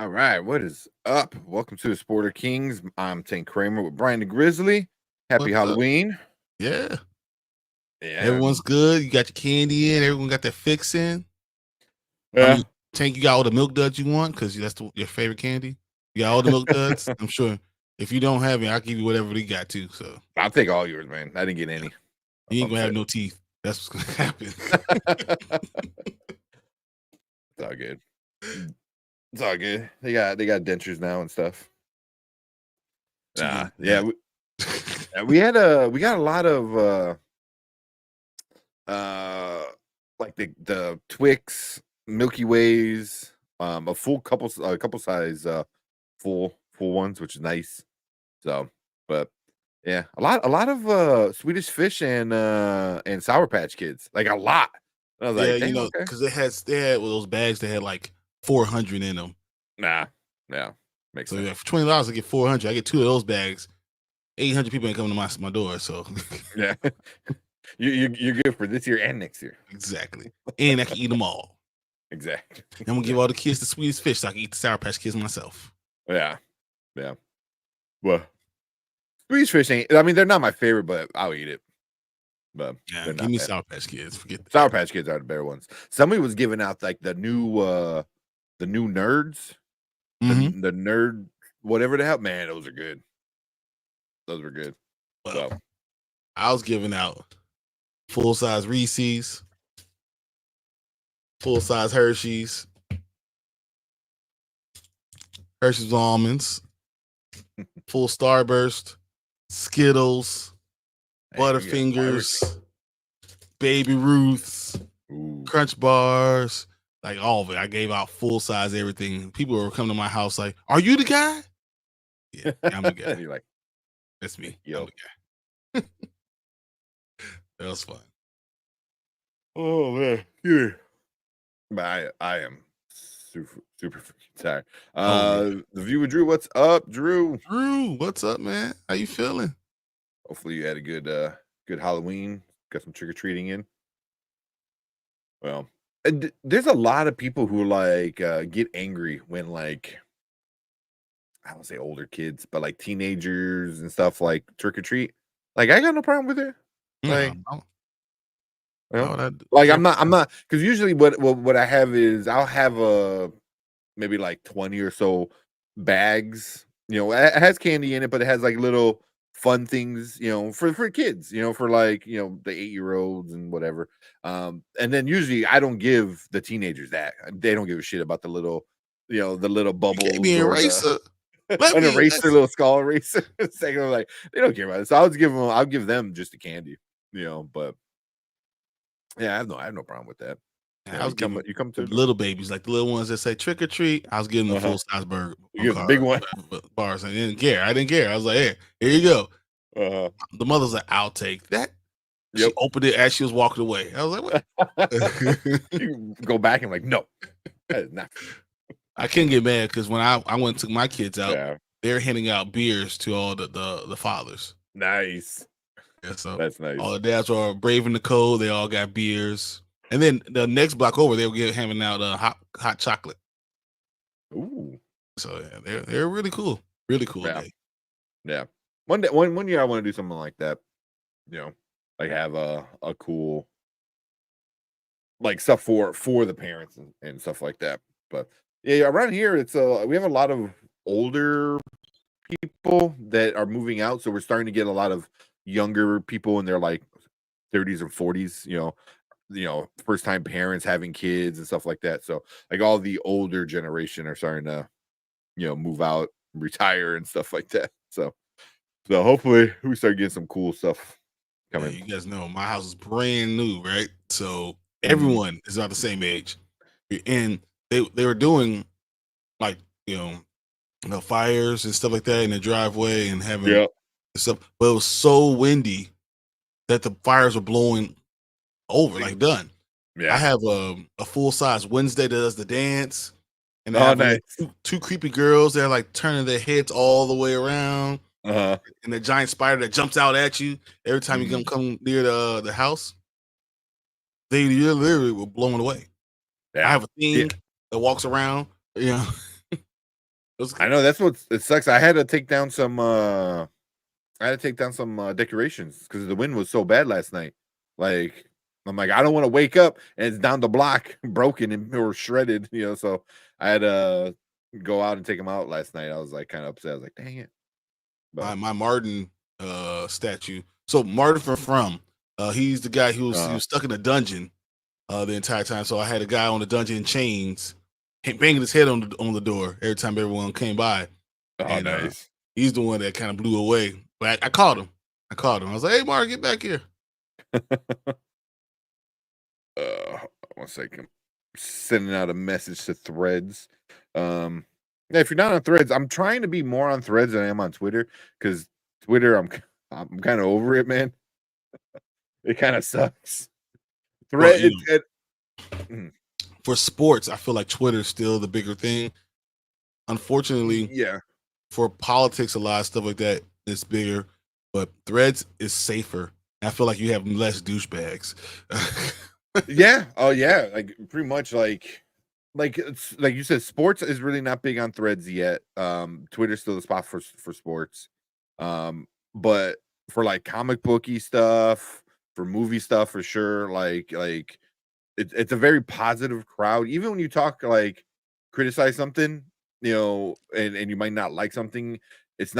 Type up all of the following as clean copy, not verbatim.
All right, what is up? Welcome to the Sporter Kings. I'm Tank Kramer with Brian the Grizzly. Happy What's up? Halloween. Yeah, Yeah. everyone's good. You got your candy in. Everyone got their fix in. I Yeah. mean, Tank, you got all the milk duds you want because that's your favorite candy. You got all the milk duds. I'm sure if you don't have it, I'll give you whatever they got too. So I'll take all yours, man. I didn't get yeah. any. You ain't I'm gonna have set. no teeth. That's what's gonna happen. It's all good. It's all good. They got dentures now and stuff. Yeah, we got a lot of uh like the Twix, Milky Ways, a couple size full ones, which is nice. So, but yeah, a lot of Swedish Fish and Sour Patch Kids, like a lot. And I was Yeah, like, damn, okay, because they had those bags that had like 400 in them. nah, yeah, makes So sense. yeah, for $20, I get 400. I get 2 of those bags. 800 people ain't coming to my door. So Yeah, you're good for this year and next year. exactly, and I can eat them all. Exactly. I'm gonna give all the kids the Swedish Fish so I can eat the Sour Patch Kids myself. Yeah, yeah. Well, Swedish Fish ain't. I mean, they're not my favorite, but I'll eat it. But Yeah, they're give not me bad. Sour Patch Kids. Forget that. Sour Patch Kids are the better ones. Somebody was giving out like the new nerds, Mm-hmm. the nerd whatever the hell. Man, those are good. Those were good. Well, So I was giving out full size Reese's, full size Hershey's, Hershey's almonds, full Starburst, Skittles, hey, you got Butterfingers, Baby Ruths, Ooh. Crunch Bars, like all of it. I gave out full size everything. People were coming to my house like, "Are you the guy?" Yeah, I'm the guy. You're like, That's me. yo. I'm the guy. That was fun. Oh man, yeah. But I am super freaking tired. Yeah. The viewer Drew, what's up, Drew? Drew, what's up, man? How you feeling? Hopefully you had a good Halloween. Got some trick or treating in. Well, and there's a lot of people who like get angry when like I don't say older kids, but like teenagers and stuff like trick or treat. Like I got no problem with it. Yeah, Like, you why know, would I like care? I'm not because usually what I have is I'll have maybe like 20 or so bags. You know, it has candy in it, but it has like little fun things, you know, for kids, you know, for like, you know, the 8-year-olds and whatever. And then usually I don't give the teenagers that. They don't give a shit about the little, you know, the little You gave me bubbles an or the eraser. Let an me. eraser, little skull eraser. It's like, I'm like, they don't care about it. So I'll give them just the candy, you know, but yeah, I have no problem with that. You I know, was giving you come the to the door. little babies, like the little ones that say trick or treat. I was giving them Uh-huh. full size burger You give the big one. bars. I didn't care. I didn't care. I was like, "Hey, here you go." Uh-huh. The mother's like, "I'll take that." She Yep. opened it as she was walking away. I was like, "What?" You go back and like, no, that is not. I couldn't get mad because when I went and took my kids out, Yeah, they're handing out beers to all the fathers. nice. Yeah, so That's nice. all the dads are braving the cold. They all got beers. And then the next block over, they were having out hot chocolate. Ooh, So yeah, they're really cool yeah, day. yeah. One year I want to do something like that. You know, like have a cool like stuff for the parents and stuff like that. But yeah, around here it's we have a lot of older people that are moving out, so we're starting to get a lot of younger people in their like 30s or 40s. You know, first time parents having kids and stuff like that. So like all the older generation are starting to, you know, move out, retire and stuff like that. So hopefully we start getting some cool stuff Yeah, coming. you guys know my house is brand new, right? So Mhm. everyone is about the same age, and they were doing like fires and stuff like that in the driveway and having Yeah. stuff, but it was so windy that the fires were blowing over, like done. I Yeah. have a full size Wednesday that does the dance, and they Oh, have nice. two creepy girls that are like turning their heads all the way around, Uh-huh. and the giant spider that jumps out at you every time you come near the house. They literally were blown away. I Yeah. have a Yeah. thing that walks around, you know. I know that's what it sucks. I had to take down some decorations because the wind was so bad last night. Like I'm like, I don't want to wake up and it's down the block broken and or shredded, so I had to go out and take them out last night. I was like kind of upset. I was like, dang it. But My Martin statue. So Martin from he's the guy he was stuck in a dungeon the entire time. So I had a guy on the dungeon in chains, banging his head on the door every time everyone came by. Oh, and, nice. He's the one that kind of blew away. But I called him. I was like, "Hey, Mark, get back here." 1 second. Sending out a message to Threads. Yeah, if you're not on Threads, I'm trying to be more on Threads than I am on Twitter because Twitter, I'm kind of over it, man. It kind of sucks. Well, for sports, I feel like Twitter's still the bigger thing. Unfortunately, yeah. For politics, a lot of stuff like that is bigger, but Threads is safer. I feel like you have less douchebags. Yeah. Oh, yeah. Like pretty much it's like you said, sports is really not big on Threads yet. Twitter's still the spot for sports. But for like comic booky stuff, for movie stuff, for sure. Like it's a very positive crowd. Even when you talk like criticize something, and you might not like something, it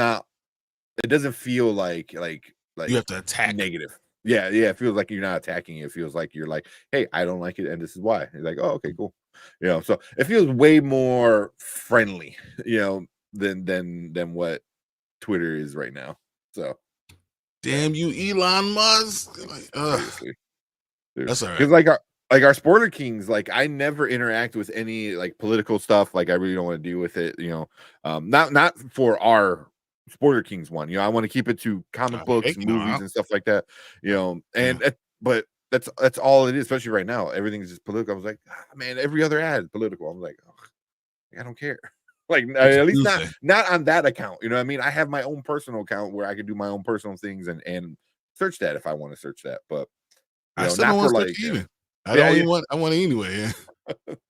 doesn't feel like you have to attack negative. Yeah, it feels like you're not attacking. It feels like you're like, hey, I don't like it, and this is why. You're like, oh, okay, cool. So it feels way more friendly, than what Twitter is right now. So damn you, Elon Musk. Like, seriously. That's all right. Because our Sporter Kings, like I never interact with any like political stuff. Like I really don't want to deal with it. Not for our Sporter Kings one. I want to keep it to comic books, movies, and stuff like that. But that's all it is, especially right now. Everything's just political. I was like, man, every other ad is political. I'm like, I don't care. Like at least not on that account. You know what I mean? I have my own personal account where I can do my own personal things and search that if I want to search that. But I still don't want to search even. I don't even want. I want it anyway.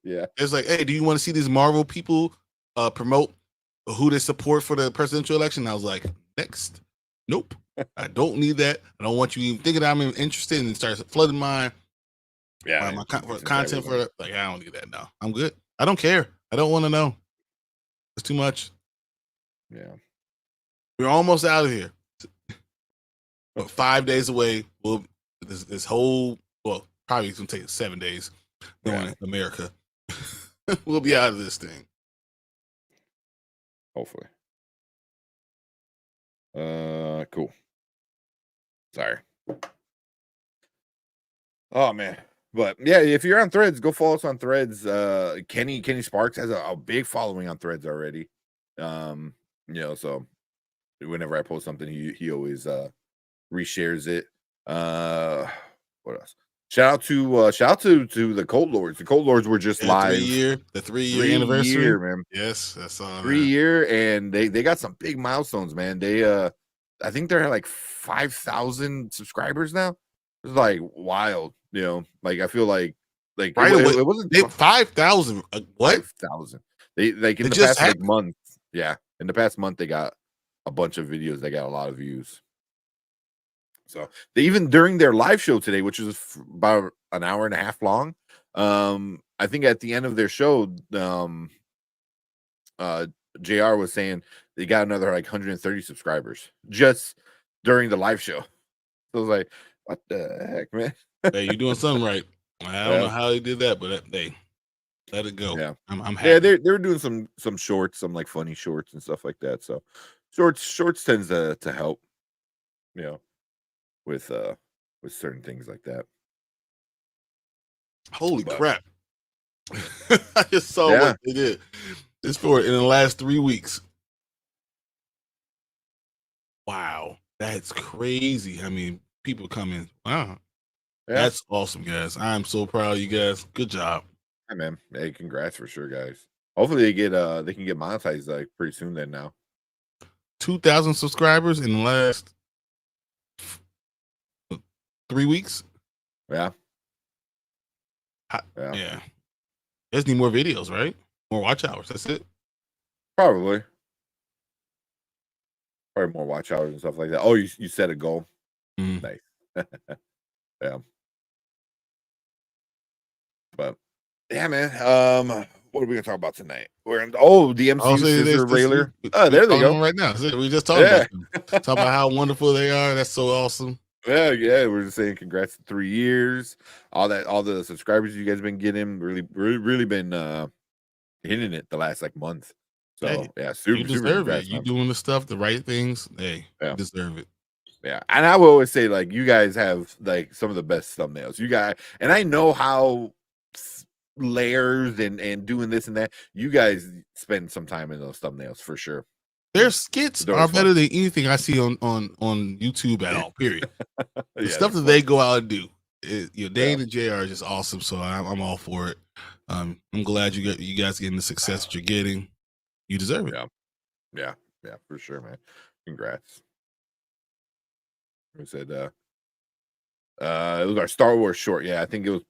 Yeah. It's like, hey, do you want to see these Marvel people promote who they support for the presidential election? I was like, next. Nope. I don't need that. I don't want you even thinking I'm interested and start flooding my content for like I don't need that now. I'm good. I don't care. I don't want to know. It's too much. Yeah. We're almost out of here. But 5 days away. We'll this whole probably it's gonna take 7 days going to America. We'll be out of this thing. Hopefully. Cool. Sorry. Oh man. But yeah, if you're on Threads, go follow us on Threads. Kenny Sparks has a big following on Threads already. So whenever I post something, he always reshares it. What else? Shout out to the Cold Lords. The Cold Lords were just live. The 3-year anniversary, man. Yes, that's all. 3-year, and they got some big milestones, man. They I think they're at like 5,000 subscribers now. It's like wild, Like I feel like right away. It wasn't 5,000. What? 5,000. They like in the past like month. Yeah, in the past month they got a bunch of videos. They got a lot of views. So they even during their live show today, which was about an hour and a half long, I think at the end of their show, JR was saying they got another like 130 subscribers just during the live show. So I was like, what the heck, man? Hey, you're doing something right. I don't know how they did that, but they let it go. Yeah, I'm happy. Yeah, they're doing some shorts, some like funny shorts and stuff like that. So shorts tends to help, with certain things like that. Holy crap. I just saw what they did. It's for in the last 3 weeks. Wow. That's crazy. I mean, people coming. Wow. Yeah. That's awesome, guys. I'm so proud of you guys. Good job. Hey, man. Hey, congrats for sure, guys. Hopefully they can get monetized like pretty soon then now. 2,000 subscribers in the last 3 weeks. Yeah. Yeah. There's need more videos, right? More watch hours. That's it. Probably more watch hours and stuff like that. Oh, you set a goal. Mm. Nice. Yeah. But yeah, man. What are we gonna talk about tonight? We're in the MCU scissor railer. Oh, there they go. Right now, we just talked about them. Talk about how wonderful they are. That's so awesome. Yeah. We're just saying congrats to 3 years. All the subscribers you guys been getting, really been hitting it the last like month. So hey, yeah, super. You deserve congrats, it. You man. doing the stuff, the right things. Hey, Yeah. you deserve it. Yeah, and I will always say, like, you guys have like some of the best thumbnails. You guys, and I know how layers and doing this and that. You guys spend some time in those thumbnails for sure. Their skits are better than anything I see on YouTube at all. Period. The stuff that they go out and do, Dane and JR are just awesome. So I'm all for it. I'm glad you guys getting the success that you're getting. You deserve it. Yeah, for sure, man. Congrats. We said it was our Star Wars short. Yeah, I think it was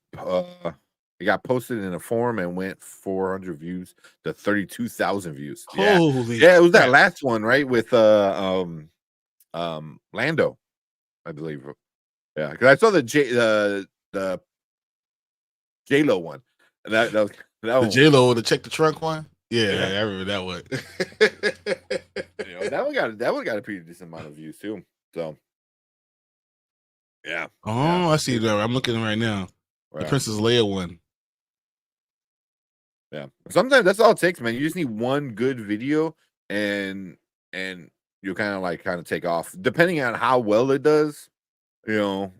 it got posted in a forum and went 400 views to 32,000 views. Holy it was that last one, right? With Lando, I believe. Yeah, because I saw the J-Lo one. And that was the J-Lo, the check the trunk one. Yeah. I remember that one. that one got a pretty decent amount of views too. So yeah. I see that. I'm looking right now. The Princess Leia one. Yeah. Sometimes that's all it takes, man. You just need one good video and you'll kind of take off, depending on how well it does, and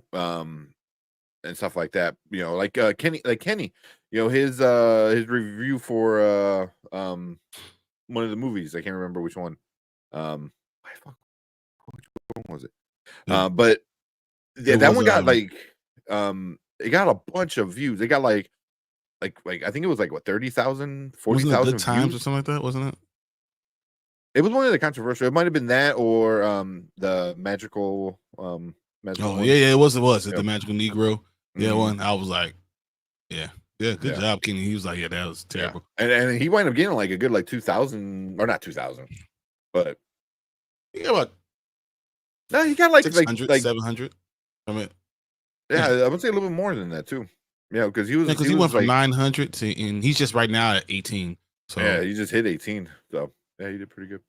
stuff like that. Like Kenny, his review for one of the movies. I can't remember which one. Which one was it? But that one got it got a bunch of views. It got like I think it was like what 30,000, 40,000 Good Times or something like that, wasn't it? It was one of the controversial. It might have been that or the magical one. It was the Magical Negro. Yeah, one. I was like, good job, Kenny. He was like, that was terrible. And he wound up getting like a good 2,000 or not 2,000, but he got about he got like 600, 700 from it. Yeah, I would say a little bit more than that too. Yeah, because he went from 900 to, and he's just right now at 18. So yeah, he just hit 18. So yeah, he did pretty good.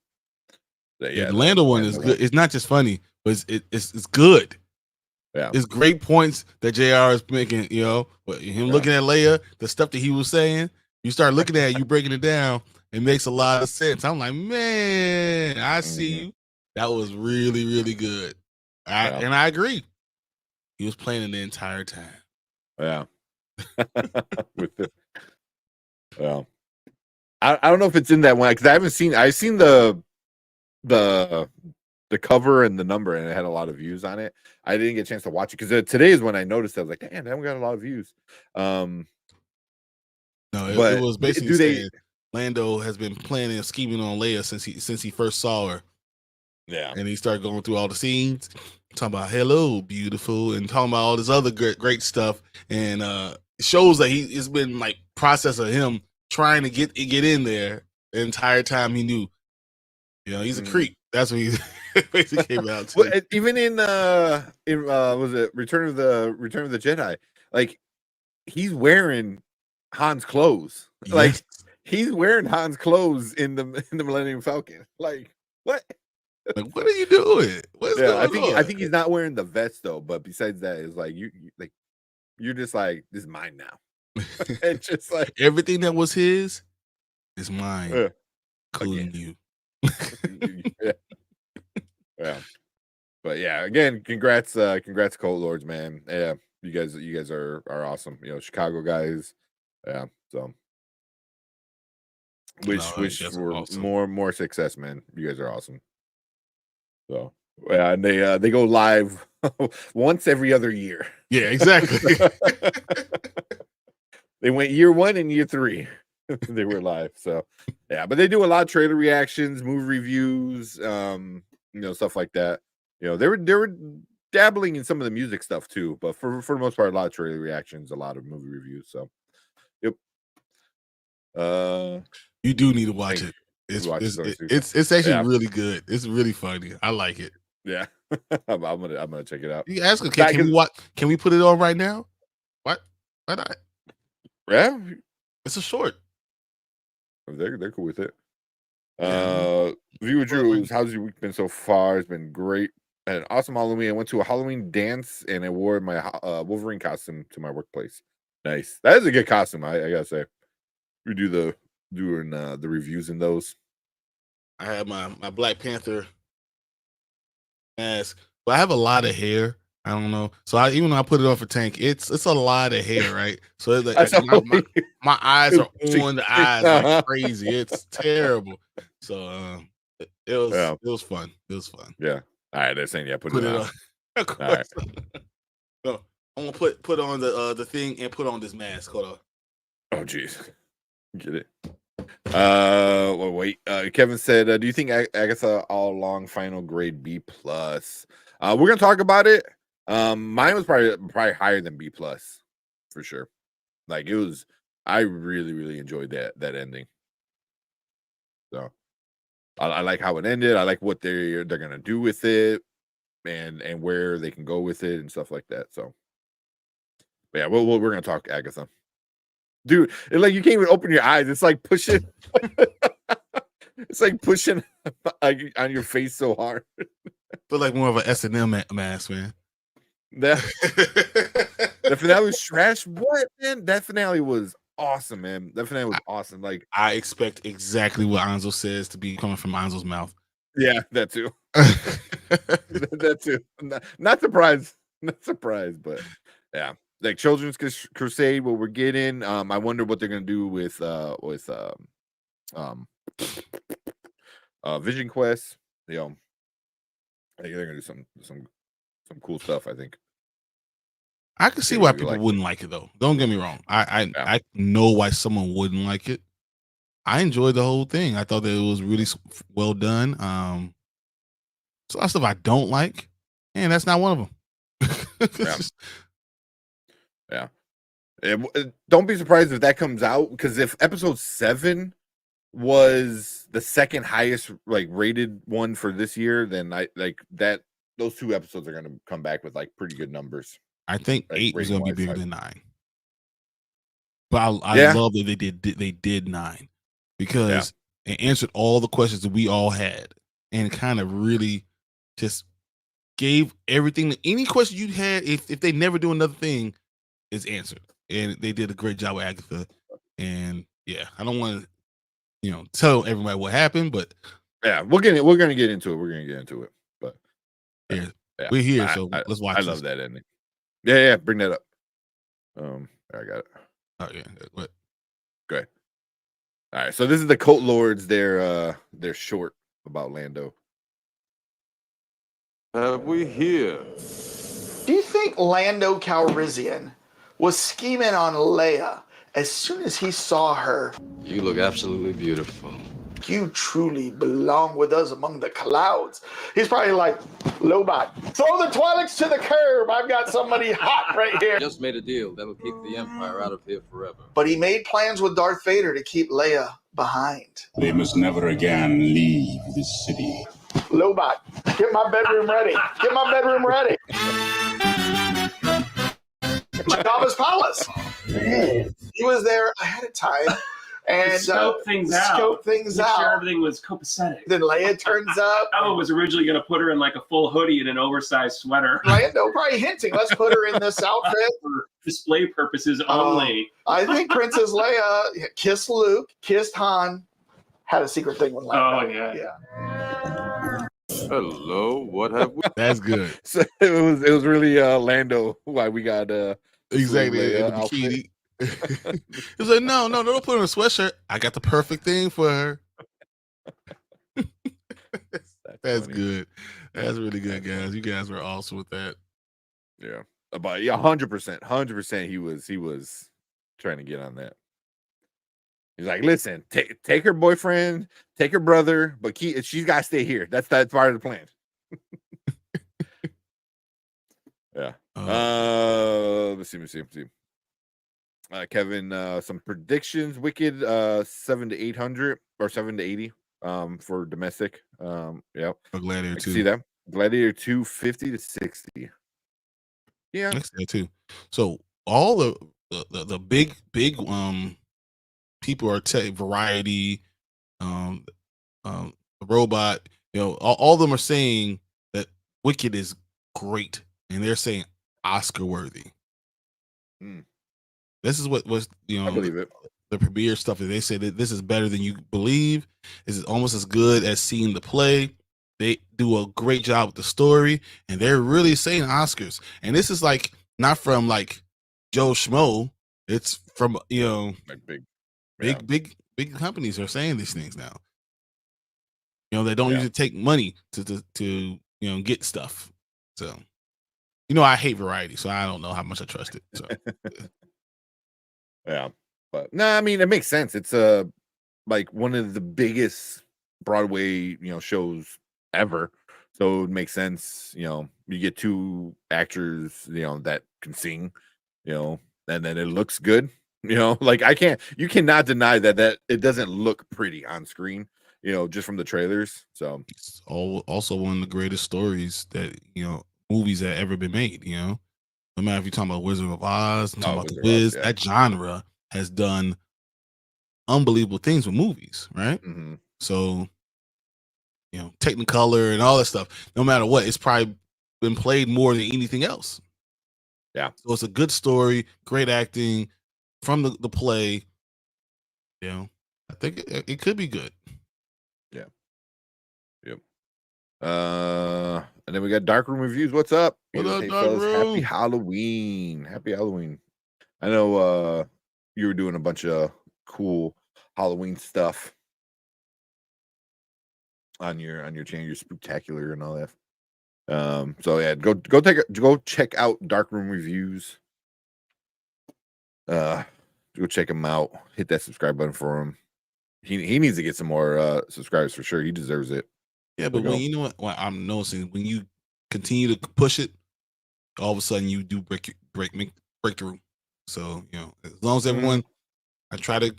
The Lando one is good. It's not just funny, but it's good. Yeah, it's great points that JR is making. Him looking at Leia, the stuff that he was saying. You start looking at it, you breaking it down. It makes a lot of sense. I'm like, man, I see you. That was really, really good. And I agree. He was playing it the entire time. Yeah. I don't know if it's in that one because I haven't seen. I've seen the cover and the number, and it had a lot of views on it. I didn't get a chance to watch it because today is when I noticed. I was like, damn, they haven't got a lot of views. No, it was basically saying Lando has been planning and scheming on Leia since he first saw her. Yeah, and he started going through all the scenes, talking about "Hello, beautiful," and talking about all this other great stuff, and it shows that it's been like process of him trying to get in there the entire time. He knew, he's a creep. That's what he basically came out to. Well, even in was it Return of the Jedi? Like he's wearing Han's clothes. Yes. Like he's wearing Han's clothes in the Millennium Falcon. Like what? Like what are you doing? What's going on? I think he's not wearing the vest though. But besides that, it's like you're just like, this is mine now. It's just like everything that was his is mine, including you. Yeah. But yeah, again, congrats, Cult Lords, man. Yeah, you guys are awesome. Chicago guys. Yeah, so wish for awesome. more success, man. You guys are awesome. So yeah, and they go live once every other year. Yeah, exactly. They went year 1 and year 3. They were live. So yeah, but they do a lot of trailer reactions, movie reviews, stuff like that. They were dabbling in some of the music stuff too, but for the most part, a lot of trailer reactions, a lot of movie reviews. So yep. You do need to watch it. It's actually really good. It's really funny. I like it. Yeah, I'm gonna check it out. You ask her, can we watch? Can we put it on right now? What? Why not? Yeah, it's a short. They're cool with it. Viewer Drews, how's your week been so far? It's been great. I had an awesome Halloween. I went to a Halloween dance and I wore my Wolverine costume to my workplace. Nice. That is a good costume. I gotta say. We doing the reviews in those. I have my Black Panther mask, but I have a lot of hair. I don't know. So even though I put it on for Tank, it's a lot of hair, right? So it's like my eyes are on the eyes like crazy. It's terrible. So it was fun. It was fun. Yeah. All right, they're saying put it on. Of course. Right. So I'm gonna put on the thing and put on this mask. Hold on. Oh jeez. Get it. Well, wait. Kevin said, do you think Agatha all along final grade B plus? We're gonna talk about it. Mine was probably higher than B plus for sure. Like it was. I really enjoyed that ending. So I like how it ended. I like what they're gonna do with it, and where they can go with it and stuff like that. So, but yeah, we're gonna talk Agatha. Dude, it's like you can't even open your eyes. It's like pushing. It's like pushing on your face so hard. Feel like more of an S&M mask, man. The finale was trash. What, man? That finale was awesome, man. That finale was awesome. Like I expect exactly what Anzo says to be coming from Anzo's mouth. Yeah, that too. That too. Not surprised. Not surprised, but yeah. Like Children's Crusade, what we're getting. I wonder what they're gonna do with Vision Quest. You know, I think they're gonna do some cool stuff. I think. I can see why people wouldn't like it though. Don't get me wrong. I know why someone wouldn't like it. I enjoyed the whole thing. I thought that it was really well done. So a lot of stuff I don't like, and that's not one of them. Yeah. Don't be surprised if that comes out, because if episode 7 was the second highest rated one for this year, then those 2 episodes are gonna come back with pretty good numbers. I think 8 was gonna be bigger than 9. But I love that they did 9 because it answered all the questions that we all had and kind of really just gave everything. Any question you had, if they never do another thing, is answered. And they did a great job with Agatha. And yeah, I don't want to, tell everybody what happened, but yeah, we're gonna get into it. We're gonna get into it. But yeah, we're here, so let's watch. I love that ending. Yeah, bring that up. I got it. Oh yeah, what? Great. All right, so this is the Coat Lords. They're short about Lando. Have we here? Do you think Lando Calrissian was scheming on Leia as soon as he saw her? You look absolutely beautiful. You truly belong with us among the clouds. He's probably like, Lobot, throw the Twi'leks to the curb. I've got somebody hot right here. Just made a deal that'll keep the Empire out of here forever. But he made plans with Darth Vader to keep Leia behind. They must never again leave this city. Lobot, get my bedroom ready. Get my bedroom ready. Jabba's palace. He was there ahead of time. And scope things out. Make sure everything was copacetic. Then Leia turns up. Jabba was originally going to put her in a full hoodie and an oversized sweater. Lando probably hinting, let's put her in this outfit. For display purposes only. I think Princess Leia kissed Luke, kissed Han, had a secret thing with Lando. Oh, yeah. Hello, what have we? That's good. So it was really Lando why we got exactly the bikini. He was like, no, don't put her in a sweatshirt. I got the perfect thing for her. That's good. That's really good, guys. You guys were awesome with that. Yeah, but 100%. He was trying to get on that. He's like, listen, take her boyfriend, take her brother, but she's got to stay here. That's part of the plan. Yeah. Let's see. Kevin, some predictions. Wicked 7 to 800 or 7 to 80. for domestic. Yep. Or Gladiator I can 2. see that. Gladiator 2, 50 to 60. Yeah. I see that too. So all the big people are Variety, the Robot, all of them are saying that Wicked is great, and they're saying Oscar worthy. Mm. This is what was I believe it. the premiere stuff that they say that this is better than you believe. This is almost as good as seeing the play. They do a great job with the story, and they're really saying Oscars. And this is like not from like Joe Schmo. It's from Like big companies are saying these things now. They don't Yeah. usually take money to get stuff. So I hate Variety, so I don't know how much I trust it. So Yeah. But no, I mean it makes sense. It's like one of the biggest Broadway, shows ever. So it makes sense, you get two actors, that can sing, and then it looks good. Like you cannot deny that it doesn't look pretty on screen, just from the trailers. So it's also one of the greatest stories that movies that ever been made. No matter if you're talking about Wizard of Oz, I'm talking about The Wiz, yeah. that genre has done unbelievable things with movies, right? Mm-hmm. So Technicolor and all that stuff, no matter what, it's probably been played more than anything else. Yeah. So it's a good story, great acting from the play. I think it could be good. Yeah. Yep. And then we got Darkroom Reviews. What's up? What up, Hey, fellas, Darkroom? Happy Halloween. Happy Halloween. I know you were doing a bunch of cool Halloween stuff on your channel, your Spooktacular and all that. So yeah, go check out Darkroom Reviews. Go check him out. Hit that subscribe button for him. He needs to get some more subscribers for sure. He deserves it. Yeah, but you know what I'm noticing, when you continue to push it, all of a sudden you do breakthrough. So as long as everyone, I try to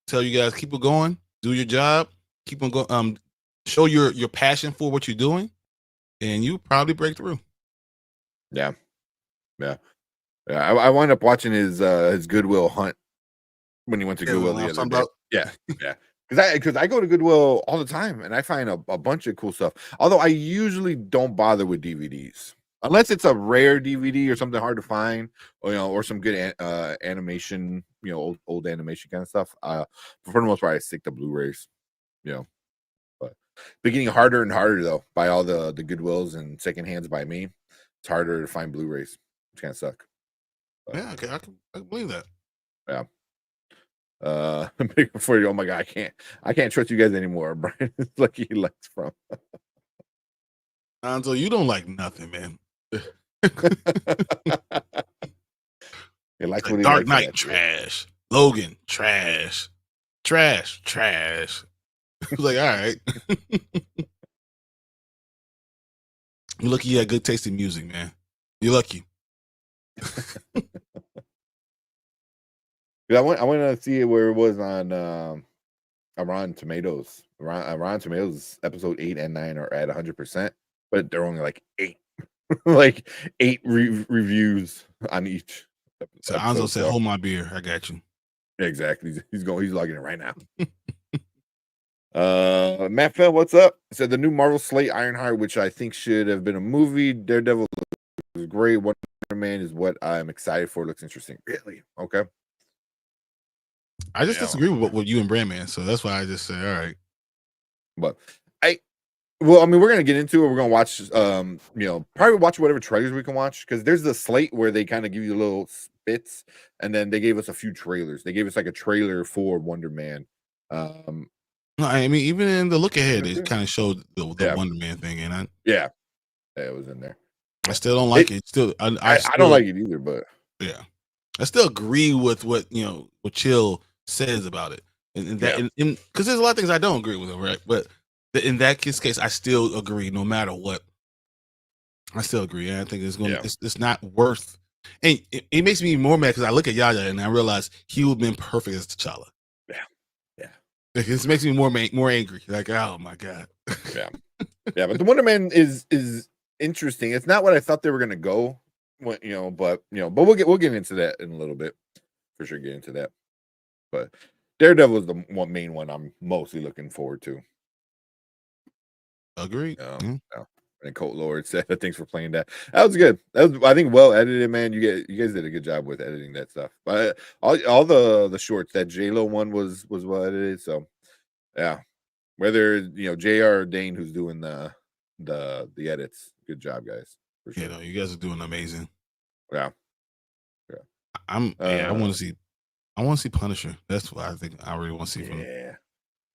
tell you guys, keep it going, do your job, keep on going, show your passion for what you're doing, and you probably break through. Yeah. I wound up watching his Goodwill hunt when he went to Goodwill the other day. Yeah. Because I go to Goodwill all the time and I find a bunch of cool stuff. Although I usually don't bother with DVDs unless it's a rare DVD or something hard to find, or some good animation, old animation kind of stuff. For the most part, I stick to Blu-rays. But beginning harder and harder though by all the Goodwills and secondhands by me. It's harder to find Blu-rays, which kind of suck. But, yeah, okay, I can believe that. Yeah. Before you, oh my god, I can't trust you guys anymore. Brian is like he likes from. Anzo, you don't like nothing, man. He likes like what he Dark likes, Knight trash. Logan trash. I was like, all right. You're lucky you had good taste in music, man. You're lucky. I went to see it where it was on Rotten Tomatoes. Rotten Tomatoes episode 8 and 9 are at 100%, but they're only like 8, like 8 reviews on each. So Anzo said, "Hold my beer, I got you." Exactly. He's logging it right now. Matt Fell, what's up? Said the new Marvel slate, Ironheart, which I think should have been a movie. Daredevil is great. Wonder Man is what I'm excited for. Looks interesting. Really? Okay. I just disagree with what you and Brandman, so that's why I just say, all right. But we're gonna get into it. We're gonna watch, probably watch whatever trailers we can watch, because there's the slate where they kind of give you little bits, and then they gave us a few trailers. They gave us like a trailer for Wonder Man. No, I mean, even in the look ahead, it kind of showed the Wonder Man thing, and it was in there. I still don't like it. Still, I don't like it either, but yeah, I still agree with what Chill says about it, and that because there's a lot of things I don't agree with him, right? But in that case, I still agree. No matter what, I still agree. And I think it's going. It's not worth. And it makes me more mad because I look at Yaya and I realize he would have been perfect as T'Challa. Yeah. This makes me more angry. Like, oh my god. Yeah, yeah. But the Wonder Man is interesting. It's not what I thought they were gonna go. But we'll get into that in a little bit for sure. Get into that. But Daredevil is the main one I'm mostly looking forward to. Agreed. Yeah. And Colt Lord said, "Thanks for playing that. That was good. That was, I think, well edited, man. You guys did a good job with editing that stuff. But all the shorts, that J-Lo one was well edited. So yeah, whether JR or Dane who's doing the edits, good job, guys. For sure. You guys are doing amazing. Yeah. I want to see. I want to see Punisher. That's what I think. I really want to see from. Yeah.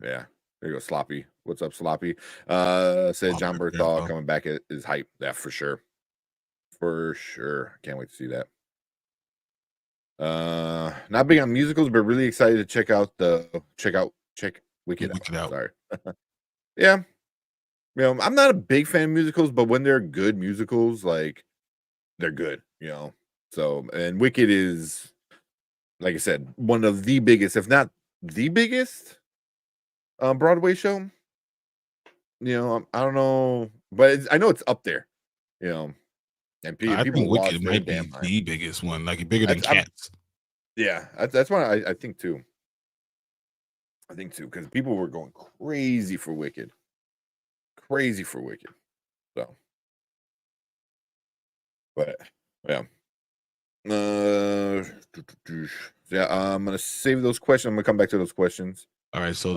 There you go, Sloppy. What's up, Sloppy? Said John Berthal coming back is hype. Yeah, for sure. For sure. Can't wait to see that. Not big on musicals, but really excited to check Wicked out. Sorry. Yeah. I'm not a big fan of musicals, but when they're good musicals, like they're good, So, and Wicked is, like I said, one of the biggest, if not the biggest, Broadway show. I don't know, but I know it's up there. And people I think Wicked might be mind. the biggest one, like bigger than Cats. Yeah, that's why I think too. I think too, because people were going crazy for Wicked. So, but yeah. I'm gonna save those questions. I'm gonna come back to those questions. All right, so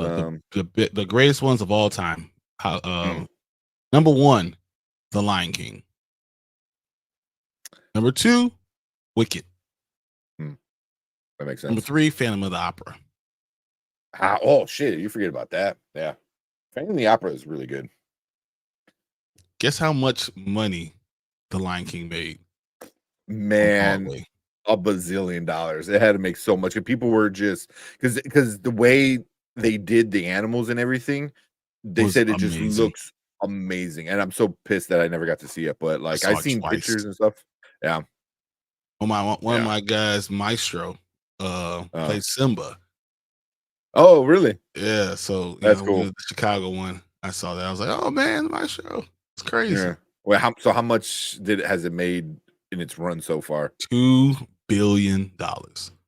the greatest ones of all time. Number 1, The Lion King. Number 2, Wicked. That makes sense. Number 3, Phantom of the Opera. Oh shit, you forget about that. Yeah, Phantom of the Opera is really good. Guess how much money The Lion King made? Man, $1 bazillion. It had to make so much. And people were just because the way they did the animals and everything, they said it just looks amazing. And I'm so pissed that I never got to see it. But like I've seen pictures and stuff. Yeah. One of my guys, Maestro, played Simba. Oh, really? Yeah. So that's cool. The Chicago one, I saw that. I was like, oh man, Maestro. It's crazy. Yeah. Well, how much has it made in its run so far? $2 billion.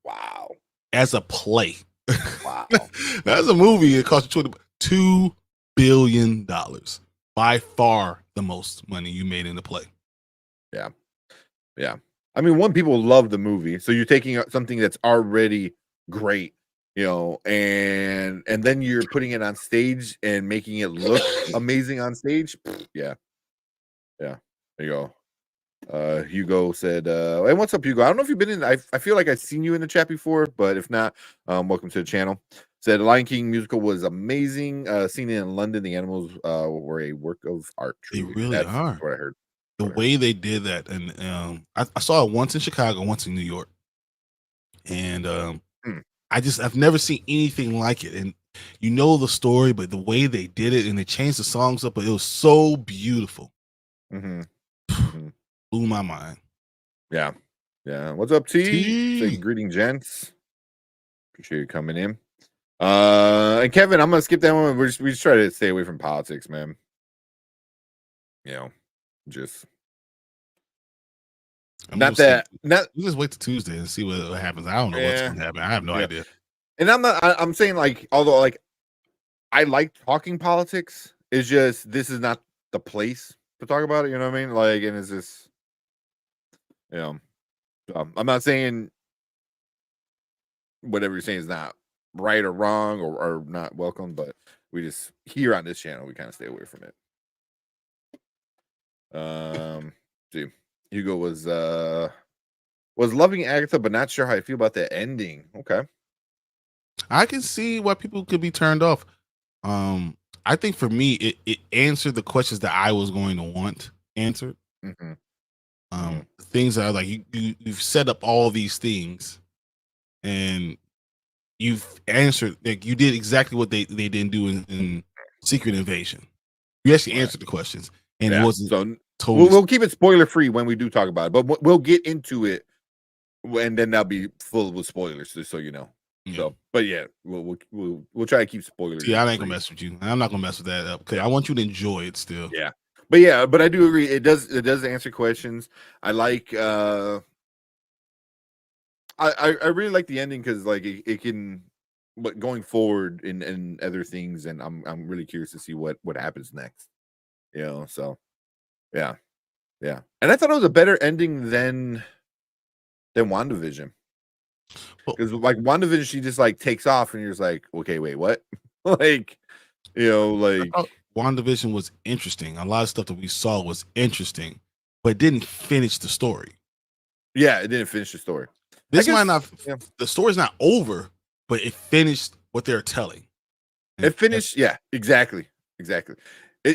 Wow. As a play. Wow. As a movie, it cost you $2 billion. By far the most money you made in the play. Yeah. Yeah. I mean, people love the movie. So you're taking something that's already great, and then you're putting it on stage and making it look amazing on stage. Yeah. Yeah. There you go. Hugo said, hey, what's up, Hugo? I don't know if you've been in. I feel like I've seen you in the chat before, but if not, welcome to the channel. Said Lion King musical was amazing. Seen it in London. The animals were a work of art. They really are. That's what I heard. The way they did that, and I saw it once in Chicago, once in New York, and I've never seen anything like it. And the story, but the way they did it, and they changed the songs up, but it was so beautiful. Blew my mind. Yeah. What's up, T? Say greeting, gents. Appreciate you coming in. And Kevin, I'm gonna skip that one. We just try to stay away from politics, man. Just you just wait till Tuesday and see what happens. I don't know what's gonna happen. I have no idea. And I'm saying, like, although like I like talking politics, it's just this is not the place to talk about it. You know what I mean? Like, and it's just I'm not saying whatever you're saying is not right or wrong or not welcome, but we just here on this channel we kind of stay away from it. See, Hugo was loving Agatha, but not sure how I feel about the ending. Okay, I can see why people could be turned off. I think for me, it answered the questions that I was going to want answered. Things that are like you've set up all these things, and you've answered, like you did exactly what they didn't do in Secret Invasion. You actually answered the questions, and it wasn't so. Totally. We'll keep it spoiler free when we do talk about it, but we'll get into it, and then that'll be full with spoilers, just so you know. Yeah. So, but yeah, we'll try to keep spoilers. See, I ain't gonna mess with you. I'm not gonna mess with that up because I want you to enjoy it still. Yeah, but I do agree. It does answer questions. I like. I really like the ending because like it can, but going forward in other things, and I'm really curious to see what happens next. So yeah, and I thought it was a better ending than WandaVision. Because like WandaVision, she just like takes off, and you're just like, okay, wait, what? like, like WandaVision was interesting. A lot of stuff that we saw was interesting, but it didn't finish the story. Yeah, it didn't finish the story. This might not. Yeah. The story's not over, but it finished what they're telling. It finished. Yeah, exactly.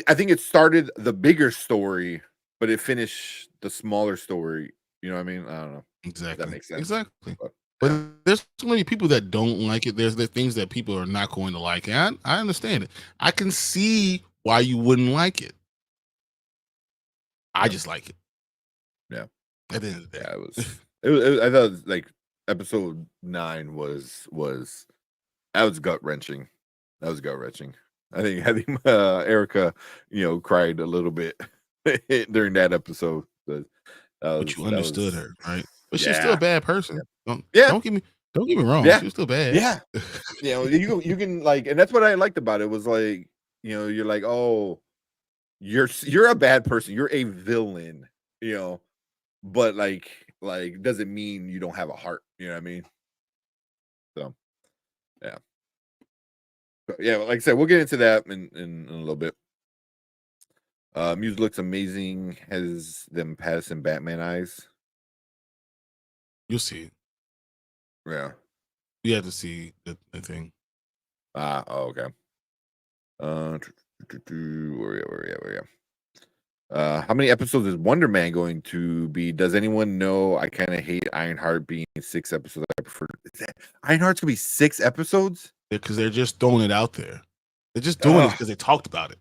I think it started the bigger story, but it finished the smaller story. You know what I mean? I don't know. Exactly. That makes sense. Exactly. But there's so many people that don't like it. There's the things that people are not going to like. And I understand it. I can see why you wouldn't like it. I just like it. Yeah. At the end of the day. Yeah, it was I thought like episode 9 was that was gut wrenching. I think Erica, cried a little bit during that episode. But you understood her, right? But she's still a bad person. Yeah. Don't get me wrong. Yeah. She's still bad. Yeah. You can like, and that's what I liked about it was like, you're like, oh, you're a bad person. You're a villain, but like doesn't mean you don't have a heart. You know what I mean? So, yeah. But yeah, like I said, we'll get into that in a little bit. Music looks amazing. Has them passing Batman eyes. You'll see it. Yeah. You have to see the thing. Okay. Where we at? How many episodes is Wonder Man going to be? Does anyone know? I kind of hate Ironheart being 6 episodes. I prefer Ironheart's gonna be 6 episodes because they're just throwing it out there. They're just doing it because they talked about it.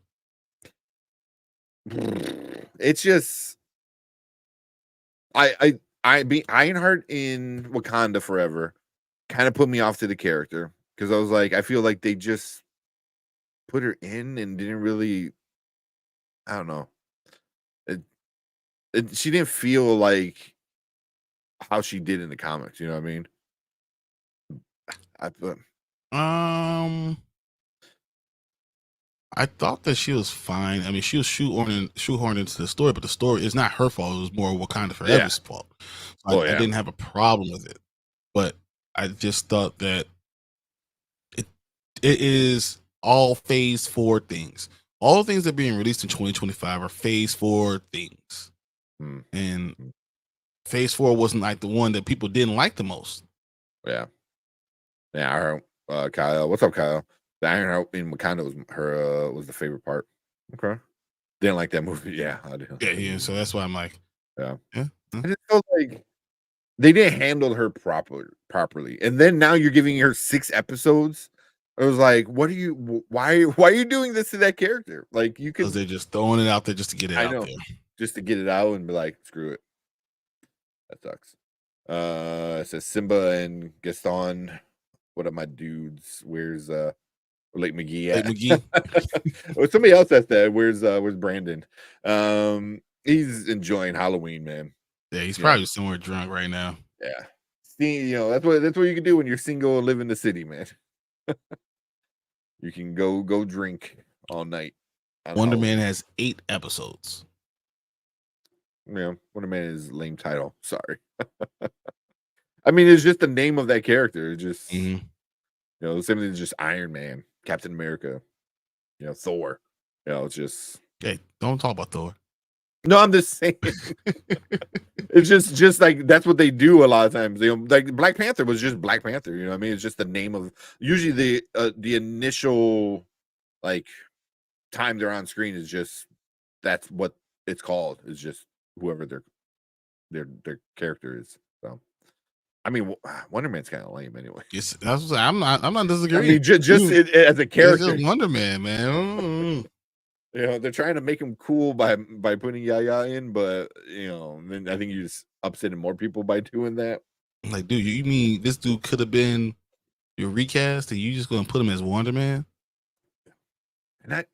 It's just I be Ironheart in Wakanda Forever kind of put me off to the character because I was like, I feel like they just put her in and didn't really, I don't know. She didn't feel like how she did in the comics. You know what I mean? I thought that she was fine. I mean, she was shoehorned into the story, but the story is not her fault. It was more Wakanda Forever's fault. So I didn't have a problem with it, but I just thought that it is all Phase 4 things. All things that are being released in 2025 are Phase 4 things, and Phase 4 wasn't like the one that people didn't like the most. Yeah. I heard Kyle. What's up, Kyle? The Ironheart in Wakanda was the favorite part. Okay. Didn't like that movie. Yeah, I do. Yeah. So that's why I'm like, yeah. I just felt like they didn't handle her properly. And then now you're giving her 6 episodes. I was like, why are you doing this to that character? Like you could, because they're just throwing it out there just to get it out there. Just to get it out and be like, screw it. That sucks. It says Simba and Gaston. What are my dudes? Where's Lake McGee at? Lake McGee. Well, somebody else asked that. Where's Brandon? He's enjoying Halloween, man. Yeah, he's probably somewhere drunk right now. Yeah. See, that's what you can do when you're single and live in the city, man. You can go drink all night. Wonder Man has 8 episodes. Yeah, Wonder Man is lame title. Sorry. I mean, it's just the name of that character. It's just same thing as just Iron Man, Captain America, Thor. It's just. Hey, don't talk about Thor. No, I'm just saying. It's just like that's what they do a lot of times. Like Black Panther was just Black Panther. You know what I mean? It's just the name of usually the initial like time they're on screen is just that's what it's called. It's just whoever their character is. So, I mean, Wonder Man's kind of lame anyway. Yes, that's what I'm not disagreeing. I mean, just as a character, just Wonder Man. They're trying to make him cool by putting Yaya in, but then I think you just upsetting more people by doing that. Like, dude, you mean this dude could have been your recast, and you just gonna put him as Wonder Man? And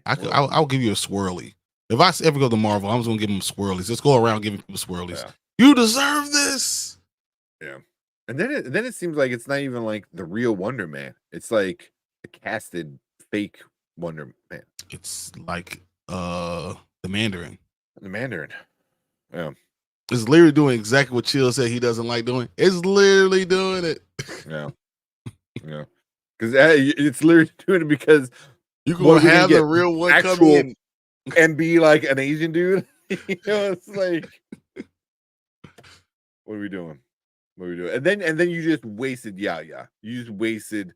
I'll give you a swirly. If I ever go to Marvel, I'm just gonna give him swirlies. Let's go around giving people swirlies. Yeah. You deserve this. Yeah. And then it seems like it's not even like the real Wonder Man. It's like a casted fake Wonder Man. It's like the Mandarin. The Mandarin. Yeah. It's literally doing exactly what Chill said he doesn't like doing. It's literally doing it. Yeah. Yeah. Because it's literally doing it because You what, gonna we have get the real one come actual in. and be like an Asian dude. It's like, what are we doing? What are we doing? And then you just wasted Yaya. You just wasted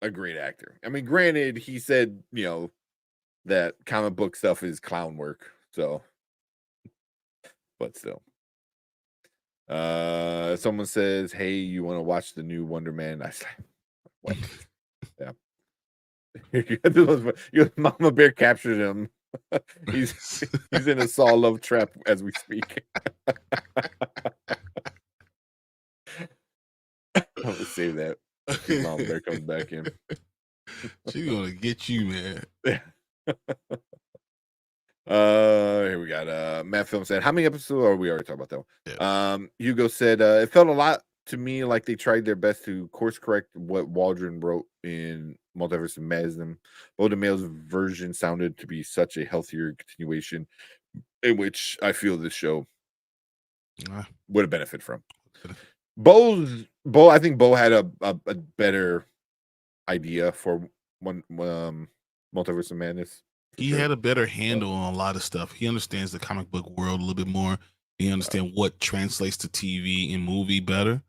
a great actor. I mean, granted, he said, that comic book stuff is clown work. So, but still. Someone says, "Hey, you want to watch the new Wonder Man?" I said, "What?" Yeah. Your Mama Bear captured him. He's in a Saw love trap as we speak. I'm gonna save that. If Mama Bear comes back in. She's gonna get you, man. Here we got Matt Film said, how many episodes are we already talking about that one? Yeah. Hugo said it felt a lot to me like they tried their best to course correct what Waldron wrote in Multiverse of Madness. Both Mail's version sounded to be such a healthier continuation, in which I feel this show would have benefited from. I think Bo had a better idea for one Multiverse of Madness. He had a better handle on a lot of stuff. He understands the comic book world a little bit more. He understands what translates to TV and movie better.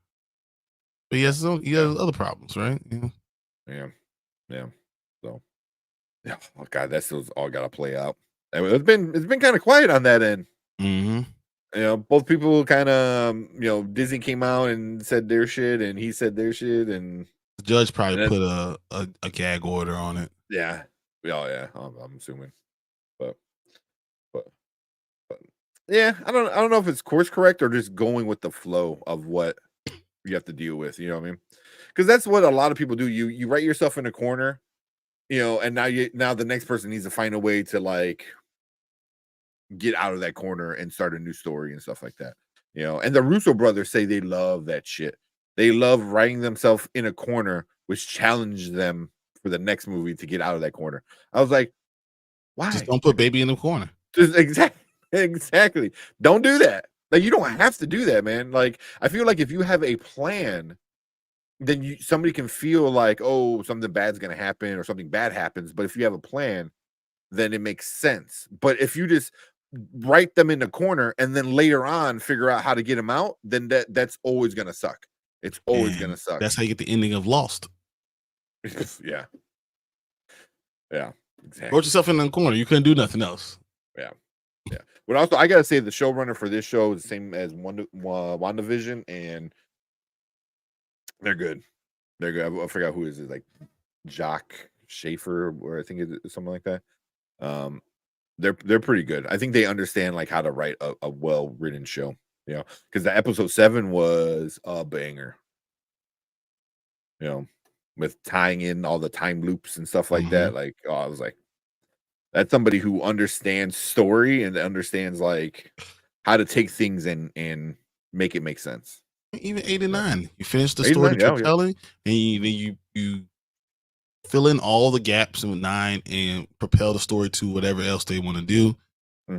But he has other problems, right? Yeah. So, yeah. Oh God, that still's all got to play out. And it's been kind of quiet on that end. Mm-hmm. Both people kind of, Disney came out and said their shit, and he said their shit, and the judge probably put a gag order on it. Yeah. Oh yeah. I'm assuming, but yeah, I don't know if it's course correct or just going with the flow of what you have to deal with. You know what I mean? Because that's what a lot of people do. You write yourself in a corner, and now the next person needs to find a way to like get out of that corner and start a new story and stuff like that. And the Russo brothers say they love that shit. They love writing themselves in a corner, which challenged them for the next movie to get out of that corner. I was like, why? Just don't put baby in the corner. Just exactly. Don't do that. Like, you don't have to do that, man. Like, I feel like if you have a plan, then somebody can feel like, oh, something bad's gonna happen or something bad happens. But if you have a plan, then it makes sense. But if you just write them in the corner and then later on figure out how to get them out, then that's always gonna suck. It's always gonna suck. That's how you get the ending of Lost. Yeah, exactly. Wrote yourself in the corner. You couldn't do nothing else. Yeah. But also, I gotta say, the showrunner for this show is the same as WandaVision, and they're good. They're good. I forgot who is it, like Jock Schaefer, or I think it's something like that. They're pretty good. I think they understand like how to write a well written show. Because the episode 7 was a banger. With tying in all the time loops and stuff like that. Like, I was like, that's somebody who understands story and understands like how to take things and make it make sense. Even 8 and 9, you finish the story that you're telling, and you fill in all the gaps in 9 and propel the story to whatever else they want to do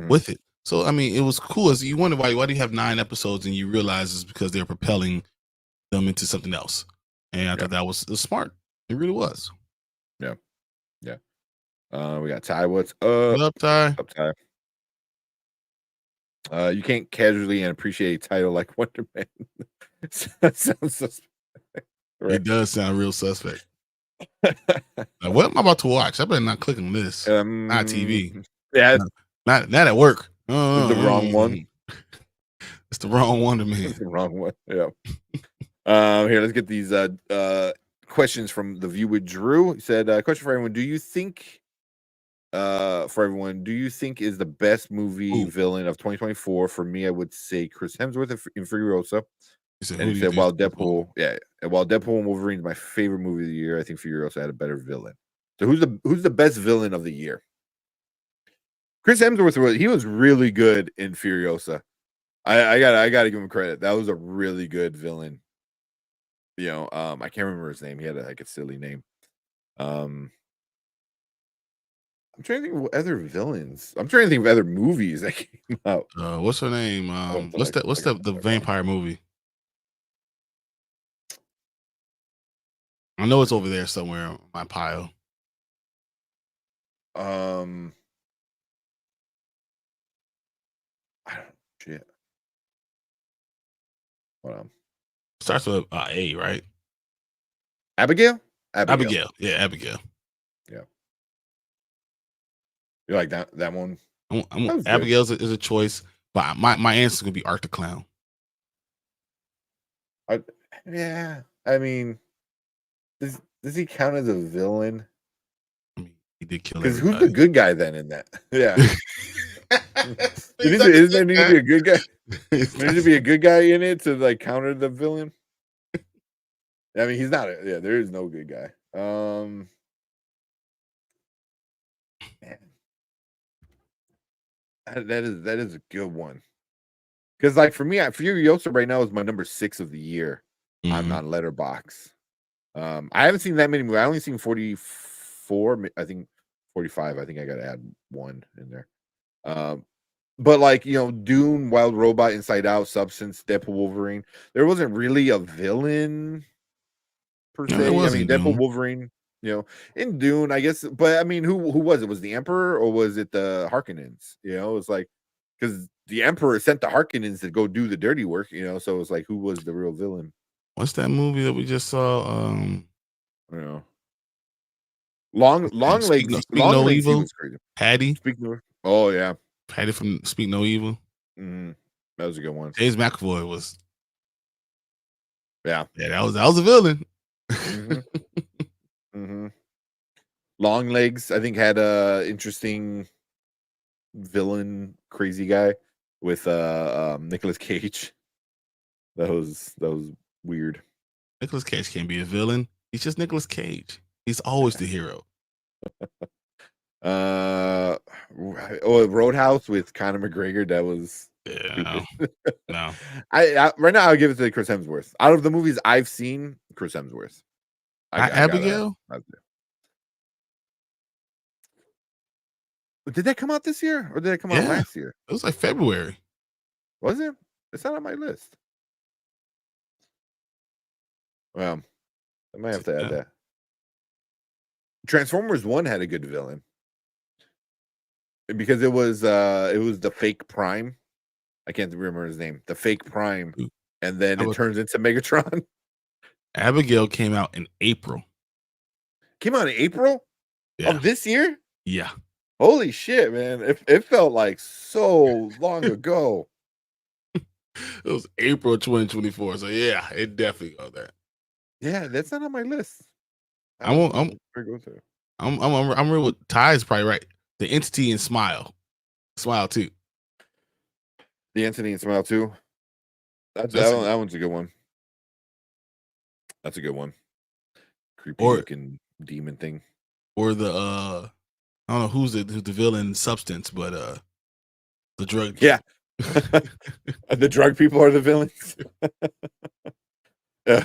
with it. So I mean, it was cool. As you wonder why do you have 9 episodes, and you realize it's because they're propelling them into something else. And I thought that was smart. It really was. Yeah. We got Ty. What's up? What up, Ty? Up, Ty. You can't casually and appreciate a title like Wonder Man. That sounds suspect. Right? It does sound real suspect. What am I about to watch? I better not click on this. Not TV. Yeah. Not at work. It's the wrong one. It's the wrong Wonder Man. It's the wrong one. Yeah. Here, let's get these questions from the viewer. Drew. He said, question for everyone. Do you think is the best movie villain of 2024? For me, I would say Chris Hemsworth in Furiosa. said, And who he do you said, while think? Deadpool and Wolverine is my favorite movie of the year, I think Furiosa had a better villain. So who's the best villain of the year? Chris Hemsworth was really good in Furiosa. I gotta give him credit. That was a really good villain. I can't remember his name. He had a silly name. I'm trying to think of other villains. I'm trying to think of other movies that came out. What's her name? What's the vampire movie? I know it's over there somewhere on my pile. Shit. Hold on. Starts with A, right? Abigail. Yeah, Abigail. Yeah. You like that one? Abigail's is a choice, but my answer is gonna be Art the Clown. Yeah. I mean, does he count as a villain? I mean, he did kill Because everybody. who's the good guy then in that? Yeah. Isn't there need to be a good guy? There needs to be a good guy in it to like counter the villain. I mean, he's not. There is no good guy. Man. That is a good one. Because like for me, Furiosa right now is my number 6 of the year on Letterboxd. I haven't seen that many movies. I only seen 44. I think 45. I think I got to add one in there. But like Dune, Wild Robot, Inside Out, Substance, Deadpool, Wolverine. There wasn't really a villain per se. I mean, Deadpool, Wolverine. In Dune, I guess. But I mean, who was it? Was the Emperor or was it the Harkonnens? It's like because the Emperor sent the Harkonnens to go do the dirty work. So it's like who was the real villain? What's that movie that we just saw? Long Legs. Speak No Evil. Was crazy. Patty. Oh yeah. Patty from Speak No Evil. That was a good one. James McAvoy was. Yeah. Yeah, that was a villain. Long Legs, I think, had a interesting villain, crazy guy with Nicolas Cage. That was weird. Nicolas Cage can't be a villain. He's just Nicolas Cage. He's always the hero. Roadhouse with Conor McGregor. That was no. I right now I'll give it to Chris Hemsworth. Out of the movies I've seen, Chris Hemsworth. Abigail. Did that come out this year or did it come out last year? It was like February. Was it? It's not on my list. Well, I might have to add that. Transformers 1 had a good villain. Because it was the fake Prime. I can't remember his name. The fake Prime. And then it turns into Megatron. Abigail came out in April. Came out in April? Yeah. Of this year? Yeah. Holy shit, man. It felt like so long ago. It was April 2024. So yeah, it definitely got that. Yeah, that's not on my list. I'm real with Ty's probably right. The Entity and Smile. Smile 2. The Entity and Smile 2. That one's a good one. That's a good one. Creepy looking demon thing. Or the I don't know who's the villain Substance, but the drug. Yeah. The drug people are the villains.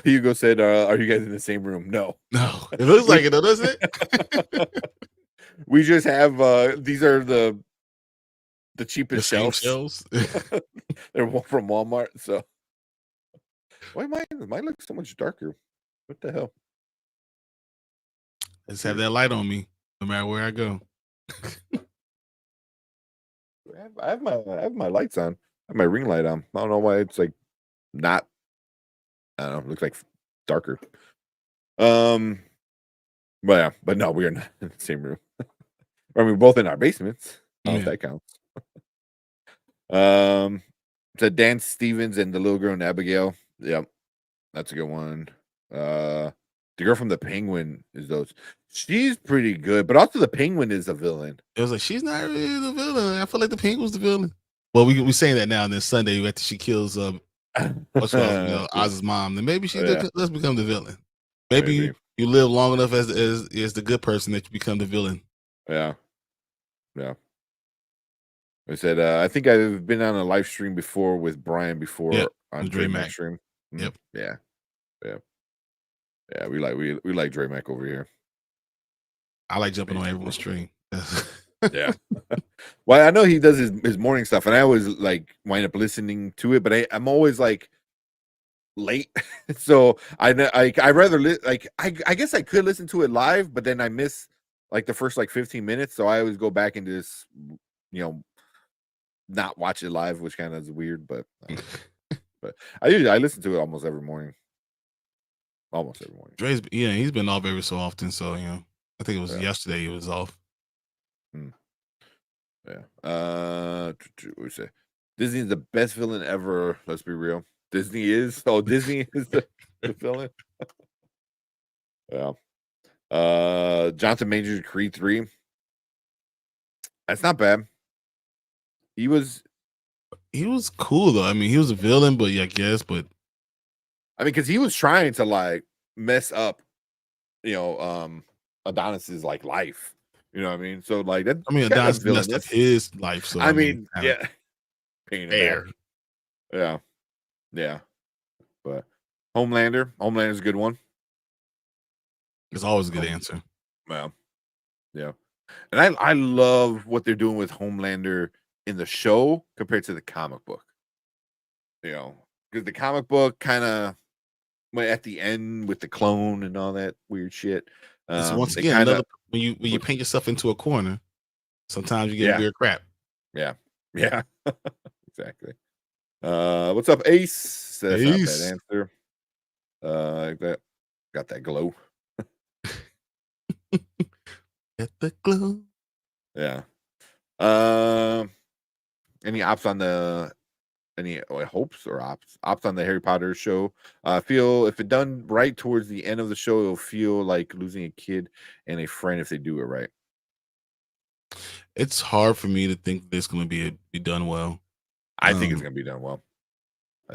Hugo said, are you guys in the same room? No. It looks like it though, doesn't it? We just have these are the cheapest shelves. They're from Walmart. So why mine looks so much darker? What the hell? I just have that light on me no matter where I go. I have my lights on. I have my ring light on. I don't know why it's like not. I don't know. It looks like darker. But no, we are not in the same room. I mean, we're both in our basements. I don't know if that counts. So Dan Stevens and the little girl in Abigail. Yep, that's a good one. The girl from the Penguin is those. She's pretty good, but also the Penguin is a villain. It was like she's not really the villain. I feel like the Penguin's the villain. Well, we saying that now, and then Sunday after she kills what's Oz's mom, then maybe let's become the villain. Maybe you live long enough as the good person that you become the villain. Yeah. I said, I think I've been on a live stream before with Brian before on Dre Mac stream. Yep. Yeah. We like Dre Mac over here. I like jumping on everyone's stream. Yeah. Well, I know he does his morning stuff, and I always like wind up listening to it, but I'm always like late, so I rather I guess I could listen to it live, but then I miss like the first like 15 minutes, so I always go back into this, not watch it live, which kind of is weird, but I listen to it almost every morning. Dre's he's been off every so often, so I think it was yesterday he was off. What we say? Disney is the best villain ever. Let's be real. Disney is the villain. Jonathan Majors, Creed 3. That's not bad. He was cool though. I mean, he was a villain, but I guess, but I mean, because he was trying to like mess up, Adonis's like life. You know what I mean? So like that. I mean, Adonis messed up his life. So I mean, fair. Yeah. But Homelander's a good one. It's always a good answer. Well, yeah. And I love what they're doing with Homelander in the show compared to the comic book. Because the comic book kind of went at the end with the clone and all that weird shit. So once again, when you paint yourself into a corner, sometimes you get weird crap. Yeah. Exactly. What's up, Ace? That's not a bad answer. Like that. Got that glow. Get the glow. Yeah. Any hopes on the Harry Potter show? Feel if it done right towards the end of the show, it'll feel like losing a kid and a friend if they do it right. It's hard for me to think this going to be done well. I think it's going to be done well.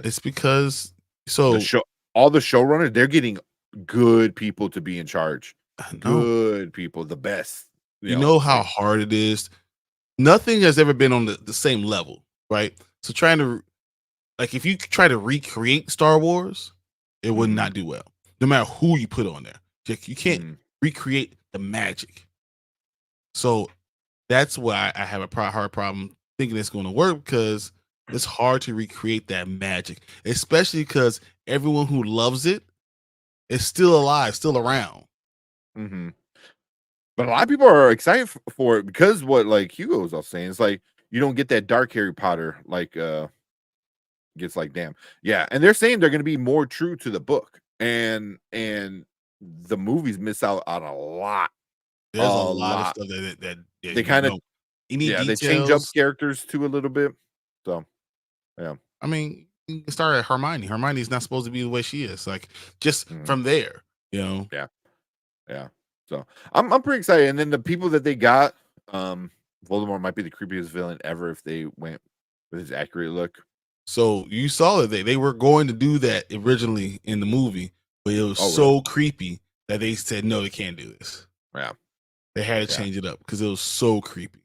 It's because all the showrunners, they're getting good people to be in charge. Good people, the best. You know how hard it is. Nothing has ever been on the same level, right? So trying to, like, if you try to recreate Star Wars, it would not do well. No matter who you put on there, you can't recreate the magic. So that's why I have a hard problem thinking it's going to work, because it's hard to recreate that magic, especially because everyone who loves it is still alive, still around. Mm-hmm. But a lot of people are excited for it because what like Hugo was all saying, it's like you don't get that dark Harry Potter like gets like damn. Yeah, and they're saying they're going to be more true to the book, and the movies miss out on a lot. There's a lot of stuff that they kind of they change up characters too a little bit. So yeah, I mean, you can start at Hermione. Hermione's not supposed to be the way she is. Like just from there, Yeah. So I'm pretty excited. And then the people that they got, Voldemort might be the creepiest villain ever if they went with his accurate look. So you saw that they were going to do that originally in the movie, but it was so creepy that they said no, they can't do this. Yeah, they had to change it up because it was so creepy.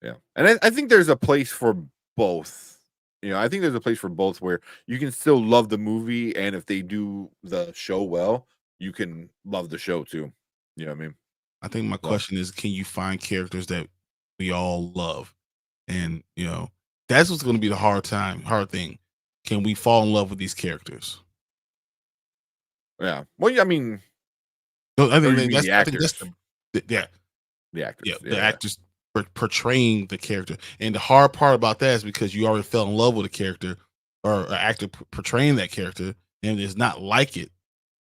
Yeah. And I think there's a place for both. I think there's a place for both where you can still love the movie, and if they do the show well, you can love the show too. You know what I mean? I think my question is, can you find characters that we all love? And that's what's going to be the hard thing. Can we fall in love with these characters? Yeah. Well, I mean, no, I think that's the actors. The actors. Yeah, the actors portraying the character. And the hard part about that is because you already fell in love with a character or an actor portraying that character, and it's not like it.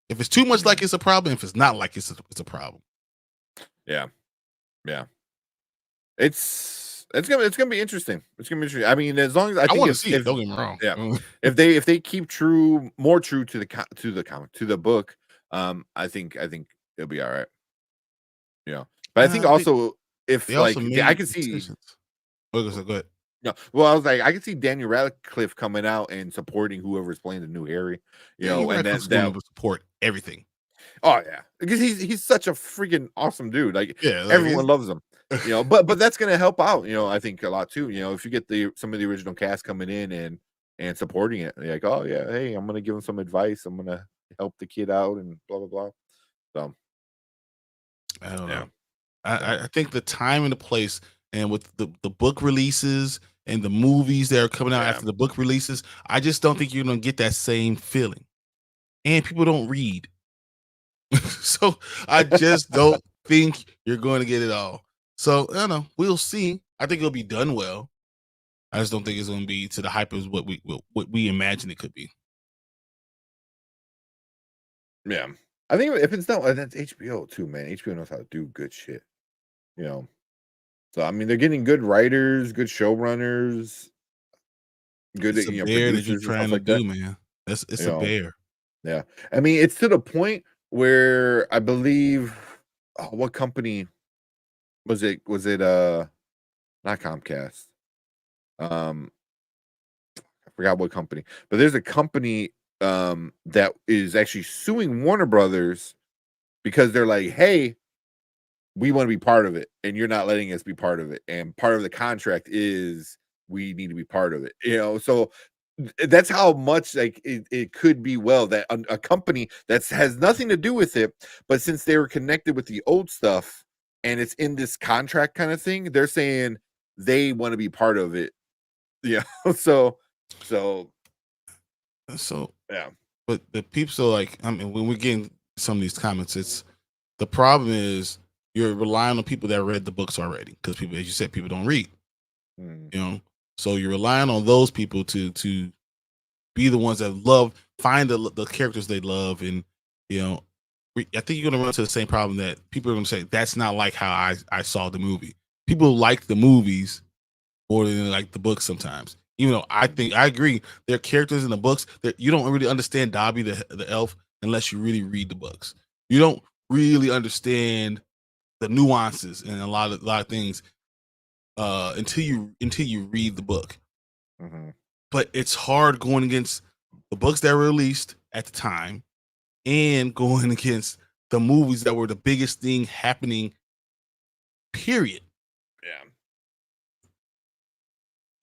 If it's too much like it's a problem, if it's not like it's a problem. Yeah. It's gonna be interesting. It's gonna be interesting. I mean, as long as I think want to see it, don't get me wrong. Yeah. if they keep more true to the comic, to the book, I think it'll be all right. Yeah. But I think also if I can see. Go ahead. No, well, I was like, I can see Daniel Radcliffe coming out and supporting whoever's playing the new Harry, Daniel and Radcliffe's that going to support everything. oh yeah, because he's such a freaking awesome dude. Like Yeah, like everyone loves him, But that's gonna help out, I think a lot too. If you get some of the original cast coming in and supporting it, like, oh yeah, hey, I'm gonna give him some advice. I'm gonna help the kid out and blah blah blah. So I don't yeah. know. I think the time and the place, and with the book releases and the movies that are coming out Yeah. after the book releases, I just don't think you're gonna get that same feeling. And people don't read. So I just don't think you're going to get it all. So I don't know. We'll see. I think it'll be done well. I just don't think it's going to be to the hype as what we imagine it could be. Yeah. I think if it's not, that's HBO too, man. HBO knows how to do good shit. So I mean, they're getting good writers, good showrunners, good It's a bear that you're producers and trying stuff to like that. do, man. It's a bear. Yeah. I mean, it's to the point where I believe what company was it? Was it not Comcast? I forgot what company, but there's a company that is actually suing Warner Brothers because they're like, hey, we want to be part of it, and you're not letting us be part of it. And part of the contract is we need to be part of it. So that's how much like it could be that a company that has nothing to do with it, but since they were connected with the old stuff and it's in this contract kind of thing, they're saying they want to be part of it. Yeah. So yeah. But the people still I mean, when we're getting some of these comments, it's the problem is you're relying on people that read the books already, because people, as you said, people don't read. So you're relying on those people to be the ones that find the characters they love, and I think you're gonna run into the same problem that people are gonna say that's not like how I saw the movie. People like the movies more than they like the books sometimes. Even though I think I agree, there are characters in the books that you don't really understand Dobby the elf unless you really read the books. You don't really understand the nuances and a lot of things until you read the book. But it's hard going against the books that were released at the time and going against the movies that were the biggest thing happening, period. Yeah.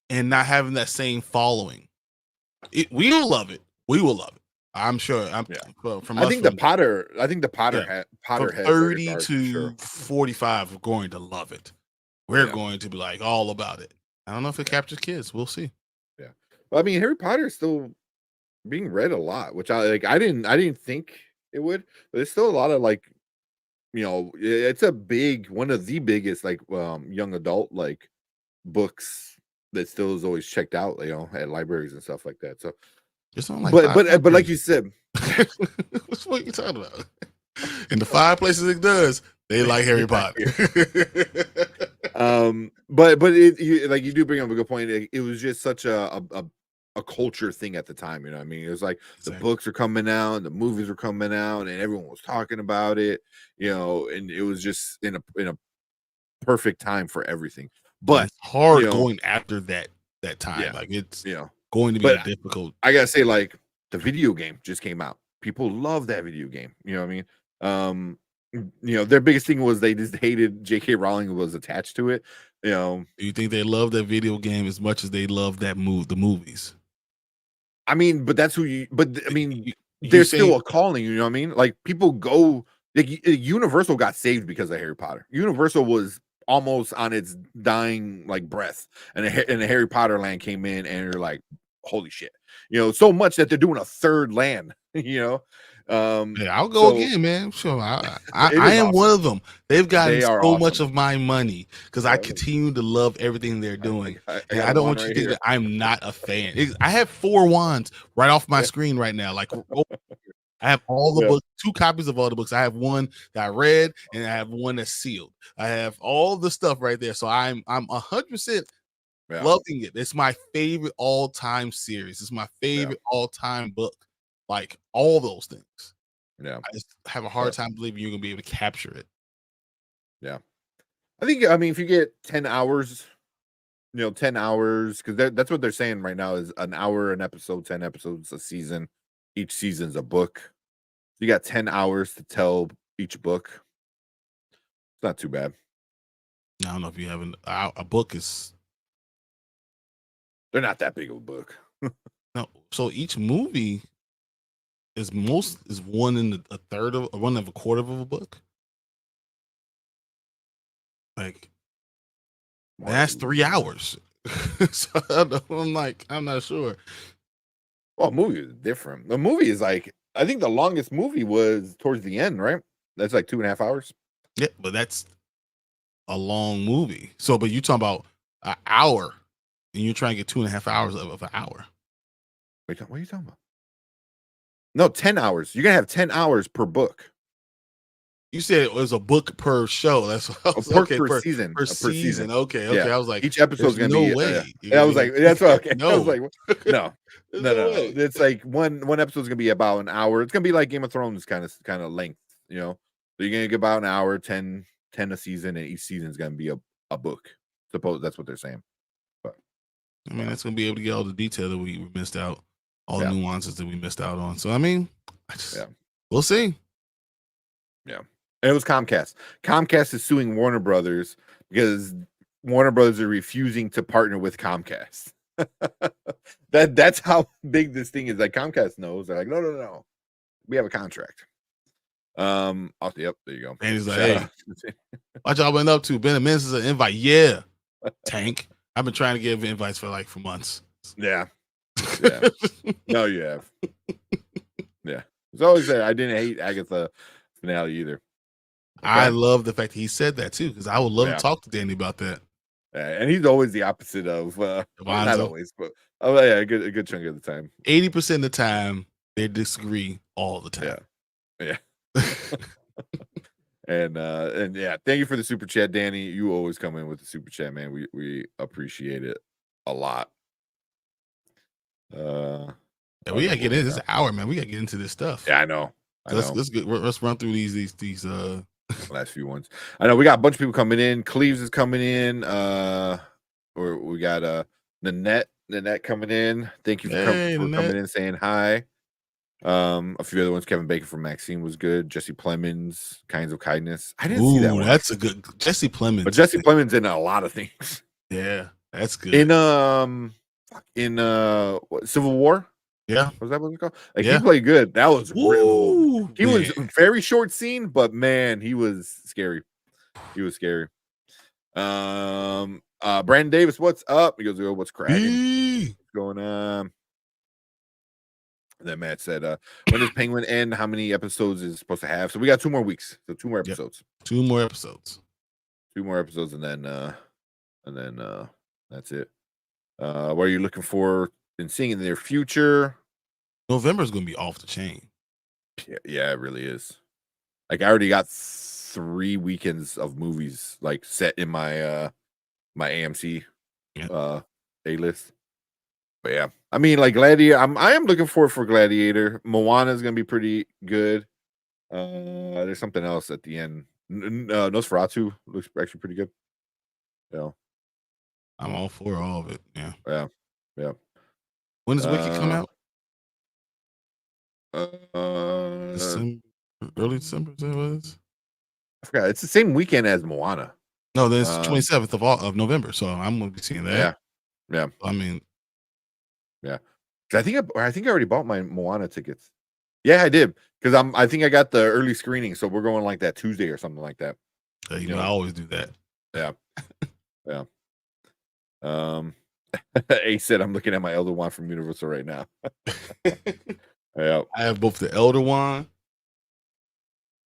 And not having that same following. We will love it. We will love it. I'm sure. I think the Potter from 30 to 45 are going to love it. We're going to be like all about it. I don't know if it captures kids. We'll see. Yeah. Well, I mean, Harry Potter is still being read a lot, which I didn't think it would, but it's still a lot of it's one of the biggest young adult books that still is always checked out, at libraries and stuff like that. So it's not like but like you said, what are you talking about? In the 5 places it does, they like Harry Potter. But you do bring up a good point. It was just such a culture thing at the time. You know what I mean? It was like the books are coming out, the movies were coming out, and everyone was talking about it. And it was just in a perfect time for everything. But it's hard going after that time. Yeah, it's going to be difficult. I gotta say, the video game just came out. People love that video game. You know what I mean? Their biggest thing was they just hated J.K. Rowling was attached to it. Do you think they love that video game as much as they love the movies? I mean, but that's there's still a calling, you know what I mean? People go, Universal got saved because of Harry Potter. Universal was almost on its dying breath, and the Harry Potter land came in, and you're like, holy shit, so much that they're doing a third land. I'll go again, man. Sure, I am awesome. One of them. They've gotten so much of my money because I continue to love everything they're doing. I don't want you to think that I'm not a fan. I have 4 wands right off my screen right now. I have all the books, 2 copies of all the books. I have one that I read, and I have one that's sealed. I have all the stuff right there. So I'm 100% loving it. It's my favorite all-time series. It's my favorite all-time book. All those things. Yeah. I just have a hard time believing you're gonna be able to capture it. Yeah. I mean, if you get 10 hours, 10 hours, because that's what they're saying right now is an hour an episode, 10 episodes a season. Each season's a book. You got 10 hours to tell each book. It's not too bad. I don't know if you have a book is. They're not that big of a book. No, so each movie is one in a third of one of a quarter of a book. Like that's 3 hours. So I'm not sure. Well, a movie is different. The movie is like, I think the longest movie was towards the end, right? That's like 2.5 hours. Yeah, but that's a long movie. So, but you talking about an hour, and you're trying to get 2.5 hours of an hour. What are you talking about? No, 10 hours. You're gonna have 10 hours per book. You said it was a book per show. That's okay, per season. Per season. Okay. Yeah. I was like, each episode's gonna be. No way. I was like, that's okay. No. I was like, no. No. Way. It's like one episode's gonna be about an hour. It's gonna be like Game of Thrones kind of length, So you're gonna get about an hour, 10 a season, and each season's gonna be a book. Suppose that's what they're saying. But I mean, that's gonna be able to get all the detail that we missed out, all the nuances that we missed out on. So I mean, we'll see. Yeah. And it was Comcast. Comcast is suing Warner Brothers because Warner Brothers are refusing to partner with Comcast. That's how big this thing is. Like Comcast knows. They're like, no. We have a contract. Yep, there you go. And he's like, hey, what y'all been up to? Been a minute since an invite. Yeah. Tank. I've been trying to give invites for months. Yeah. No, you have. Yeah. It's always there. I didn't hate Agatha finale either. Okay. I love the fact that he said that too, because I would love to talk to Danny about that. And he's always the opposite of not always, but a good chunk of the time. 80% of the time they disagree all the time. Yeah. and yeah, thank you for the super chat, Danny. You always come in with the super chat, man. We appreciate it a lot. We gotta get in this hour, man. We gotta get into this stuff. Yeah, I know. Let's run through these last few ones. I know we got a bunch of people coming in. Cleves is coming in. Or we got Nanette coming in. Thank you for coming in, saying hi. A few other ones. Kevin Bacon from Maxine was good. Jesse Plemons, Kinds of Kindness. I didn't see that one. That's a good Jesse Plemons. But Jesse Plemons in a lot of things. Yeah, that's good. In Civil War. Yeah, was that what it's called? Like he played good. That was real. He was very short scene, but man, he was scary. Brandon Davis, what's up? He goes, what's cracking? What's going on? And then Matt said, when does Penguin end? How many episodes is it supposed to have? So we got 2 more weeks. So 2 more episodes. Yep. 2 more episodes. 2 more episodes, and then that's it. What are you looking for and seeing in the near future? November is going to be off the chain. Yeah, it really is. Like I already got 3 weekends of movies like set in my my AMC A list. But yeah, I mean, like Gladiator, I am looking forward for Gladiator. Moana is gonna be pretty good. There's something else at the end. Nosferatu looks actually pretty good. Yeah, I'm all for all of it. Yeah. When does Wiki come out? Early December. Is that what it is? I forgot. It's the same weekend as Moana. No, there's 27th of November. So I'm gonna be seeing that. Yeah. I mean, yeah. I think I already bought my Moana tickets. Yeah, I did because I think I got the early screening, so we're going like that Tuesday or something like that. You know, I always do that. Yeah. Ace said, I'm looking at my Elder Wand from Universal right now. Yeah. I have both the Elder Wand.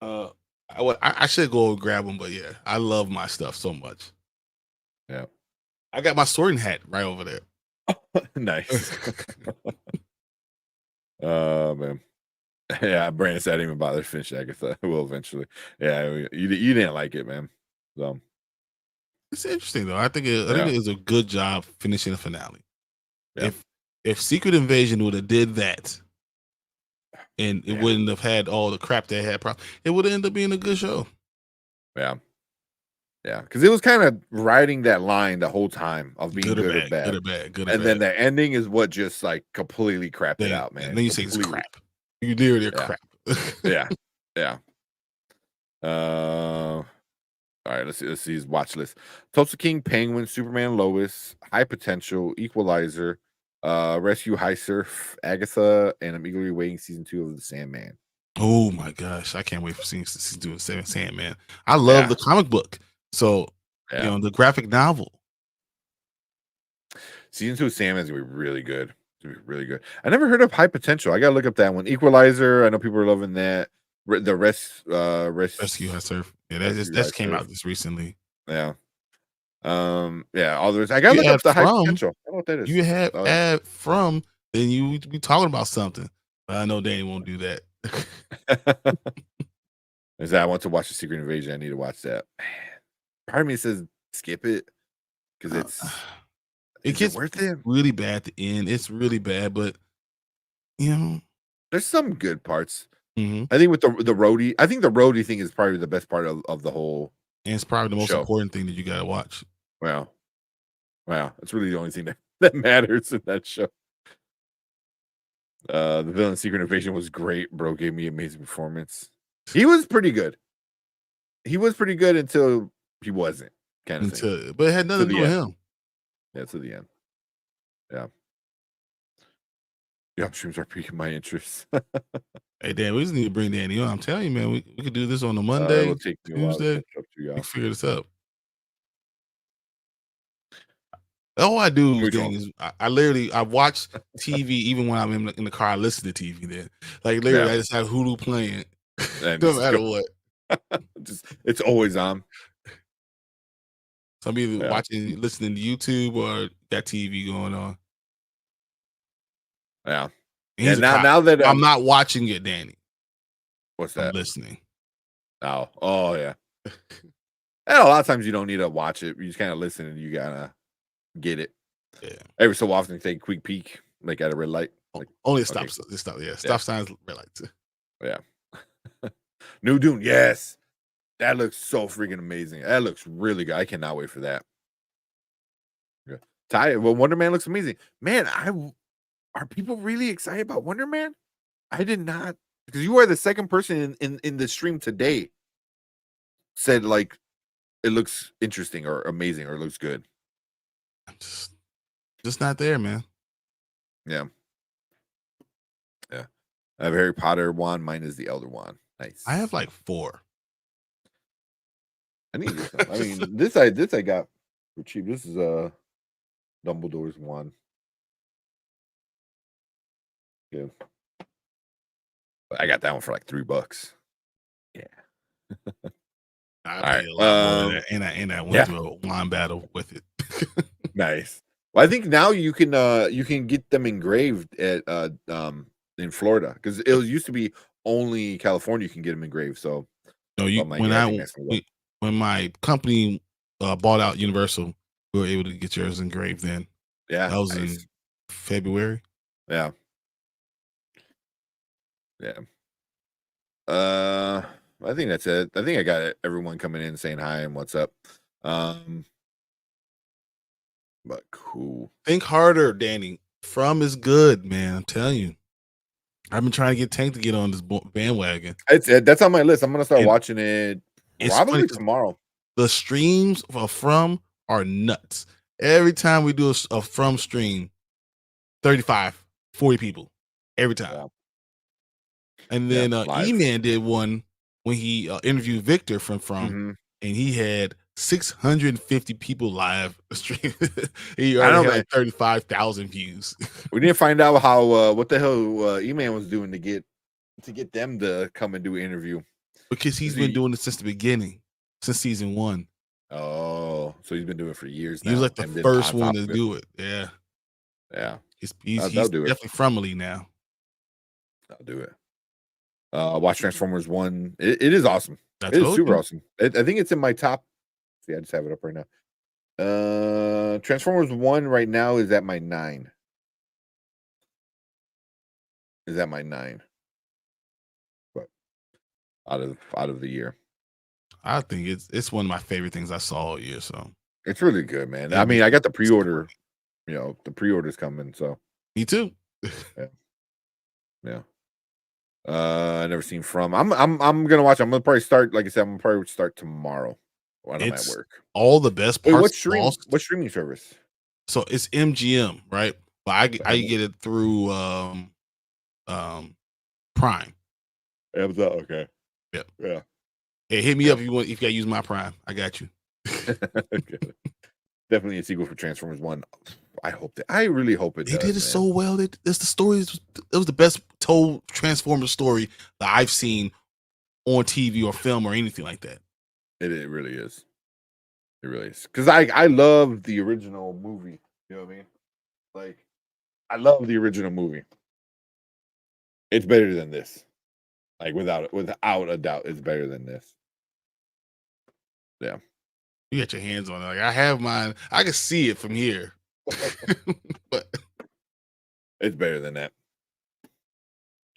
I should go grab them, but yeah, I love my stuff so much. Yeah. I got my sorting hat right over there. Nice. Man. Yeah, Brandon said I didn't even bother to finish Agatha. I will eventually. Yeah, you didn't like it, man. So it's interesting though. I think it is a good job finishing the finale. Yeah. If Secret Invasion would have did that, and it wouldn't have had all the crap they had, it would end up being a good show. Yeah. Yeah, because it was kind of riding that line the whole time of being Good or good or bad, bad. good or bad, good or And then bad. the ending is what just like completely crapped it Then, out, man. and then you say it's Completely. crap. You literally are Yeah. crap. Yeah. Yeah. All right, let's see his watch list. Tulsa King, Penguin, Superman, Lois, High Potential, Equalizer, Rescue High Surf, Agatha, and I'm eagerly waiting season 2 of The Sandman. Oh my gosh, I can't wait for season 2 of Sandman. I love the comic book, so you know the graphic novel. Season 2 of Sandman is gonna be really good. It's gonna be really good. I never heard of High Potential. I gotta look up that one. Equalizer. I know people are loving that. The Rescue High Surf. Yeah, that came out just recently. Yeah. Yeah. All those. I gotta look up the High Potential. I don't know what that is. You have add from, then you be talking about something. But I know Danny won't do that. Is that I want to watch the Secret Invasion. I need to watch that. Part of me says skip it because it gets worth it. Really bad at the end. It's really bad, but you know, there's some good parts. Mm-hmm. I think with the roadie, I think the roadie thing is probably the best part of the whole. And it's probably the most show. important thing that you gotta watch. Wow, that's really the only thing that matters in that show. The villain Secret Invasion was great. Bro gave me amazing performance. He was pretty good. He was pretty good until he wasn't. Kind of thing. But it had nothing to do with him. Yeah, to the end. Yeah. Yeah, streams are piquing my interest. Hey, Dan, we just need to bring Danny on. I'm telling you, man, we could do this on a Monday, it'll take me a while to Tuesday. catch up to y'all. We can figure this out. All I do is I watch TV even when I'm in the car. I listen to TV. Then, like literally, I just have Hulu playing. No matter what. It's always on. So I'm either listening to YouTube or got TV going on. Yeah. And now that I'm not watching it, Danny. What's that? I'm listening. Oh yeah. And a lot of times you don't need to watch it. You just kind of listen and you gotta get it. Yeah. Every so often take a quick peek, like at a red light. Like, only stop signs, red lights. Yeah. New Dune, yes. That looks so freaking amazing. That looks really good. I cannot wait for that. Yeah. Wonder Man looks amazing. Man, are people really excited about Wonder Man? I did not, because you are the second person in the stream today said like it looks interesting or amazing or looks good. I'm just not there, man. Yeah. I have Harry Potter wand. Mine is the Elder wand. Nice. I have like 4. I need to get some. I mean, this I got for cheap. This is Dumbledore's wand. Yeah. But I got that one for like $3. Yeah. I paid a lot more than that, and I went through a wand battle with it. Nice. Well, I think now you can get them engraved at in Florida, because it used to be only California you can get them engraved. So no, when my company bought out Universal, we were able to get yours engraved. Then that was in February. Yeah. I think that's it. I think I got everyone coming in saying hi and what's up. But cool. Think harder, Danny. From is good, man. I'm telling you. I've been trying to get Tank to get on this bandwagon. That's on my list. I'm gonna start watching it probably tomorrow. The streams From are nuts. Every time we do a From stream, 35, 40 people every time. Yeah. And then E-Man did one when he interviewed Victor from and he had 650 people live stream. He already had like 35,000 views. We didn't find out how what the hell E-Man was doing to get them to come and do an interview, because he's been doing it since the beginning, since season 1. Oh, so he's been doing it for years now. He was like the first one to do it. Yeah. He's definitely friendly now. I'll do it. Watch Transformers 1. It is awesome. It is super awesome. I think it's in my top. See, I just have it up right now. Transformers 1 right now is at my 9. But out of the year. I think it's one of my favorite things I saw all year. So It's really good, man. Yeah, I mean, I got the it's pre-order. You know, the pre-order's coming, so me too. yeah. I never seen From. I'm gonna watch. I'm gonna probably start. Like I said, I'm gonna probably start tomorrow when I'm at It's work. all the best Wait, parts lost. what streaming service? So it's MGM, right? But I get it through Prime. Amazon. Okay. Yep. Yeah. Hey, hit me up if you gotta use my Prime. I got you. Okay. Definitely a sequel for Transformers 1. I hope that. I really hope it They does. did it man. so well. It's the story. It was the best told Transformers story that I've seen on TV or film or anything like that. It really is. It really is. Because I love the original movie. You know what I mean? Like, I love the original movie. It's better than this. Like, without a doubt, it's better than this. Yeah. You got your hands on it. Like I have mine. I can see it from here. But It's better than that.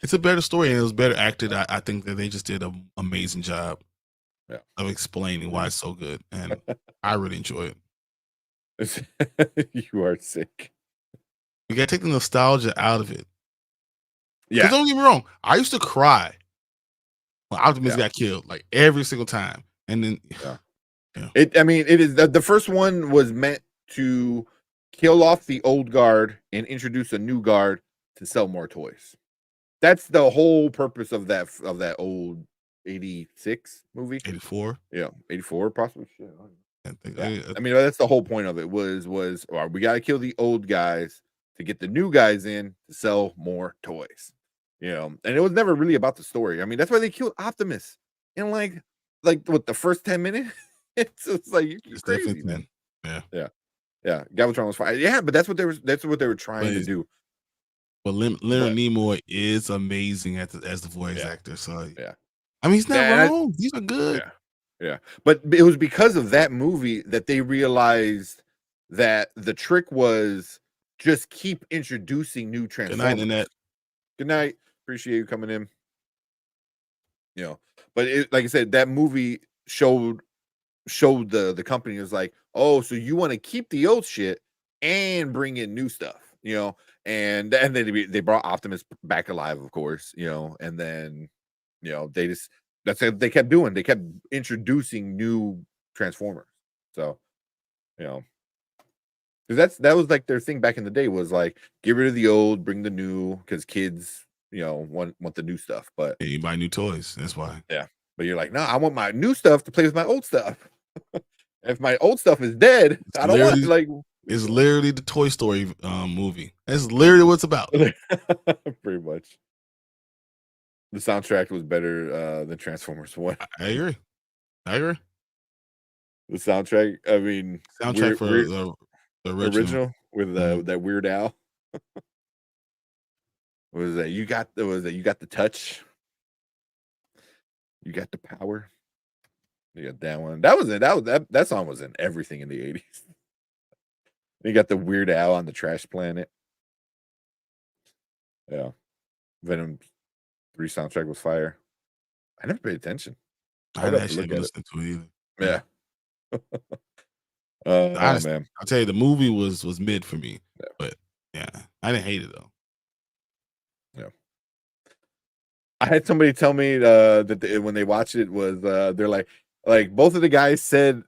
it's a better story and it was better acted. I think that they just did an amazing job of explaining why it's so good. And I really enjoy it. You are sick. You gotta take the nostalgia out of it. Yeah. Don't get me wrong. I used to cry when Optimus Yeah. got killed, like every single time. And then It is the first one was meant to kill off the old guard and introduce a new guard to sell more toys. That's the whole purpose of that old 86 movie. 84. Yeah, 84 possibly. Shit, I don't know. Yeah. I mean, that's the whole point of it was we got to kill the old guys to get the new guys in to sell more toys. You know, and it was never really about the story. I mean, that's why they killed Optimus in like what the first 10 minutes. It's like you're crazy, man. Yeah. Galvatron was fine. Yeah, but that's what they were trying to do. But Leonard Nimoy is amazing as the voice actor. So yeah, I mean, he's not wrong. These are good. Yeah. But it was because of that movie that they realized that the trick was just keep introducing new Transformers. Good night, Annette. Good night. Appreciate you coming in. You know, but like I said, that movie showed the company was like, oh, so you want to keep the old shit and bring in new stuff, you know, and then they brought Optimus back alive, of course, you know, and then, you know, that's what they kept doing. They kept introducing new Transformers. So, you know, because that was like their thing back in the day was like, get rid of the old, bring the new, because kids, you know, want the new stuff. But you buy new toys. That's why. Yeah. But you're like, no, I want my new stuff to play with my old stuff. If my old stuff is dead, I don't want it's literally the Toy Story movie. That's literally what it's about. Pretty much. The soundtrack was better than Transformers 1. I agree. The soundtrack, I mean, soundtrack for the original with that Weird Al. Was that you got the touch? You got the power. You got that one. That was it. That song was in everything in the 80s. You got the Weird Al on the Trash Planet. Yeah. Venom 3 soundtrack was fire. I never paid attention. I didn't actually listen to it either. Yeah. Man. I'll tell you, the movie was mid for me. Yeah. But yeah, I didn't hate it though. Yeah. I had somebody tell me that when they watched it was they're like both of the guys said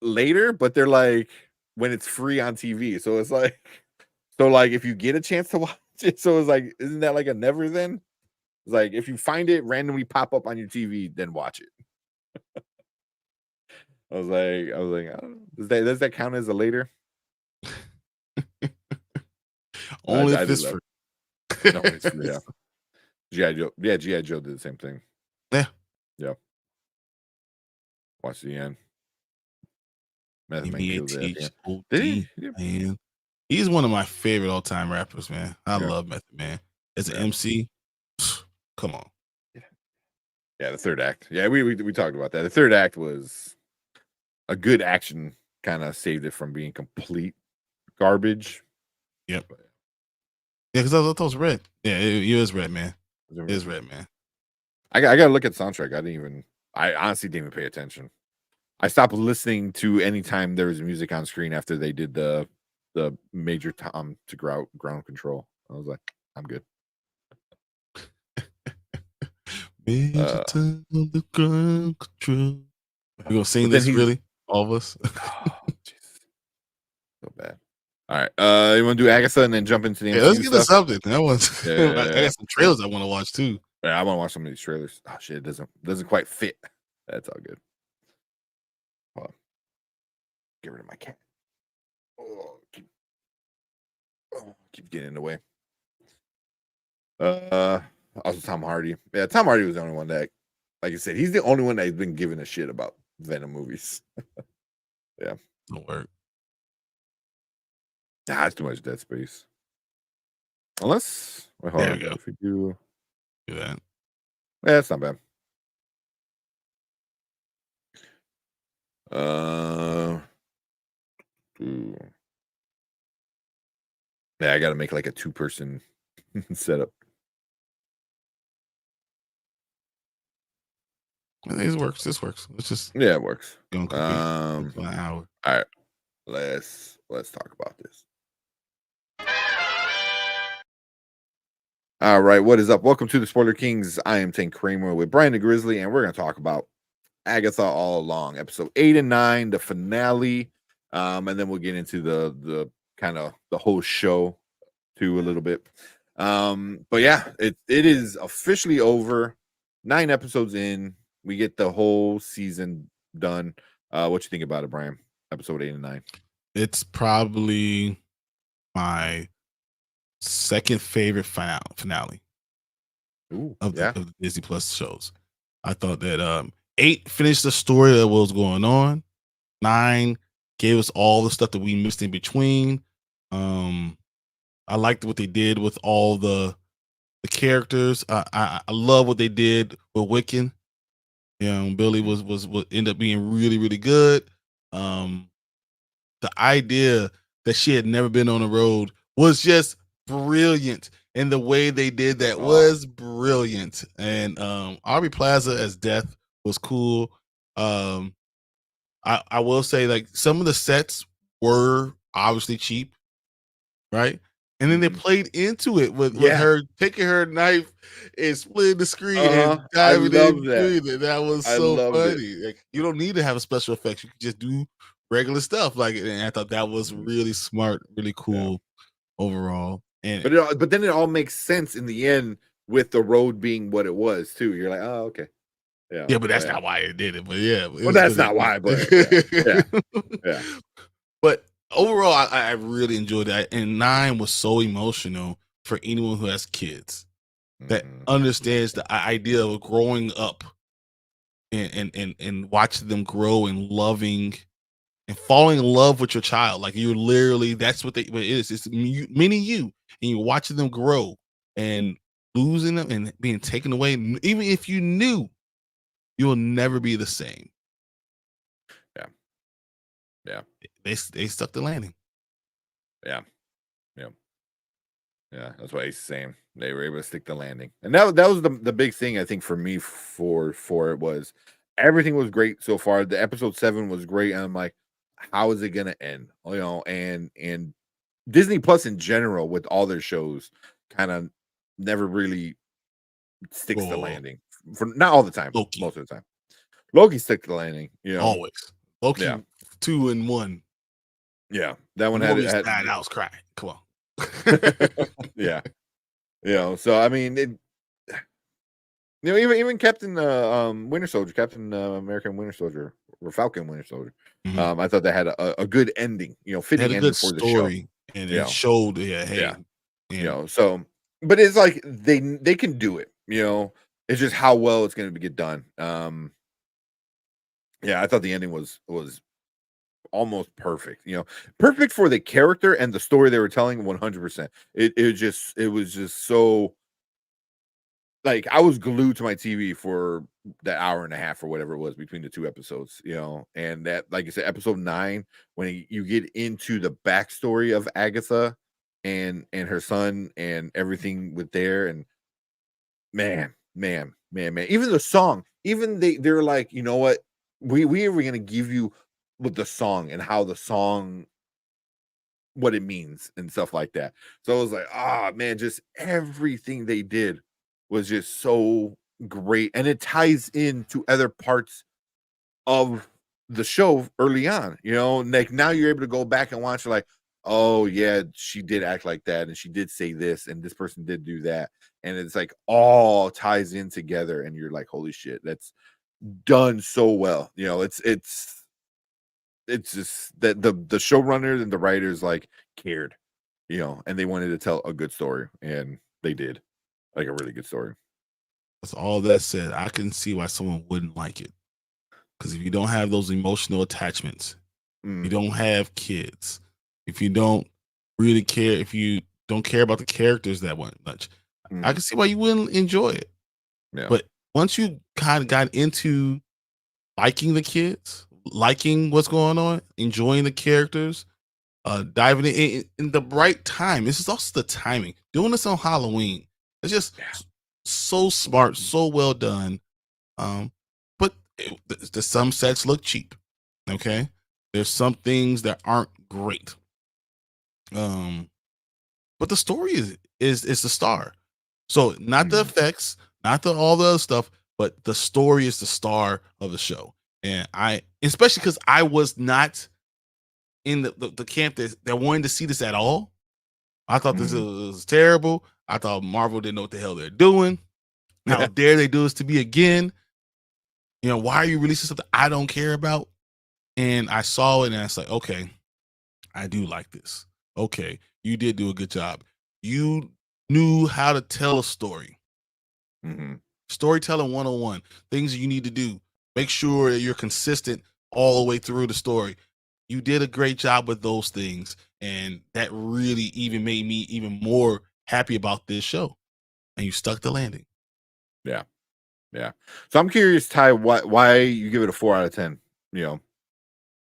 later, but they're like when it's free on TV. So it's like if you get a chance to watch it, so it's like, isn't that like a never then? It's like if you find it randomly pop up on your TV, then watch it. I was like, I don't know. Does that count as a later? Only if it's free. No, it's free, yeah. G.I. Joe. Yeah, G.I. Joe did the same thing. Yeah. Yeah. Watch the end. Method Man killed it. Did he? Man. He's one of my favorite all-time rappers, man. I love Method Man. As an MC, come on. Yeah, the third act. Yeah, we talked about that. The third act was a good action, kind of saved it from being complete garbage. Yep. Yeah, because I thought it was red. Yeah, it is red, man. It is red, man. I gotta look at the soundtrack. I honestly didn't even pay attention. I stopped listening to any time there was music on screen after they did the Major Tom to ground control. I was like, I'm good. Major Tom the ground control. We're gonna sing But then this, really? All of us? Oh, Jesus. So bad. All right. You want to do Agatha and then jump into the Yeah, MCU let's get to stuff? something. That was I got some trailers I want to watch too. Yeah, I want to watch some of these trailers. Oh shit, it doesn't quite fit. That's all good. Hold on. Get rid of my cat. Keep getting in the way. Also Tom Hardy. Yeah, Tom Hardy was the only one that, like I said, he's the only one that's been giving a shit about Venom movies. Yeah. Don't work. Nah, it's too much Dead Space. Unless wait, hold There on. we go. If we do that. Yeah, it's not bad. Yeah, I gotta make like a 2-person setup. This works. This works. Let's just it works. go and complete an hour. All right. Let's talk about this. All right, what is up? Welcome to the Spoiler Kings. I am Tank Kramer with Brian the Grizzly, and we're gonna talk about Agatha All Along, episode 8 and 9, the finale. And then we'll get into the kind of the whole show too a little bit. But yeah, it is officially over. 9 episodes in. We get the whole season done. What you think about it, Brian? Episode 8 and 9. It's probably my second favorite finale of the Disney Plus shows. I thought that 8 finished the story that was going on. 9 gave us all the stuff that we missed in between. I liked what they did with all the characters. I love what they did with Wiccan. Billy was end up being really, really good. The idea that she had never been on the road was just brilliant, and the way they did that was brilliant. And Aubrey Plaza as Death was cool. I will say, like, some of the sets were obviously cheap, right? And then they played into it with her taking her knife and splitting the screen and diving in between it. That was so funny. Like, you don't need to have a special effects. You can just do regular stuff. Like, and I thought that was really smart, really cool overall. And but then it all makes sense in the end with the road being what it was too. You're like, oh, okay. Yeah, but that's not why it did it. But yeah. Well, that's not why, but yeah. But overall, I really enjoyed that. And 9 was so emotional for anyone who has kids that understands the idea of growing up and watching them grow and loving and falling in love with your child. Like, you're literally, that's what it is. It's mini you, and you're watching them grow and losing them and being taken away. Even if you knew, you will never be the same. Yeah. They stuck the landing. Yeah. That's what he's saying. They were able to stick the landing, and that was the big thing I think for me for it was everything was great so far. The episode 7 was great, and I'm like, how is it gonna end? And Disney Plus in general with all their shows kind of never really sticks the landing. For not all the time, Loki. most of the time. Loki stick the landing, always. Loki 2 and 1. Yeah, that one had I was crying. Come on. Yeah. So I mean, even Captain Winter Soldier, Captain American Winter Soldier, or Falcon Winter Soldier. I thought that had a good ending, fitting ending for the show. And it showed, so, but it's like they can do it, it's just how well it's going to get done. I thought the ending was almost perfect, perfect for the character and the story they were telling. 100%. It was just so, like, I was glued to my TV for the hour and a half or whatever it was between the 2 episodes, and that, like I said, episode 9, when you get into the backstory of Agatha and her son and everything with there, and man, man. Even the song, even they're like, you know what? We are gonna give you with the song and how the song what it means and stuff like that. So it was like, man, just everything they did was just so great. And it ties into other parts of the show early on, like now you're able to go back and watch like, oh yeah, she did act like that and she did say this and this person did do that. And it's like all ties in together and you're like, holy shit, that's done so well. It's just that the showrunners and the writers like cared, and they wanted to tell a good story, and they did like a really good story. That's all that said. I can see why someone wouldn't like it, because if you don't have those emotional attachments, you don't have kids, if you don't really care, if you don't care about the characters that much, I can see why you wouldn't enjoy it. Yeah. But once you kind of got into liking the kids, liking what's going on, enjoying the characters, diving in the right time. This is also the timing. Doing this on Halloween. It's just so smart, so well done. But the some sets look cheap. Okay, there's some things that aren't great. But the story is the star. So not the effects, not all the other stuff, but the story is the star of the show. And especially because I was not in the camp that wanted to see this at all. I thought this was terrible. I thought Marvel didn't know what the hell they're doing. How dare they do this to me again? Why are you releasing something I don't care about? And I saw it and I was like, okay, I do like this. Okay, you did do a good job. You knew how to tell a story. Storytelling 101, things you need to do. Make sure that you're consistent all the way through the story. You did a great job with those things, and that really even made me even more happy about this show. And you stuck the landing. Yeah. So I'm curious, Ty, why you give it a 4 out of 10?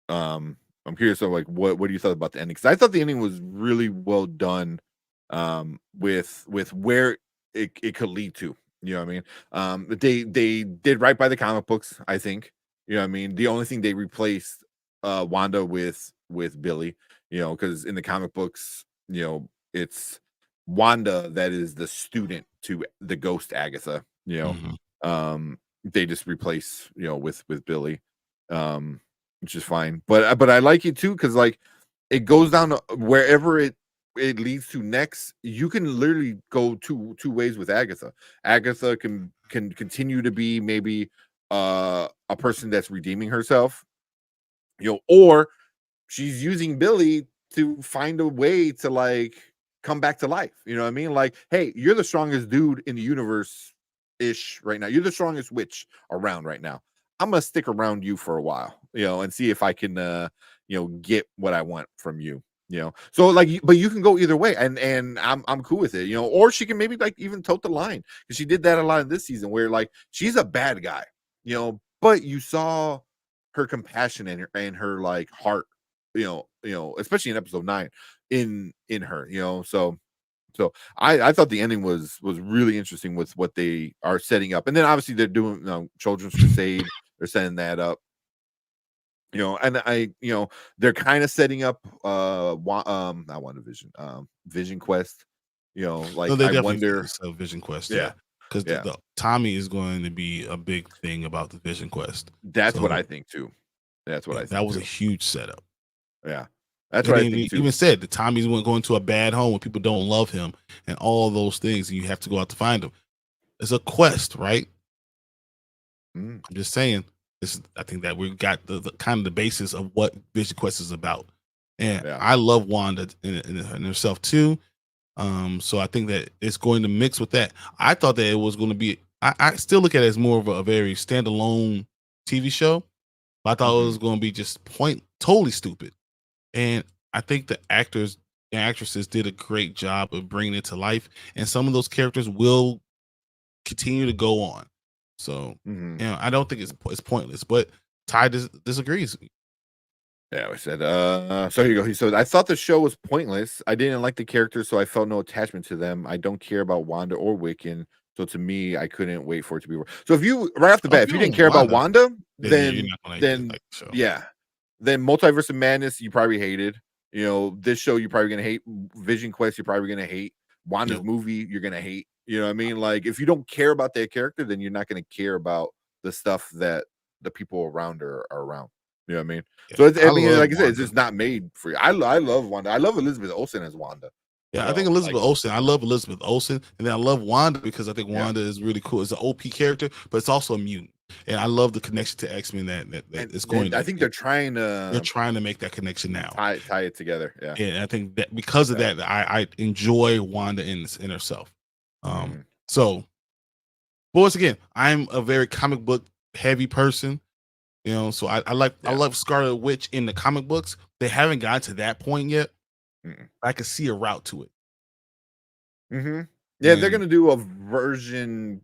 I'm curious of like what do you thought about the ending? Because I thought the ending was really well done, with where it could lead to. You know what I mean? They did right by the comic books, I think. You know what I mean? The only thing they replaced Wanda with Billy, because in the comic books, it's Wanda that is the student to the ghost Agatha, they just replace, with Billy, which is fine. But I like it too, because like it goes down to wherever it leads to next. You can literally go two ways with Agatha. Agatha can continue to be maybe a person that's redeeming herself, or she's using Billy to find a way to like come back to life. You know what I mean? Like, hey, you're the strongest dude in the universe ish right now. You're the strongest witch around right now. I'm gonna stick around you for a while, and see if I can get what I want from you. So like, but you can go either way, and I'm cool with it, or she can maybe like even tote the line, because she did that a lot in this season, where like she's a bad guy, but you saw her compassion and her like heart, especially in episode 9 in her, so I thought the ending was really interesting with what they are setting up, and then obviously they're doing Children's Crusade, they're setting that up. And they're kind of setting up not WandaVision, Vision Quest. Like No, they I definitely wonder. Vision Quest, Yeah, because the Tommy is going to be a big thing about the Vision Quest. That's what I think too. That's what I think. That was too. a huge setup. Yeah, that's what I think too. Even said the Tommy's going to a bad home when people don't love him and all those things, and you have to go out to find him. It's a quest, right? I'm just saying. I think that we've got the kind of the basis of what Vision Quest is about, and I love Wanda in herself too. So I think that it's going to mix with that. I thought that it was going to be. I still look at it as more of a very standalone TV show. But I thought it was going to be just totally stupid, and I think the actors and actresses did a great job of bringing it to life, and some of those characters will continue to go on. So I don't think it's pointless, but Ty disagrees. Yeah, I said, so here you go. He said, I thought the show was pointless. I didn't like the characters, so I felt no attachment to them. I don't care about Wanda or Wiccan. So to me, I couldn't wait for it to be. So if you right off the Oh, bat, if if you you didn't don't care about Wanda, Wanda, you're then not gonna then like the show. yeah, then Multiverse of Madness you probably hated. You know, this show you're probably gonna hate. Vision Quest you're probably gonna hate. Wanda's Yep. movie you're gonna hate. You know what I mean? Like if you don't care about that character, then you're not gonna care about the stuff that the people around her are around. You know what I mean? Yeah. So it's, I mean, love like I said, it's Wanda. just not made for you. I love Wanda. I love Elizabeth Olsen as Wanda. Yeah, You I think know, Elizabeth like, Olsen. I love Elizabeth Olsen, and then I love Wanda because I think Yeah. Wanda is really cool. It's an OP character, but it's also a mutant, and I love the connection to X-Men that and is going. I think they're trying they're to trying to make that connection now, tie it together. Yeah. and I think that because of Yeah. that, I enjoy Wanda in herself. Mhm. So, boys, again, I'm a very comic book heavy person, you know. So I love Scarlet Witch in the comic books. They haven't gotten to that point yet. Mm-mm. I can see a route to it. Mm-hmm. Yeah, they're And- gonna do a version.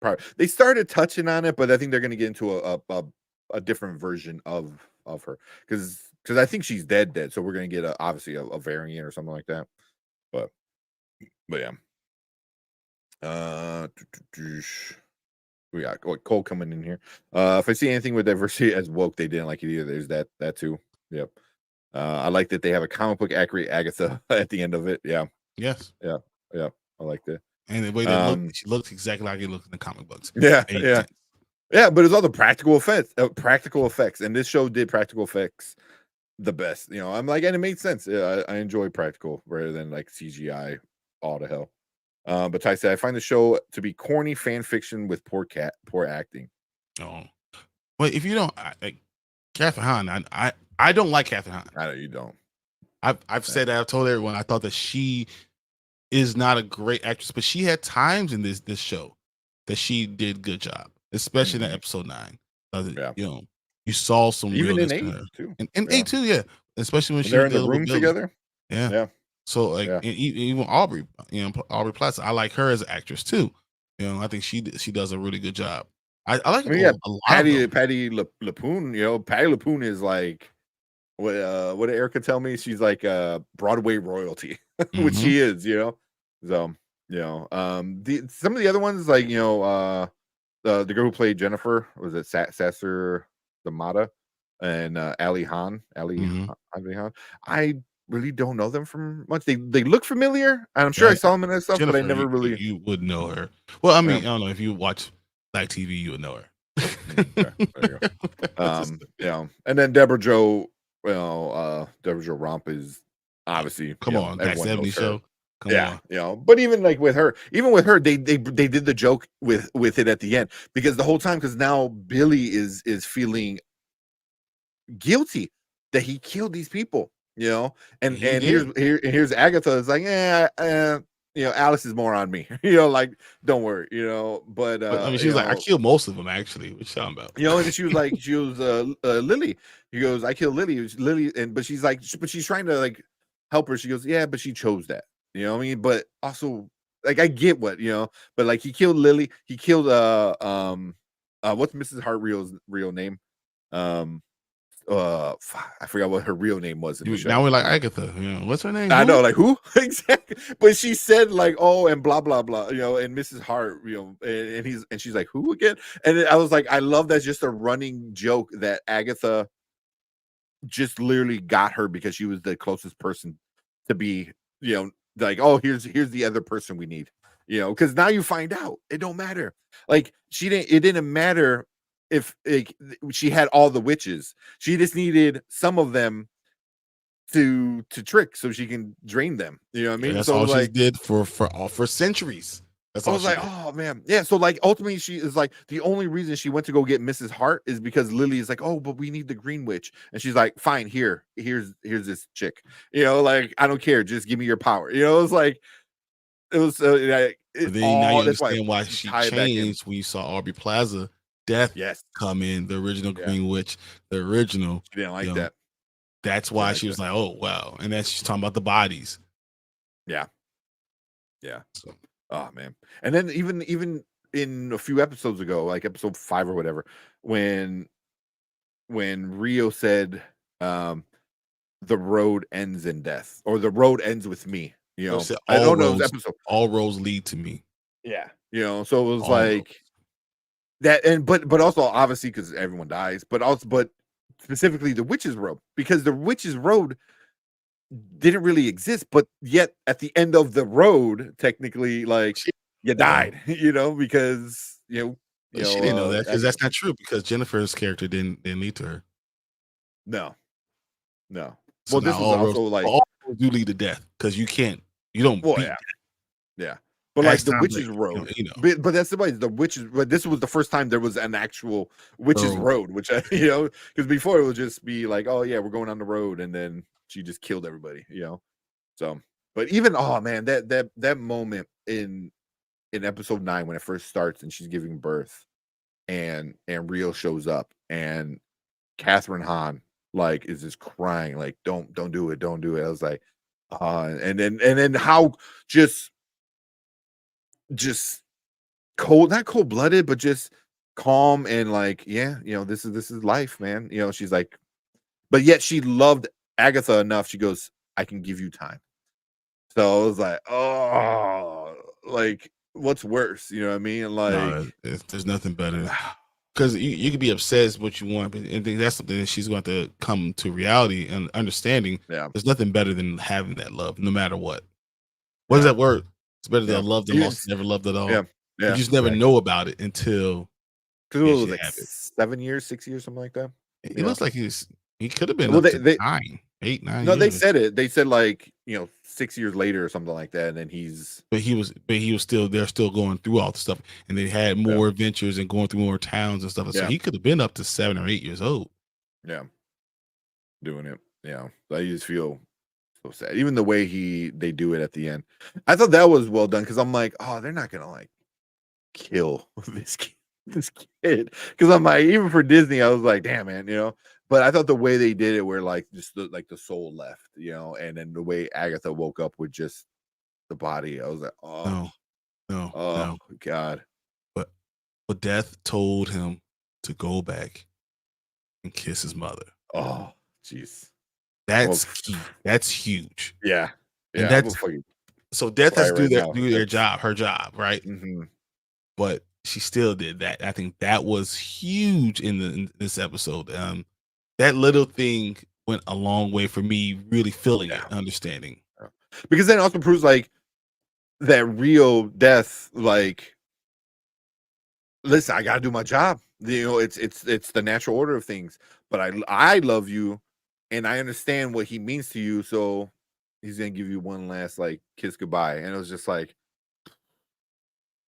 Probably they started touching on it, but I think they're gonna get into a different version of her because I think she's dead. So we're gonna get obviously a variant or something like that. But yeah. We got Cole coming in here. If I see anything with diversity as woke, they didn't like it either. There's that too. Yep. I like that they have a comic book accurate Agatha at the end of it. Yeah. Yes. Yeah. I like that. And the way they look, she looks exactly like it looks in the comic books. Yeah. Made Yeah. sense. Yeah, but it's all the practical effects, and this show did practical effects the best. You know, I'm like, and it made sense. Yeah, I enjoy practical rather than like CGI all to hell. But Ty said, I find the show to be corny fan fiction with poor acting. Oh, well, if you don't like Kathryn Hahn, I don't like Kathryn Hahn. I know you don't. I've said that. I've told everyone I thought that she is not a great actress, but she had times in this show that she did good job, especially in episode 9. Yeah. You know, you saw some Even in realness 8 in her. too. And 8 too, yeah. Especially when she they're was in the dealing room with Billy. together. Yeah. Yeah. So like Yeah. and even Aubrey, you know, Aubrey Plaza, I like her as an actress too. You know, I think she does a really good job. I like I mean, yeah, a lot Patty of them. LaPoon. You know, Patty LaPoon is like what did Erica tell me? She's like Broadway royalty, which Mhm. she is. You know, so you know, some of the other ones like you know, the girl who played Jennifer was it Sasser Damata and Ali Han. Mhm. Ali Han. I really don't know them from much. They look familiar, and I'm sure I Yeah, saw them in that stuff, but I Jennifer, never really. you would know her. Well, I mean, Yeah. I don't know if you watch Black TV, you would know her. Okay, there you go. Yeah, and then Deborah Jo, well, Deborah Jo Romp is obviously Come you know, on, that everyone knows 70s her. show. Come Yeah, on. you know, but even with her, they did the joke with it at the end because the whole time because now Billy is feeling guilty that he killed these people, you know, and He here's Agatha is like, you know, Alice is more on me, you know, like don't worry, you know, but I mean, she was like, I killed most of them actually. What you talking about? you know, and she was like, Lily. He goes, I killed Lily. It was Lily, but she's like, but she's trying to like help her. She goes, yeah, but she chose that. You know what I mean? But also, like, I get what you know, but like, he killed Lily. He killed what's Mrs. Hartreel's real name? I forgot what her real name was in the show. Now we're like Agatha. You know, what's her name? I know, like who exactly? But she said like, oh, and blah blah blah, you know, and Mrs. Hart, you know, and she's like, who again? And I was like, I love that's just a running joke that Agatha just literally got her because she was the closest person to be, you know, like, oh, here's the other person we need, you know, because now you find out it don't matter. Like it didn't matter if she had all the witches. She just needed some of them to trick so she can drain them. You know what I mean? Yeah, that's so all like, she did for centuries. That's I all was she like, did. oh man, yeah. So like ultimately, she is like the only reason she went to go get Mrs. Hart is because Lily is like, oh, but we need the Green Witch, and she's like, fine, here's this chick. You know, like I don't care, just give me your power. You know, it was like it was. But then now you that's understand why she tied it back in. changed when you saw Aubrey Plaza death Yes, come in, the original Green Witch, the original. she didn't like you know, that. That's why she was like, oh wow, and then she's talking about the bodies. Yeah. So Oh man. And then even in a few episodes ago, like episode 5 or whatever, when Rio said the road ends in death or the road ends with me, you know. said, I don't know this episode. all roads lead to me. Yeah. So it was All those. like that, and but also obviously because everyone dies, but specifically the witch's road, because the witch's road didn't really exist, but yet at the end of the road, technically, like you died, because But she didn't know that because Agatha. that's not true. Because Jennifer's character didn't lead to her. No. So Well, now this was also like, all roads do lead to death because you don't well, beat yeah. But like past the time, witch's like, road, but that's the way the witches. But this was the first time there was an actual witch's Oh. road, which because before it would just be like, oh yeah, we're going on the road, and then she just killed everybody, So, but even man, that moment in episode 9 when it first starts and she's giving birth, and Rio shows up, and Catherine Hahn like is just crying like, don't do it, don't do it. I was like, and then how just cold, not cold blooded, but just calm and like, this is life, man. She's like, but yet she loved Agatha enough. She goes, I can give you time. So I was like, oh, like what's worse? You know what I mean? Like, no, there's nothing better. Because you could be upset with what you want, but I think that's something that she's going to come to reality and understanding. Yeah. There's nothing better than having that love, no matter what. What is that word? It's better than love than lost, never loved at all. Yeah. You just never know about it until because it was like 7 years, 6 years, something like that. It looks like he could have been Well, up to 8, 9 No, years. they said it. They said like 6 years later or something like that, and then he was still, they're still going through all the stuff, and they had more adventures and going through more towns and stuff. So he could have been up to 7 or 8 years old. Yeah, doing it. Yeah, I just feel so sad. Even the way they do it at the end, I thought that was well done, because I'm like, oh, they're not gonna like kill this kid, because I'm like, even for Disney, I was like, damn, man, But I thought the way they did it, where like just the soul left, and then the way Agatha woke up with just the body, I was like, oh no, God. But Death told him to go back and kiss his mother. Oh, jeez. That's key. That's huge. Yeah. And that's so Death has to do her job, right? Mm-hmm. But she still did that. I think that was huge in this episode. That little thing went a long way for me really feeling it, understanding. Because then it also proves like that real Death, like, listen, I gotta do my job. It's the natural order of things. But I love you, and I understand what he means to you, so he's gonna give you one last like kiss goodbye. And it was just like,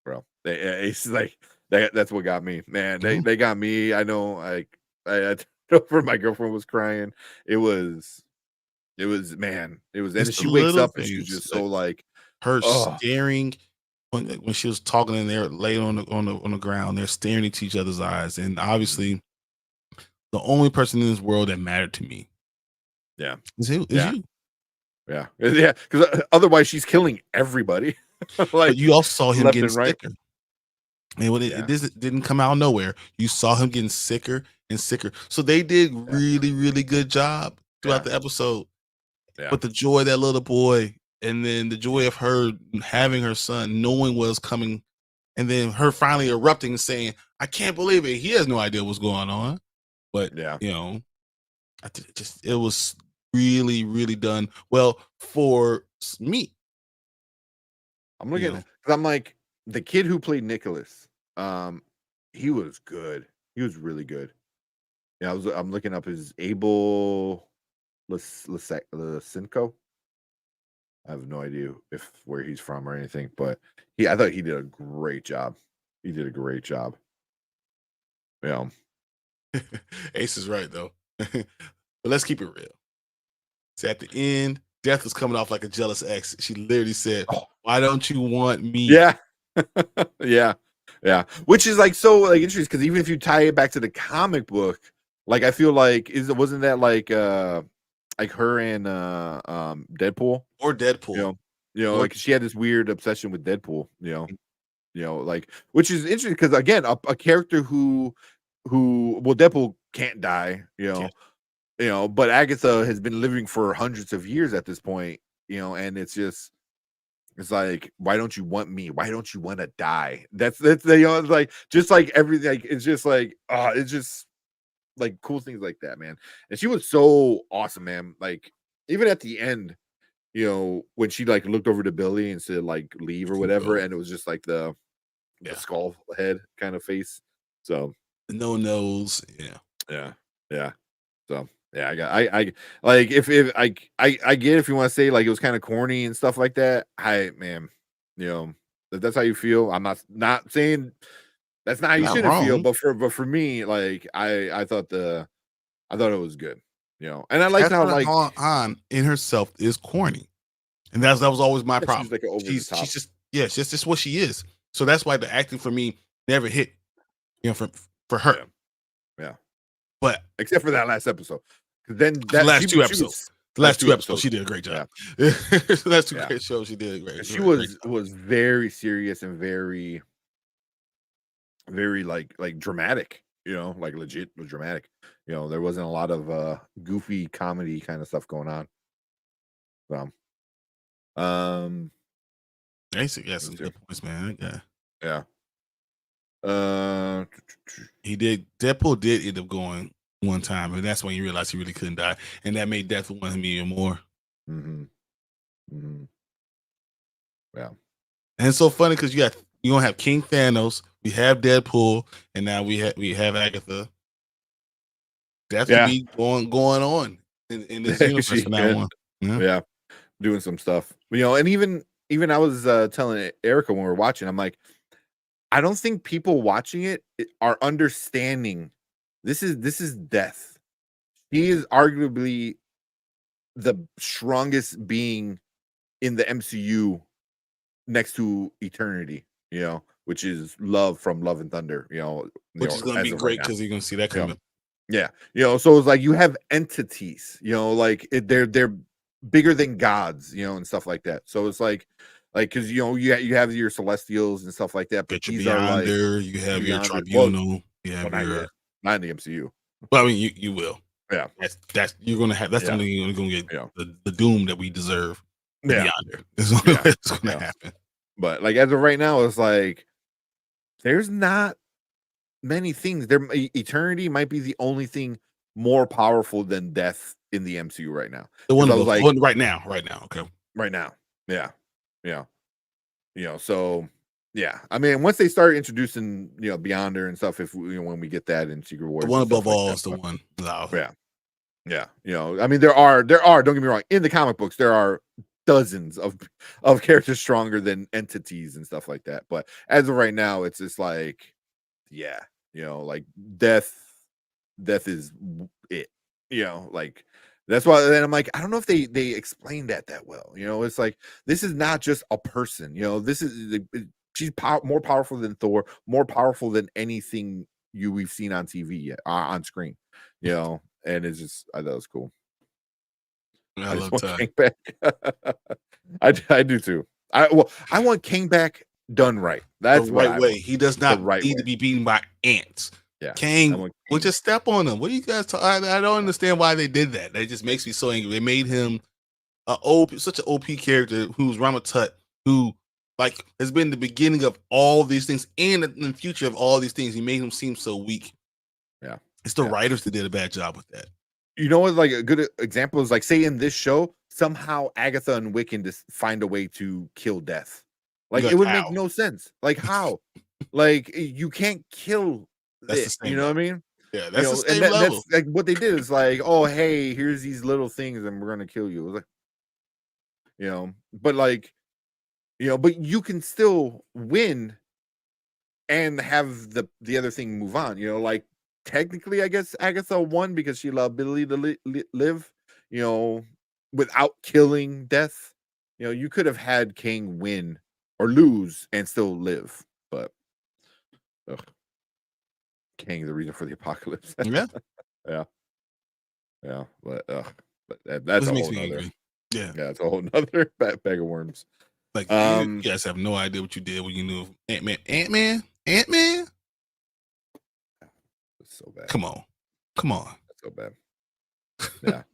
bro, it's like that's what got me, man. They got me. I know, like I over my girlfriend was crying. It was man. It was, and she wakes up and she's just so like her staring when she was talking in there, laying on the ground. They're staring into each other's eyes, and obviously, the only person in this world that mattered to me, is you. Yeah, because otherwise she's killing everybody. Like, but you also saw him getting right. sicker. And when it didn't come out of nowhere, you saw him getting sicker and sicker. So they did really, really good job throughout the episode. Yeah. But the joy of that little boy, and then the joy of her having her son, knowing what was coming, and then her finally erupting and saying, "I can't believe it." He has no idea what's going on. But it was really, really done well for me. I'm looking because I'm like, the kid who played Nicholas, he was good. He was really good. Yeah, I'm looking up his Abel Lisenko. I have no idea where he's from or anything, but I thought he did a great job. He did a great job. Yeah. Ace is right though. But let's keep it real. So at the end, Death was coming off like a jealous ex. She literally said, "Why don't you want me?" Yeah. Yeah. Which is like so like interesting, because even if you tie it back to the comic book, like I feel like wasn't that like her and Deadpool? Or Deadpool. Like she had this weird obsession with Deadpool, like, which is interesting because again, a character who Deadpool can't die, but Agatha has been living for hundreds of years at this point, and it's just It's like, why don't you want me? Why don't you want to die? That's it's like just like everything. Like, it's just like it's just like cool things like that, man. And she was so awesome, man. Like even at the end, when she like looked over to Billy and said like leave or whatever, and it was just like the skull head kind of face. So no nose, yeah. So yeah, I like if I get if you want to say like it was kind of corny and stuff like that. If that's how you feel, I'm not saying that's not how you Not shouldn't feel, wrong. but for me, like I thought it was good, and I liked how Catherine like Hahn in herself is corny, and that was always my problem. she's like over the top. She's just what she is. So that's why the acting for me never hit, for her. Yeah. But except for that last episode, then the last two episodes. The last two episodes, she did a great job. Yeah. The last two great shows, she did great. She was very serious and very, very like dramatic. Like legit was dramatic. There wasn't a lot of goofy comedy kind of stuff going on. So, basically, some good points, man. Yeah. He did. Deadpool did end up going one time, and that's when you realized he really couldn't die, and that made Death want him even more. Yeah, and it's so funny because you don't have King Thanos, we have Deadpool, and now we have Agatha. That's gonna be going on in this universe from now on. Yeah, doing some stuff, and even I was telling Erica when we were watching, I'm like, I don't think people watching it are understanding. This is Death. He is arguably the strongest being in the MCU next to Eternity, which is Love from Love and Thunder, which is going to be great because you're going to see that coming. Yeah. So it's like you have entities, like they're bigger than gods, and stuff like that. So it's like because you have your Celestials and stuff like that, but these are like you have your Tribunal, not in the MCU. Well, I mean, you will. Yeah, that's you're gonna have. That's something you're gonna get the doom that we deserve. Yeah, it's gonna happen. But like as of right now, it's like there's not many things. Eternity might be the only thing more powerful than Death in the MCU right now. The one like right now. Okay, right now. Yeah. So yeah, I mean, once they start introducing, Beyonder and stuff, if when we get that in Secret Wars, the one above all is the one. Yeah. I mean, there are. Don't get me wrong. In the comic books, there are dozens of characters stronger than entities and stuff like that. But as of right now, it's just like, like Death is it. Like. That's why then I'm like, I don't know if they explained that well. It's like this is not just a person. This is she's more powerful than Thor, more powerful than anything we've seen on TV yet, on screen. And it's just I thought it was cool. I love King back. I do too. I want King back done right. That's the right way. He does not need to be beaten by ants. Yeah, Kang will just step on him. What do you guys I don't understand why they did that. That just makes me so angry. They made him such an OP character who's Ramatut, who like has been the beginning of all these things and in the future of all these things. He made him seem so weak. Yeah. It's the writers that did a bad job with that. What like a good example is like say in this show, somehow Agatha and Wiccan just find a way to kill Death. Like it would make no sense. Like how? Like you can't kill it, you know what I mean? Yeah, that's the same level. That's like what they did is like, oh hey, here's these little things and we're gonna kill you. Like, but like, but you can still win and have the other thing move on. Like technically, I guess Agatha won because she allowed Billy to live. Without killing Death. You could have had King win or lose and still live, but. King, the reason for the apocalypse. Yeah. But that's a whole nother. Yeah, it's a whole nother bag of worms. Like you guys have no idea what you did when you knew Ant-Man. That's so bad. Come on. That's so bad. Yeah.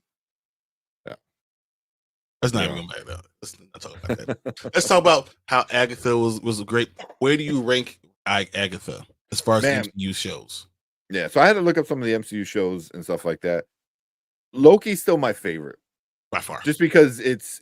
That's not even gonna back up. let's not talk about that. Let's talk about how Agatha was great. Where do you rank Agatha as far as Man. MCU shows? Yeah, so I had to look up some of the MCU shows and stuff like that. Loki's still my favorite, By far. just because it's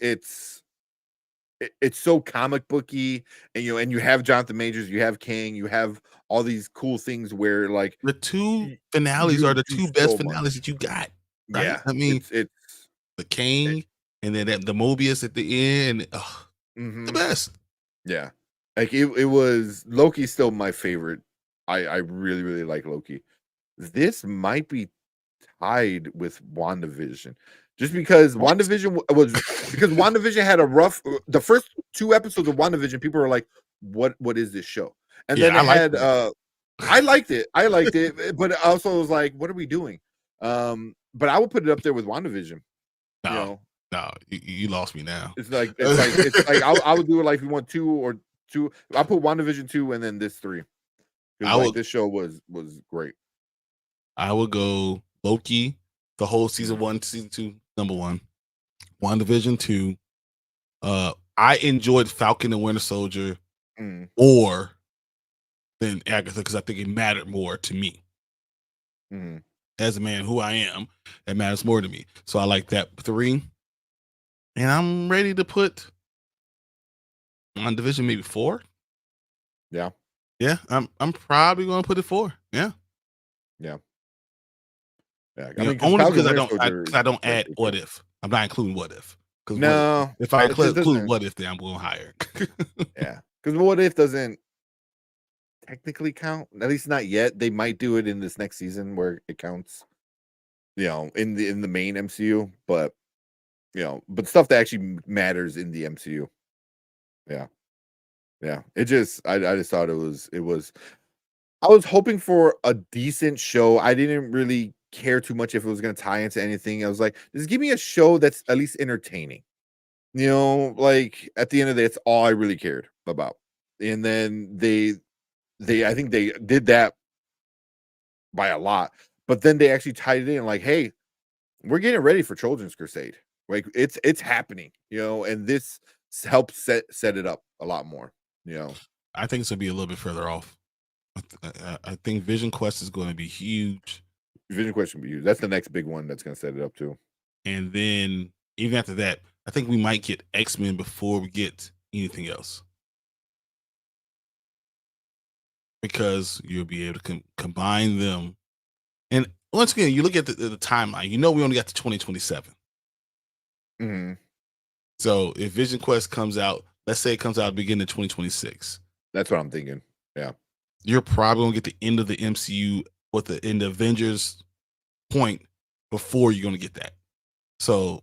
so comic booky, and and you have Jonathan Majors, you have Kang, you have all these cool things where like The two finales you are the do two so best much. finales that you got. Right? Yeah, I mean, it's the Kang and then the Mobius at the end. The mhm. best. Yeah, like it was Loki's still my favorite. I really really like Loki. This might be tied with WandaVision, just because WandaVision was because WandaVision had a rough. The first 2 episodes of WandaVision, people were like, "What is this show?" And Yeah, then I it liked had I liked it, but I also was like, "What are we doing?" But I would put it up there with WandaVision. No, You know, no, you lost me now. it's like I would do it like if you want 2 or 2. I put WandaVision 2 and then this 3. I Because like would- this show was great. I would go Loki, the whole season 1, season 2, number 1. WandaVision 2. I enjoyed Falcon and Winter Soldier Mm, more than Agatha because I think it mattered more to me mhm. as a man who I am. That matters more to me. So I like that 3. And I'm ready to put WandaVision maybe 4. Yeah. Yeah, I'm probably gonna put it 4. Yeah. Yeah, I You know, mean, only Falcon because Winter Soldier I don't is add good, what too. if. I'm not including what if. Because No, if I it just include doesn't. what if, then I'm going higher. Yeah, because what if doesn't technically count? At least not yet. They might do it in this next season where it counts. In the main MCU, but but stuff that actually matters in the MCU. Yeah, yeah. I just thought it was. I was hoping for a decent show. I didn't really care too much if it was going to tie into anything. I was like, just give me a show that's at least entertaining. Like at the end of the day, it's all I really cared about. And then I think they did that by a lot, but then they actually tied it in like, hey, we're getting ready for Children's Crusade. Like it's happening, and this helps set it up a lot more, I think it's gonna be a little bit further off. I think Vision Quest is going to be huge, Vision Quest will be huge. That's the next big one that's going to set it up too. and then even after that, I think we might get X-Men before we get anything else, because you'll be able to combine them. And once again, you look at the timeline. We only got to 2027. Mm-hmm. So if Vision Quest comes out, let's say it comes out at the beginning of 2026, That's what I'm thinking. Yeah, you're probably gonna get the end of the MCU with the end of Avengers point before you're gonna get that. So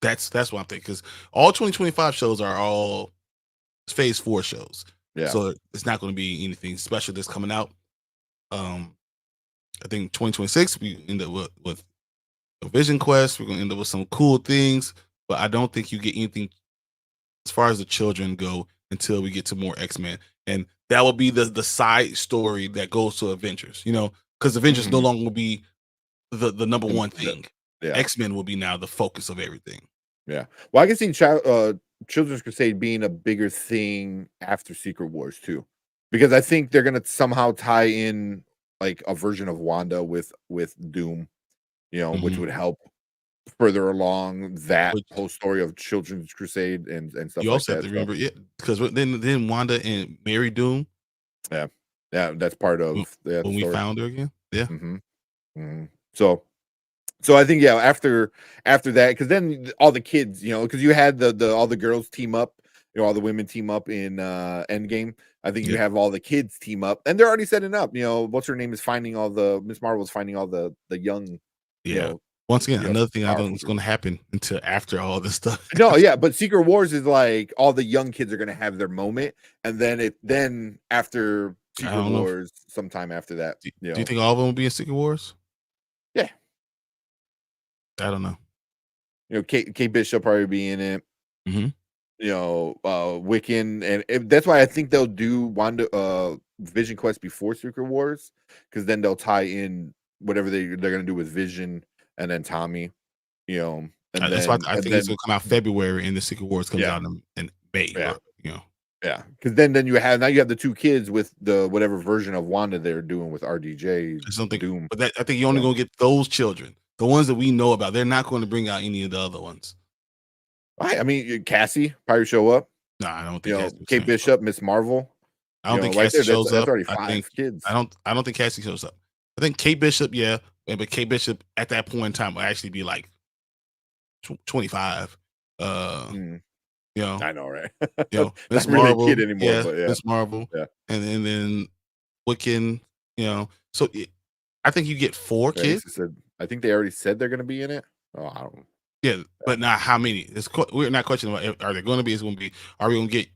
that's what I'm thinking, because all 2025 shows are all Phase 4 shows. yeah. So it's not going to be anything special that's coming out. I think 2026 we end up with a Vision Quest. We're going to end up with some cool things, but I don't think you get anything as far as the children go until we get to more X-Men, and that will be the side story that goes to Avengers. Because Avengers no longer will be the number one thing. Yeah. X-Men will be now the focus of everything. Yeah. Well, I can see Children's Crusade being a bigger thing after Secret Wars too, because I think they're gonna somehow tie in like a version of Wanda with Doom, which would help further along that whole story of Children's Crusade and stuff. You like also have to remember, because then Wanda and Mary Doom. Yeah, that's part of when we found her again. Yeah. Mm-hmm. Mm-hmm. So I think after that, because then all the kids, because you had the all the girls team up, all the women team up in Endgame. I think you have all the kids team up, and they're already setting up. What's her name is finding all the Miss Marvel's finding all the young. Once again, another thing I don't think is going to happen until after all this stuff. No, yeah, but Secret Wars is like all the young kids are going to have their moment, and then after Secret Wars, sometime after that. Do you think all of them will be in Secret Wars? Yeah. I don't know. Kate Bishop probably be in it. Mm-hmm. Wiccan, and that's why I think they'll do Wanda Vision Quest before Secret Wars, because then they'll tie in whatever they're gonna do with Vision and then Tommy, and and That's why then I think it's gonna come out February, and the Secret Wars comes out in May. Yeah. Or, you know. Yeah, because then you have the 2 kids with the whatever version of Wanda they're doing with RDJ. I don't think, Doom. but I think you're only gonna get those children, the ones that we know about. They're not going to bring out any of the other ones. I mean, Cassie probably show up. No, I don't think. Kate Bishop, Miss Marvel. I don't think Cassie shows up. That's already 5 kids. I don't think Cassie shows up. I think Kate Bishop, yeah, but Kate Bishop at that point in time will actually be like 25. You know, I know, right? Miss really Marvel, a kid anymore, yeah, but yeah. Miss Marvel, Yeah. and then Wiccan, so I think you get 4 kids. I think they already said they're going to be in it. Oh, I don't. Yeah, but not how many. We're not questioning about are they going to be. It's going to be. Are we going to get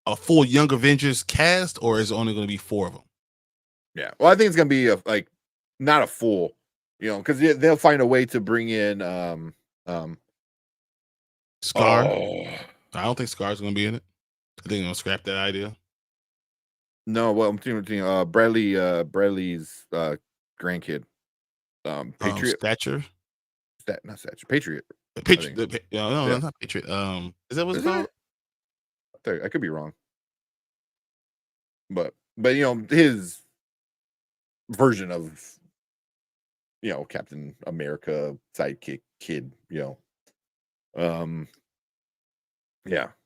a full Young Avengers cast, or is it only going to be 4 of them? Yeah, well, I think it's going to be not a full, because they'll find a way to bring in Scar. Oh. I don't think Scar's going to be in it. I think they're going to scrap that idea. No, well, I'm thinking Bradley's grandkid, Patriot. Stature. Not Stature. Patriot. Patriot. No, not Patriot. Is that what it's called? I could be wrong. But his version of Captain America sidekick kid, yeah, and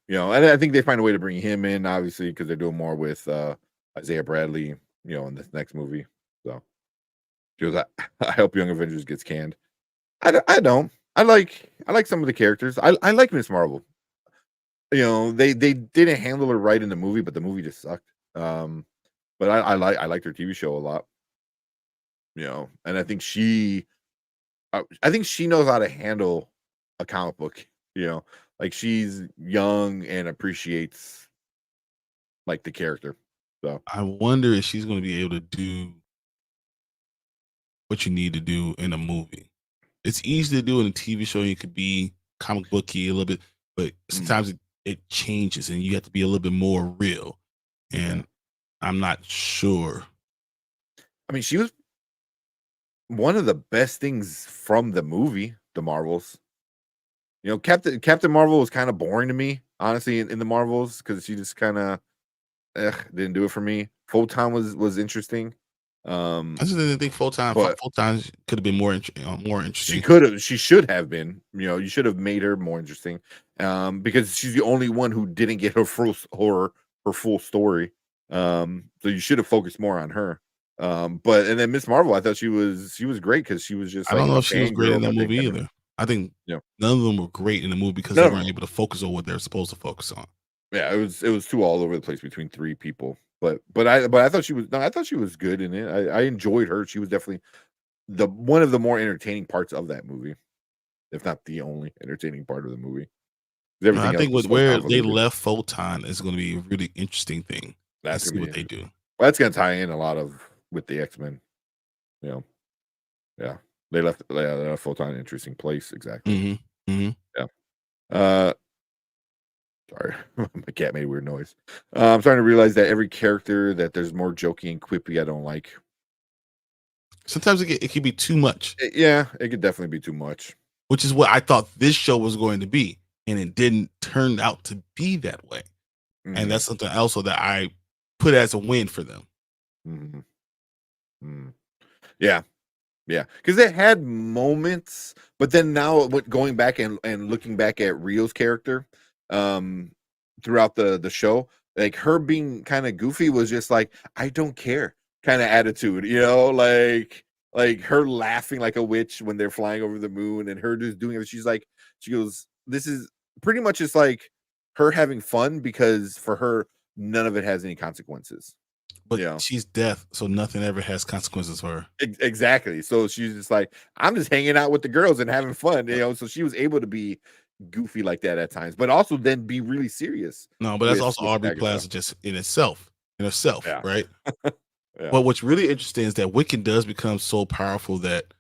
I think they find a way to bring him in, obviously, because they're doing more with Isaiah Bradley, in this next movie. So she goes, I hope Young Avengers gets canned. I don't. I like some of the characters. I like Miss Marvel. They didn't handle her right in the movie, but the movie just sucked. But I liked her TV show a lot. And I think she knows how to handle a comic book. Like she's young and appreciates like the character. So I wonder if she's going to be able to do what you need to do in a movie. It's easy to do in a TV show. You could be comic booky a little bit, but sometimes it changes and you have to be a little bit more real. And I'm not sure. I mean, she was one of the best things from the movie, The Marvels. Captain Marvel was kind of boring to me, honestly, in the Marvels, because she just kind of didn't do it for me. Photon was interesting. I just didn't think Photon could have been more interesting. She should have been. You should have made her more interesting, because she's the only one who didn't get her full story. So you should have focused more on her. And then Miss Marvel, I thought she was great because she was just. I don't know if she was great in that movie either. I think none of them were great in the movie because they weren't able to focus on what they're supposed to focus on. Yeah, it was too all over the place between 3 people. But I thought she was good in it. I enjoyed her. She was definitely one of the more entertaining parts of that movie, if not the only entertaining part of the movie. I think where they left Photon is going to be a really interesting thing. That's see what they do. Well, that's going to tie in a lot with the X-Men. Yeah, they left Photon in an interesting place. Exactly. Yeah. Sorry, my cat made a weird noise. I'm starting to realize that every character that there's more jokey and quippy I don't like. Sometimes it can be too much. Yeah, it could definitely be too much. Which is what I thought this show was going to be, and it didn't turn out to be that way. Mm-hmm. And that's something else that I put as a win for them. Mm-hmm. Mm-hmm. Yeah, because they had moments, but then now going back and looking back at Rio's character. Throughout the show, like her being kind of goofy was just like, I don't care kind of attitude, like her laughing like a witch when they're flying over the moon and her just doing it. She goes, this is pretty much just like her having fun because for her, none of it has any consequences. But she's deaf, so nothing ever has consequences for her. Exactly. So she's just like, I'm just hanging out with the girls and having fun, so she was able to be goofy like that at times, but also then be really serious. No, but that's also Aubrey Plaza just in herself, right? But what's really interesting is that Wiccan does become so powerful that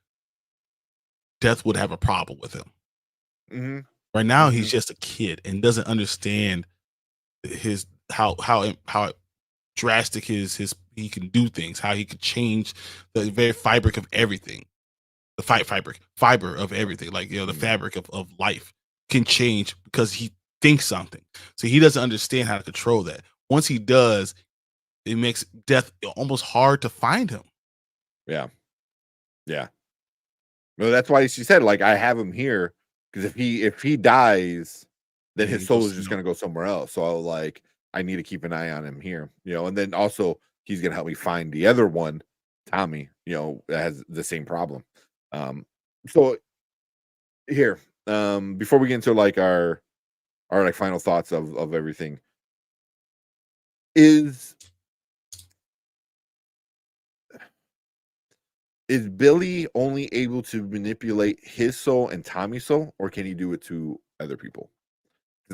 Death would have a problem with him. Mm-hmm. Right now, he's just a kid and doesn't understand his how drastic he can do things, how he could change the very fabric of everything. the fiber of everything, like the fabric of life can change because he thinks something. So he doesn't understand how to control that. Once he does, it makes death almost hard to find him. Yeah. Well, that's why she said, like, I have him here because if he dies, then his soul is just gonna go somewhere else. So I need to keep an eye on him here, and then also he's gonna help me find the other one, Tommy, that has the same problem. So here, before we get into like our like final thoughts of everything, is Billy only able to manipulate his soul and Tommy's soul, or can he do it to other people?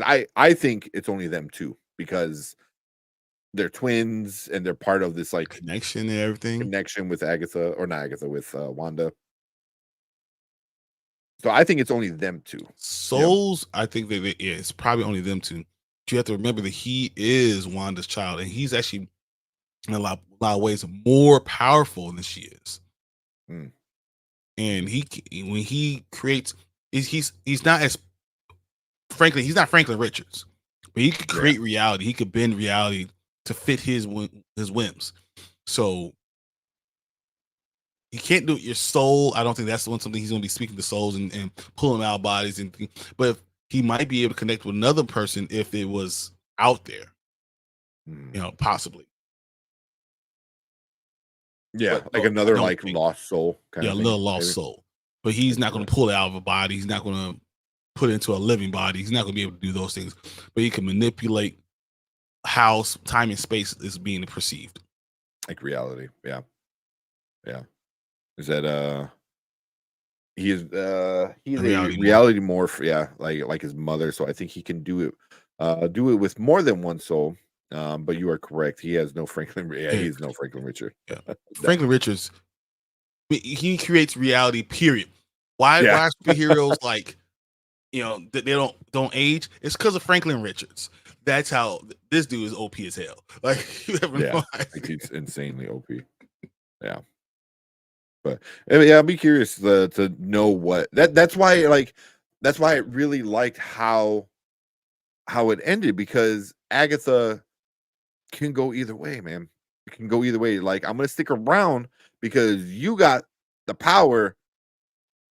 I think it's only them two because they're twins and they're part of this like connection and everything. Connection with Agatha, or not Agatha, with Wanda. So I think it's only them two. Souls, I think it's probably only them two. But you have to remember that he is Wanda's child, and he's actually in a lot of ways more powerful than she is. Mm. And when he creates, he's not as he's not Franklin Richards, but he could create reality. He could bend reality to fit his whims. So he can't do it your soul. I don't think that's something he's going to be speaking to souls and pulling out bodies. But he might be able to connect with another person if it was out there, possibly. Yeah, but, like another like lost soul. Kind of thing, another lost soul. But he's not going to pull it out of a body. He's not going to put it into a living body. He's not going to be able to do those things. But he can manipulate how time and space is being perceived. Like reality. Yeah. Is that he's a reality morph, like his mother. So I think he can do it with more than one soul. But you are correct. He has no Franklin. Yeah, he's no Franklin Richard. Yeah. Franklin Richards, he creates reality. Period. Why superheroes like they don't age? It's because of Franklin Richards. That's how this dude is OP as hell. Like you have no idea. He's insanely OP. Yeah. But I'll be curious to know what that's why I really liked how it ended, because Agatha can go either way, man. It can go either way. Like, I'm gonna stick around because you got the power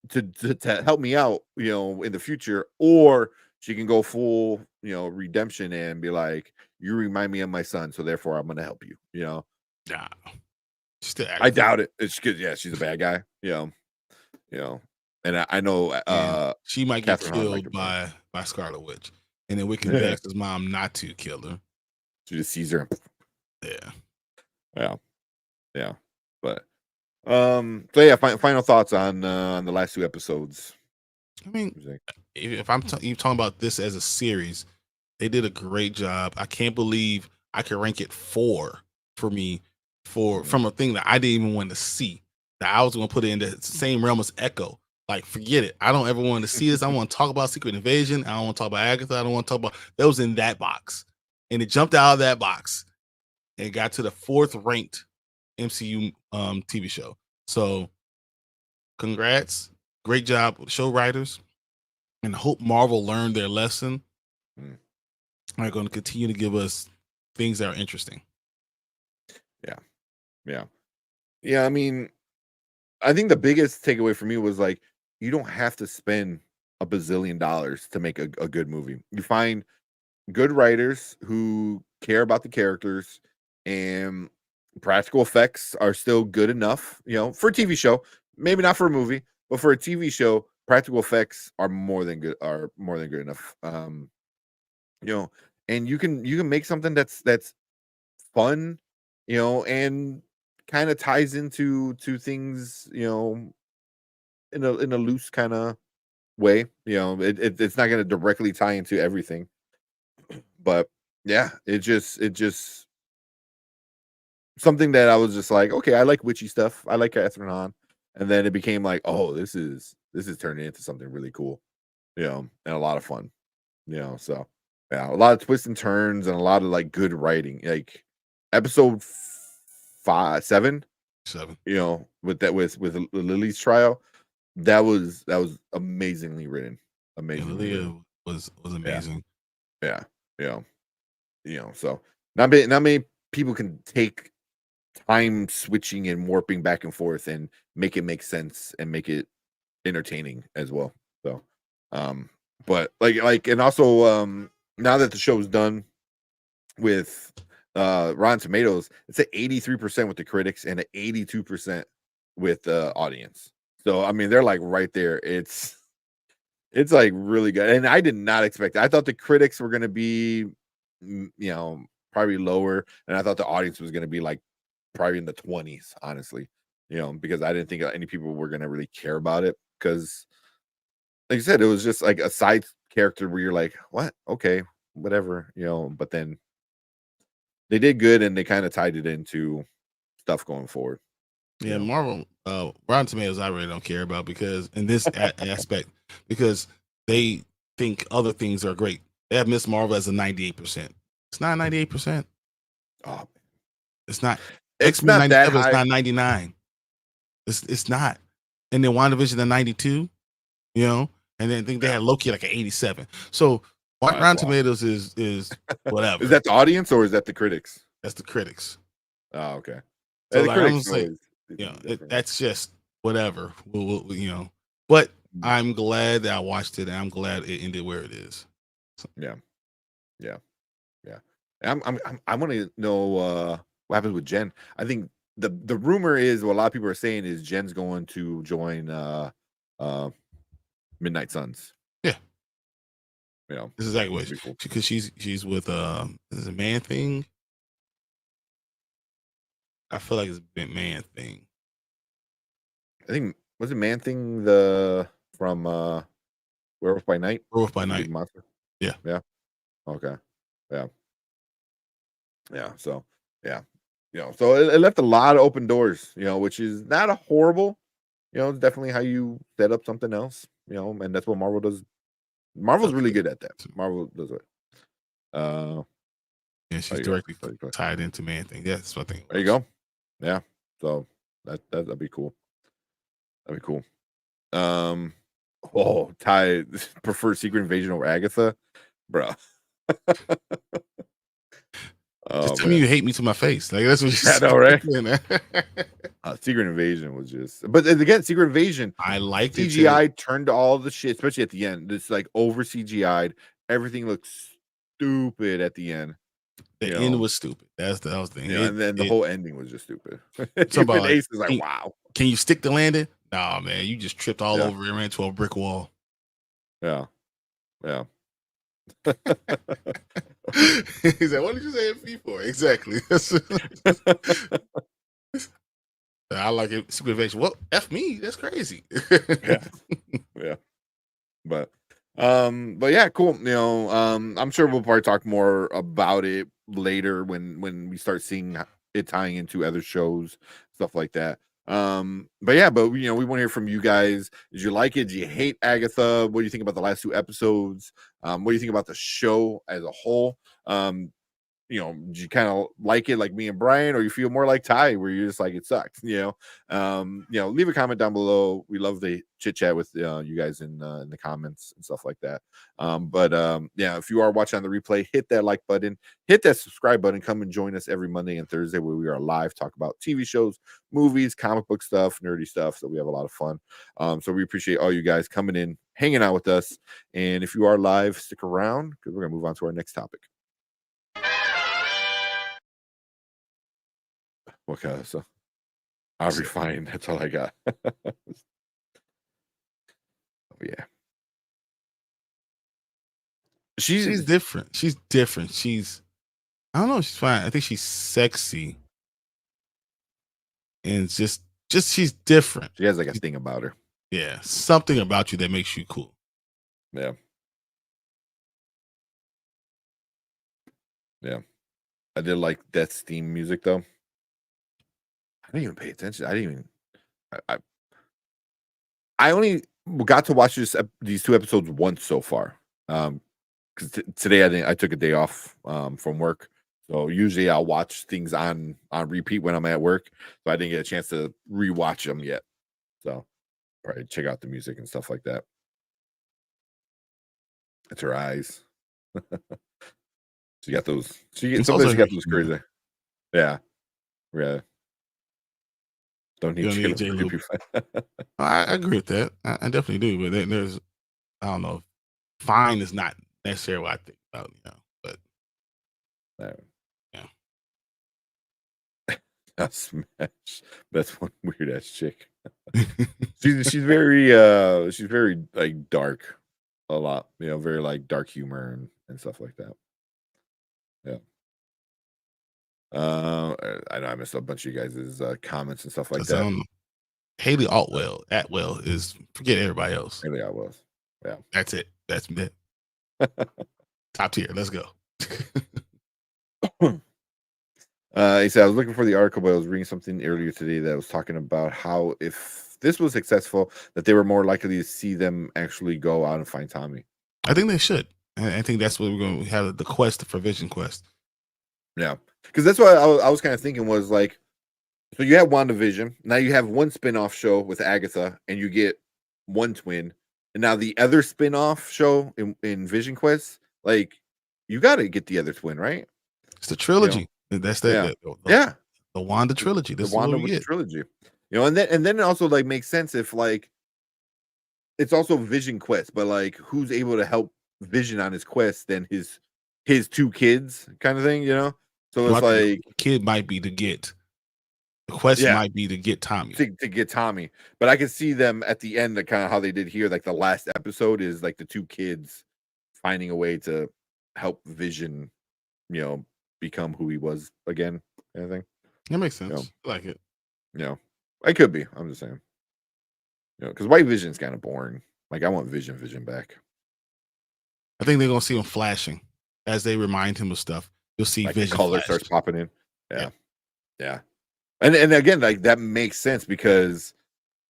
to help me out, in the future, or she can go full, redemption and be like, you remind me of my son, so therefore I'm gonna help you. Nah. I doubt it. It's good. Yeah, she's a bad guy. And I know she might get killed by Scarlet Witch, and then we can ask his mom not to kill her. She just sees her. Yeah. But so yeah, final thoughts on the last two episodes. I mean, if I'm talking about this as a series, they did a great job. I can't believe I could rank it 4 for me from a thing that I didn't even want to see. That I was going to put it in the same realm as Echo. Like, forget it. I don't ever want to see this. I want to talk about Secret Invasion. I don't want to talk about Agatha. I don't want to talk about that was in that box. And it jumped out of that box and got to the 4th ranked MCU TV show. So congrats. Great job, show writers. And I hope Marvel learned their lesson. They're going to continue to give us things that are interesting. Yeah. I mean, I think the biggest takeaway for me was like, you don't have to spend $1 bazillion to make a good movie. You find good writers who care about the characters, and practical effects are still good enough, for a TV show. Maybe not for a movie, but for a TV show, practical effects are more than good enough. And you can make something that's fun, and kind of ties into things, in a loose kind of way. It's not going to directly tie into everything, but yeah, it just something that I was just like, okay, I like witchy stuff. I like Catherine Hahn, and then it became like, oh, this is turning into something really cool, and a lot of fun, So yeah, a lot of twists and turns and a lot of like good writing, like episode 7, with Lily's trial. that was amazingly written. Yeah, Amazingly written. Leah was amazing. Yeah. So not many people can take time switching and warping back and forth and make it make sense and make it entertaining as well. So but and also now that the show's done with Rotten Tomatoes, it's at 83% with the critics and at 82% with the audience. So I mean, they're like right there. It's like really good, and I did not expect that. I thought the critics were going to be, probably lower, and I thought the audience was going to be like probably in the 20s, honestly. Because I didn't think any people were going to really care about it. Because, like you said, it was just like a side character where you're like, what? Okay, whatever, But then they did good, and they kind of tied it into stuff going forward. Yeah, Marvel, Rotten Tomatoes, I really don't care about because in this aspect, because they think other things are great. They have Miss Marvel as a 98%. It's not 98%. Oh, it's not. It's not that high. It's not 99. It's not. And then WandaVision at 92. And then I think they had Loki like an 87. So Rotten Tomatoes is whatever. Is that the audience or is that the critics? That's the critics. Oh, okay. So like, I'm say, that's just whatever. We'll. But I'm glad that I watched it, and I'm glad it ended where it is. So. Yeah. I want to know what happens with Jen. I think the rumor is what a lot of people are saying is Jen's going to join Midnight Suns. Yeah. This is exactly what because she's with is it Man Thing? I feel like it's a Man Thing. I think was it Man Thing from Werewolf by Night? Werewolf by Night. Monster. Yeah. Okay. So so it left a lot of open doors, which is not a horrible, it's definitely how you set up something else, and that's what Marvel does. Marvel's really good at that. Marvel does it. Yeah, she's directly tied into Man Thing. Yeah, that's what I think. There you go. Yeah. So that'd be cool. That'd be cool. Ty prefer Secret Invasion over Agatha, bro. Just tell me you hate me to my face. Like that's what you said. I know, right? Secret Invasion was just, but again, Secret Invasion. I like CGI turned all the shit, especially at the end. It's like over CGI'd. Everything looks stupid at the end. The end was stupid. That was the end. And then the whole ending was just stupid. Somebody Ace is like, wow. Can you stick the landing? Nah, man, you just tripped all over and ran into a brick wall. Yeah. He's like, what did you say FP for? Exactly. I like it. Secret Invasion. Well, F me. That's crazy. Yeah. But yeah, cool. I'm sure we'll probably talk more about it later when we start seeing it tying into other shows, stuff like that. But we want to hear from you guys. Did you like it? Do you hate Agatha? What do you think about the last 2 episodes? What do you think about the show as a whole? Do you kind of like it like me and Brian, or you feel more like Ty where you're just like it sucks? Leave a comment down below. We love the chit chat with you guys in the comments and stuff like that. If you are watching on the replay, hit that like button, hit that subscribe button, come and join us every Monday and Thursday where we are live, talk about TV shows, movies, comic book stuff, nerdy stuff. So we have a lot of fun. So we appreciate all you guys coming in, hanging out with us. And if you are live, stick around because we're gonna move on to our next topic. Okay, so I'll be fine. That's all I got. Yeah. She's different. She's different. I don't know. She's fine. I think she's sexy. And it's just she's different. She has like a thing about her. Yeah. Something about you that makes you cool. Yeah. I did like Death's theme music though. I didn't even pay attention. I only got to watch these 2 episodes once so far. Because today I took a day off from work, so usually I'll watch things on repeat when I'm at work. So I didn't get a chance to rewatch them yet. So, probably check out the music and stuff like that. It's her eyes. She got those. It's Sometimes also she her got those humor. crazy. Yeah. Yeah. Don't You need don't need J. Lou. J-Lo. I agree with that. I definitely do. But then there's, I don't know, fine is not necessarily what I think about, but yeah. A smash. That's one weird ass chick. She's very like dark a lot, very like dark humor and stuff like that. Yeah. I know I missed a bunch of you guys' comments and stuff like Because I that. don't know. Haley Atwell is, forget everybody else. Maybe I was. Yeah. That's it. That's it. Top tier. Let's go. He said, I was looking for the article, but I was reading something earlier today that was talking about how if this was successful, that they were more likely to see them actually go out and find Tommy. I think they should. I think that's what we're going to have, the quest for Vision Quest. Yeah. Because that's what I was kind of thinking was like, so you have WandaVision. Now you have one spin-off show with Agatha, and you get one twin. And now the other spin-off show in Vision Quest, like, you got to get the other twin, right? It's the trilogy. That's the Wanda trilogy. This the Wanda is what we get. trilogy. And then it also like makes sense if like it's also Vision Quest, but like who's able to help Vision on his quest than his two kids kind of thing, So it's like the kid might be to get the quest might be to get Tommy. To get Tommy. But I can see them at the end, kind of how they did here, like the last episode is like the two kids finding a way to help Vision, become who he was again, kind of thing. That makes sense. I like it. I could be. I'm just saying. Because White Vision's kind of boring. Like I want Vision back. I think they're gonna see him flashing as they remind him of stuff. You'll see like Vision. The color starts popping in. Yeah. And again, like that makes sense because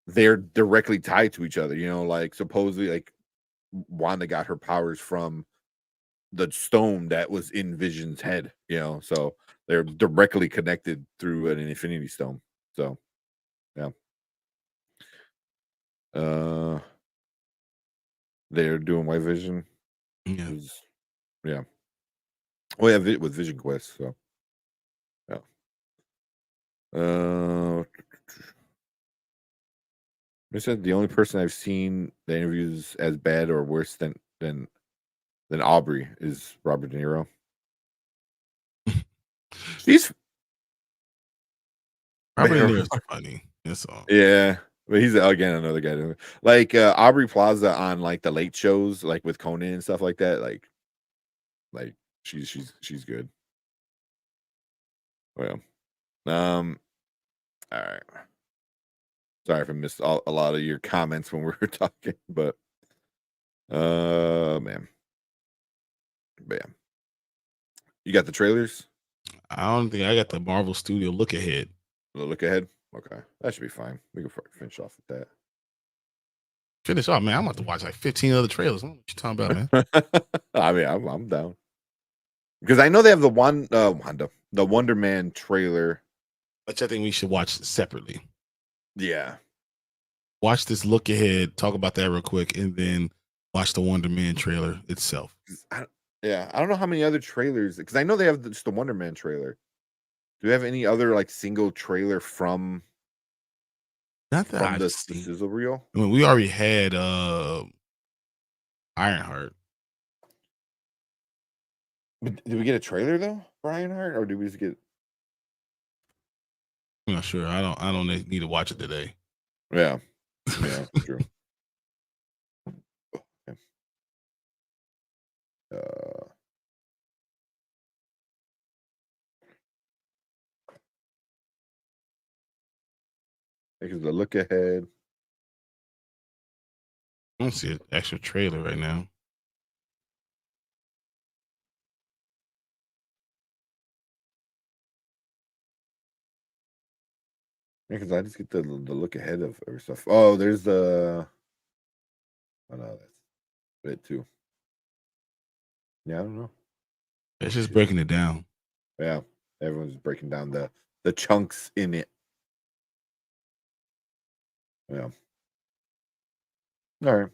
they're directly tied to each other. Like supposedly, like Wanda got her powers from the stone that was in Vision's head. So they're directly connected through an Infinity Stone. So, yeah. They're doing White Vision. Yeah. Oh yeah, with Vision Quest. So, yeah. They said the only person I've seen that interviews as bad or worse than Aubrey is Robert De Niro. He's Robert De Niro's funny. That's all. Yeah. But he's again another guy. Like Aubrey Plaza on like the late shows, like with Conan and stuff like that. Like she's good. Well, all right. Sorry if I missed a lot of your comments when we were talking, but man. But yeah. You got the trailers? I don't think I got the Marvel Studio look ahead. Look ahead? Okay. That should be fine. We can finish off with that. Finish off, man. I'm about to watch like 15 other trailers. I don't know what you're talking about, man. I mean, I'm down. Because I know they have the Wonder Man trailer. Which I think we should watch separately. Yeah. Watch this look ahead, talk about that real quick, and then watch the Wonder Man trailer itself. I don't know how many other trailers, because I know they have just the Wonder Man trailer. Do we have any other like single trailer from the sizzle reel? I mean, we already had Ironheart. But did we get a trailer though for Ironheart, or did we just get? I'm not sure. I don't need to watch it today. Yeah, true. Okay. Because the look ahead. I don't see an extra trailer right now. Because I just get the look ahead of every stuff. Oh, there's the. Oh no, that's it too. Yeah, I don't know. It's just breaking it down. Yeah, everyone's breaking down the chunks in it. Yeah. All right.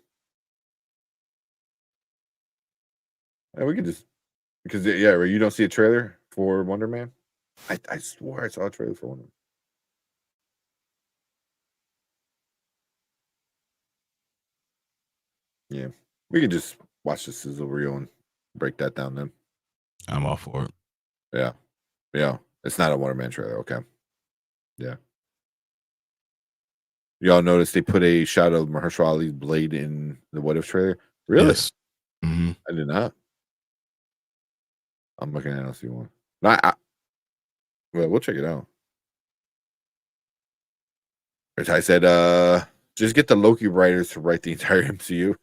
Yeah, we could just because you don't see a trailer for Wonder Man. I swore I saw a trailer for Wonder Man. Yeah, we could just watch the sizzle reel and break that down then. I'm all for it. Yeah, yeah. It's not a Wonder Man trailer. Okay. Yeah. Y'all noticed they put a shot of Mahershala Ali's blade in the What If trailer? Really? Yes. Mm-hmm. I did not. I'm looking at LC one. Well, we'll check it out. As I said, just get the Loki writers to write the entire MCU.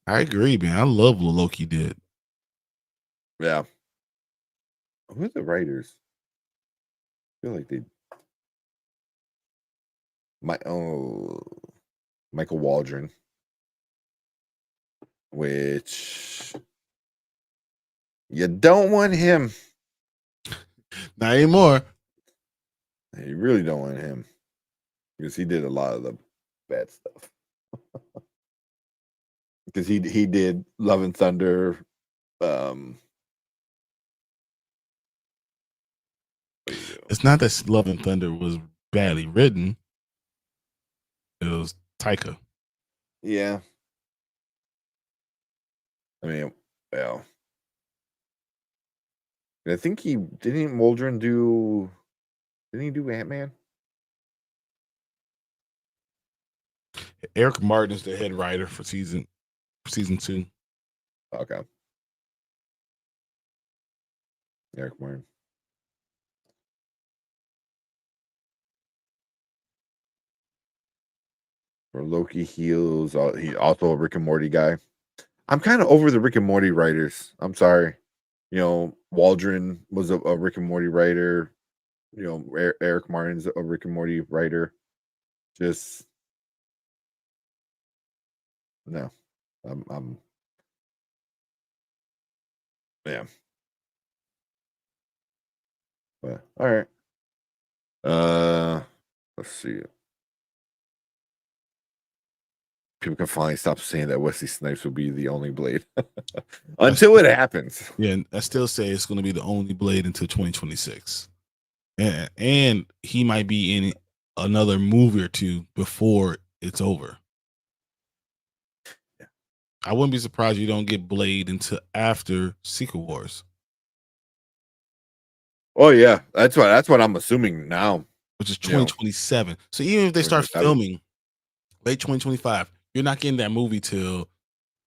I agree, man. I love what Loki did. Yeah. Who are the writers? I feel like they. Michael Waldron, which you don't want him. Not anymore. You really don't want him because he did a lot of the bad stuff. Because he did Love and Thunder. It's not that Love and Thunder was badly written. It was Taika. Yeah. I mean, well, I think didn't Waldron do. Didn't he do Ant-Man? Eric Martin is the head writer for season 2. Okay. Eric Martin. For Loki heals. He's also a Rick and Morty guy. I'm kind of over the Rick and Morty writers. I'm sorry. Waldron was a Rick and Morty writer. Eric Martin's a Rick and Morty writer. Just no. I'm yeah. But all right. Let's see. People can finally stop saying that Wesley Snipes will be the only Blade until it happens. Yeah, I still say it's going to be the only Blade until 2026, and he might be in another movie or two before it's over. Yeah. I wouldn't be surprised you don't get Blade until after Secret Wars. Oh yeah, that's what I'm assuming now, which is 2027. So even if they start filming late 2025, you're not getting that movie till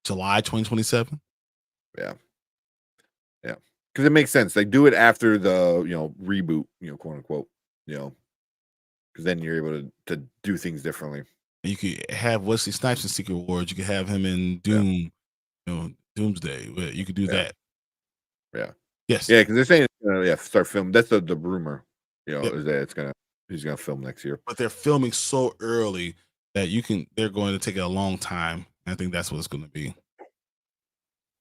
July 2027. Yeah, because it makes sense. They do it after the reboot, quote unquote, because then you're able to do things differently. You could have Wesley Snipes in Secret Wars. You could have him in Doom, Doomsday. You could do that. Yeah. Yes. Yeah, because they're saying start filming. That's the rumor. Is that he's gonna film next year. But they're filming so early that they're going to take a long time. I think that's what it's going to be.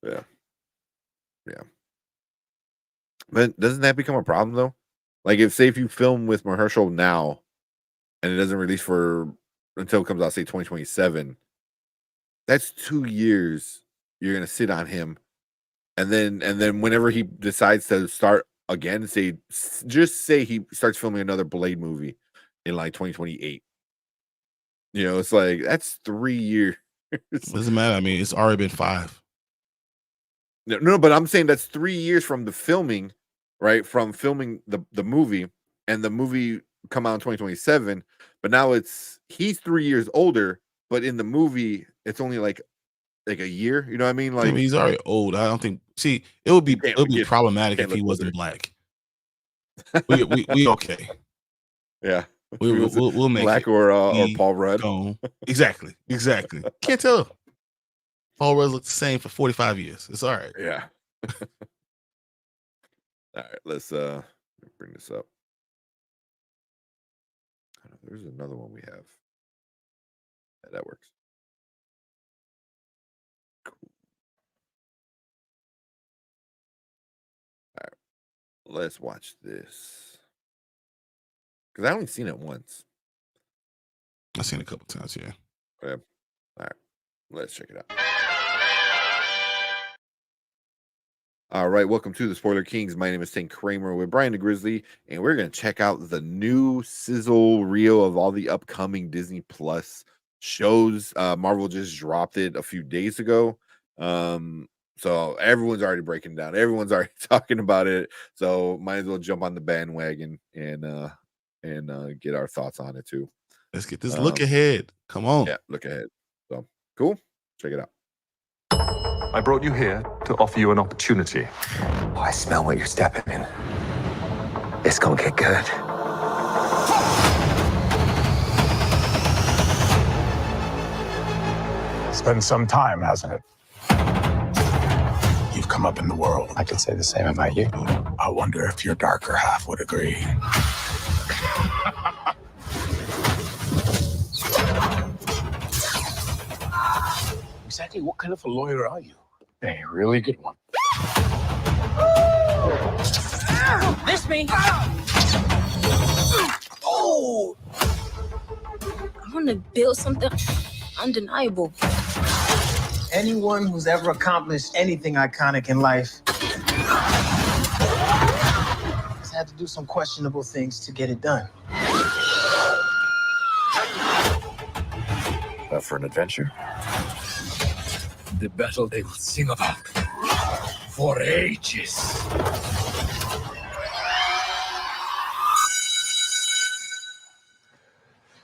Yeah. But doesn't that become a problem though? Like if you film with Mahershala now, and it doesn't release until it comes out, say 2027, that's 2 years you're gonna sit on him, and then whenever he decides to start again, just say he starts filming another Blade movie in like 2028. It's like that's 3 years. Doesn't matter. I mean, it's already been 5. No, but I'm saying that's 3 years from the filming, right? From filming the movie, and the movie come out in 2027. But now he's 3 years older, but in the movie it's only like a year. You know what I mean? Like he's already old. I don't think. See, it would be problematic if he wasn't black. We okay. Yeah. We'll make black it. or Paul Rudd. Exactly. Can't tell. Paul Rudd looked the same for 45 years. It's all right. Yeah. All right. Let's bring this up. There's another one we have. Yeah, that works. Cool. All right. Let's watch this. Because I only seen it once. I've seen it a couple times, yeah. Okay. All right. Let's check it out. All right, welcome to the Spoiler Kings. My name is Tank Kramer with Brian the Grizzly, and we're going to check out the new sizzle reel of all the upcoming Disney Plus shows. Marvel just dropped it a few days ago. So everyone's already breaking down. Everyone's already talking about it. So might as well jump on the bandwagon and get our thoughts on it too. Let's get this look ahead. Come on. Yeah, look ahead. So cool. Check it out. I brought you here to offer you an opportunity. Oh, I smell what you're stepping in. It's gonna get good. It's been some time, hasn't it? You've come up in the world. I could say the same about you. I wonder if your darker half would agree. Exactly what kind of a lawyer are you? A really good one. Miss me. Oh! I want to build something undeniable. Anyone who's ever accomplished anything iconic in life has had to do some questionable things to get it done. But for an adventure? The battle they will sing about for ages.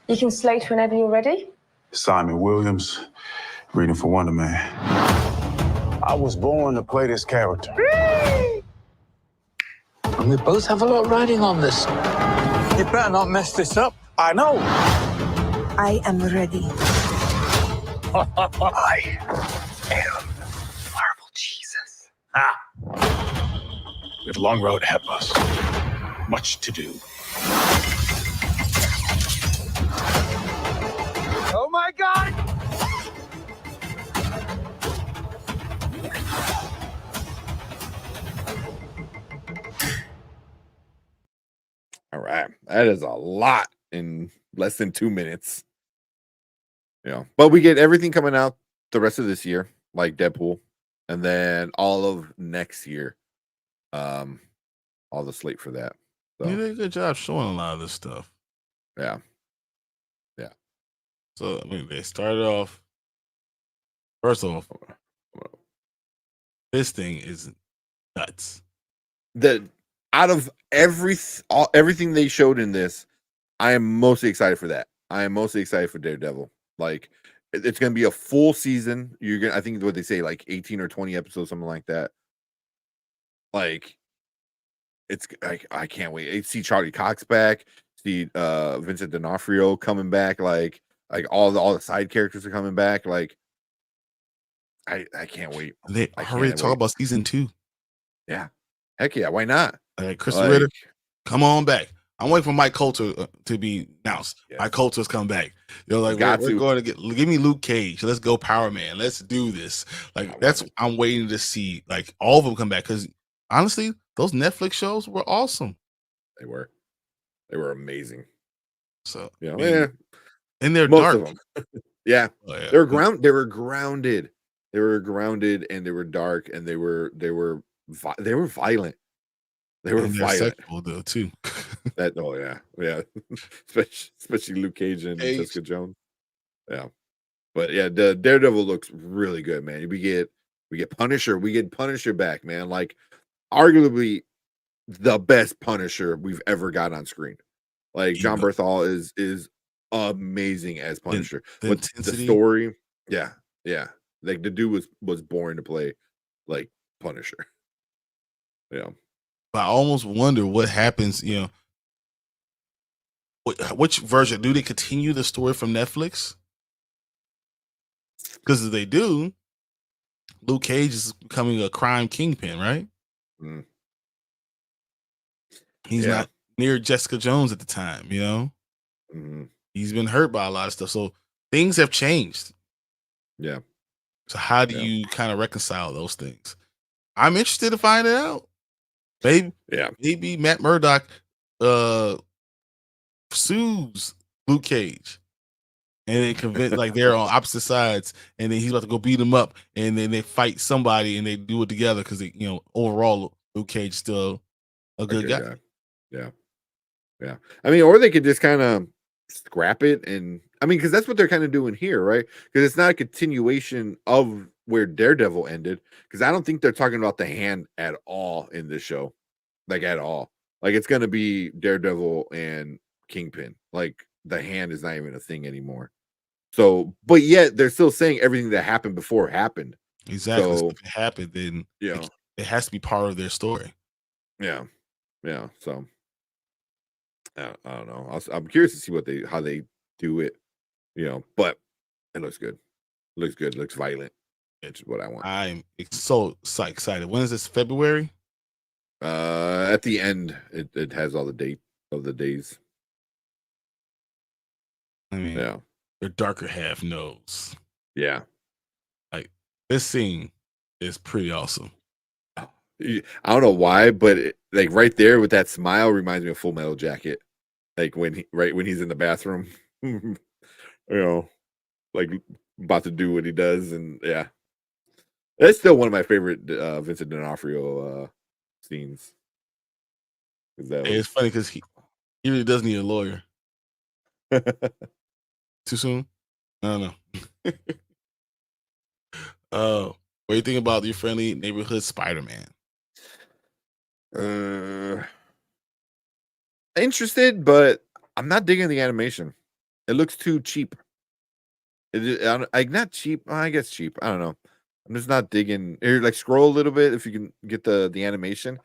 You can slate whenever you're ready. Simon Williams, reading for Wonder Man. I was born to play this character. And we both have a lot riding on this. You better not mess this up. I know. I am ready. I am Marvel Jesus. We have a long road ahead of us. Much to do. Oh my God! All right. That is a lot in less than 2 minutes. But we get everything coming out the rest of this year, like Deadpool, and then all of next year. All the slate for that. So, You did a good job showing a lot of this stuff. yeah. So I mean, they started off. First off, this thing is nuts. Out of everything they showed in this, I am mostly excited for that. I am mostly excited for Daredevil. Like, it's going to be a full season. I think what they say, like 18 or 20 episodes, something like that. Like, it's like, I can't wait. I see Charlie Cox back. See Vincent D'Onofrio coming back. Like all the side characters are coming back. Like, I can't wait. They already talk about season 2. Yeah, heck yeah, why not? Chris Ritter, come on back. I'm waiting for Mike Coulter to be announced. Yes. Mike Coulter's coming back. We're going to give me Luke Cage. Let's go Power Man. Let's do this. I'm waiting to see like all of them come back, because honestly, those Netflix shows were awesome. They were amazing. So and they're most dark. of them. Yeah. Oh, yeah. They were grounded. They were grounded, and they were dark, and they were violent. They were violent sexual though too. Yeah. especially Luke Cage and Jessica Jones. Yeah, but yeah, the Daredevil looks really good, man. We get Punisher. We get Punisher back, man. Like, arguably the best Punisher we've ever got on screen. Like, John Bernthal is amazing as Punisher. But the story, yeah. Like, the dude was born to play like Punisher. Yeah. But I almost wonder what happens, which version? Do they continue the story from Netflix? Because if they do, Luke Cage is becoming a crime kingpin, right? Mm. He's not near Jessica Jones at the time, Mm-hmm. He's been hurt by a lot of stuff. So things have changed. Yeah. So how do you kind of reconcile those things? I'm interested to find it out. Maybe Matt Murdock sues Luke Cage and they convince like they're on opposite sides, and then he's about to go beat him up, and then they fight somebody, and they do it together because they, overall Luke Cage is still a good guy. Yeah. I mean, or they could just kind of scrap it, and I mean, because that's what they're kind of doing here, right? Because it's not a continuation of where Daredevil ended. Because I don't think they're talking about the hand at all in this show, like at all. Like it's gonna be Daredevil and Kingpin. Like the hand is not even a thing anymore. So, but yet they're still saying everything that happened before happened. Exactly. So, if it happened, then yeah, it has to be part of their story. Yeah. So I don't know. I'm curious to see how they do it. But it looks good. Looks good. Looks violent. Which is what I want. I'm so excited. When is this? February? At the end, it has all the date of the days. I mean, your darker half knows. Yeah. Like this scene is pretty awesome. I don't know why, but like right there with that smile reminds me of Full Metal Jacket. Like when he's in the bathroom, like about to do what he does, and yeah, that's still one of my favorite Vincent D'Onofrio scenes. It's funny because he really does need a lawyer. Too soon? I don't know. What do you think about your friendly neighborhood Spider-Man? Interested, but I'm not digging the animation. It looks too cheap. Not cheap. I guess cheap. I don't know. I'm just not digging. Here, like scroll a little bit if you can get the animation.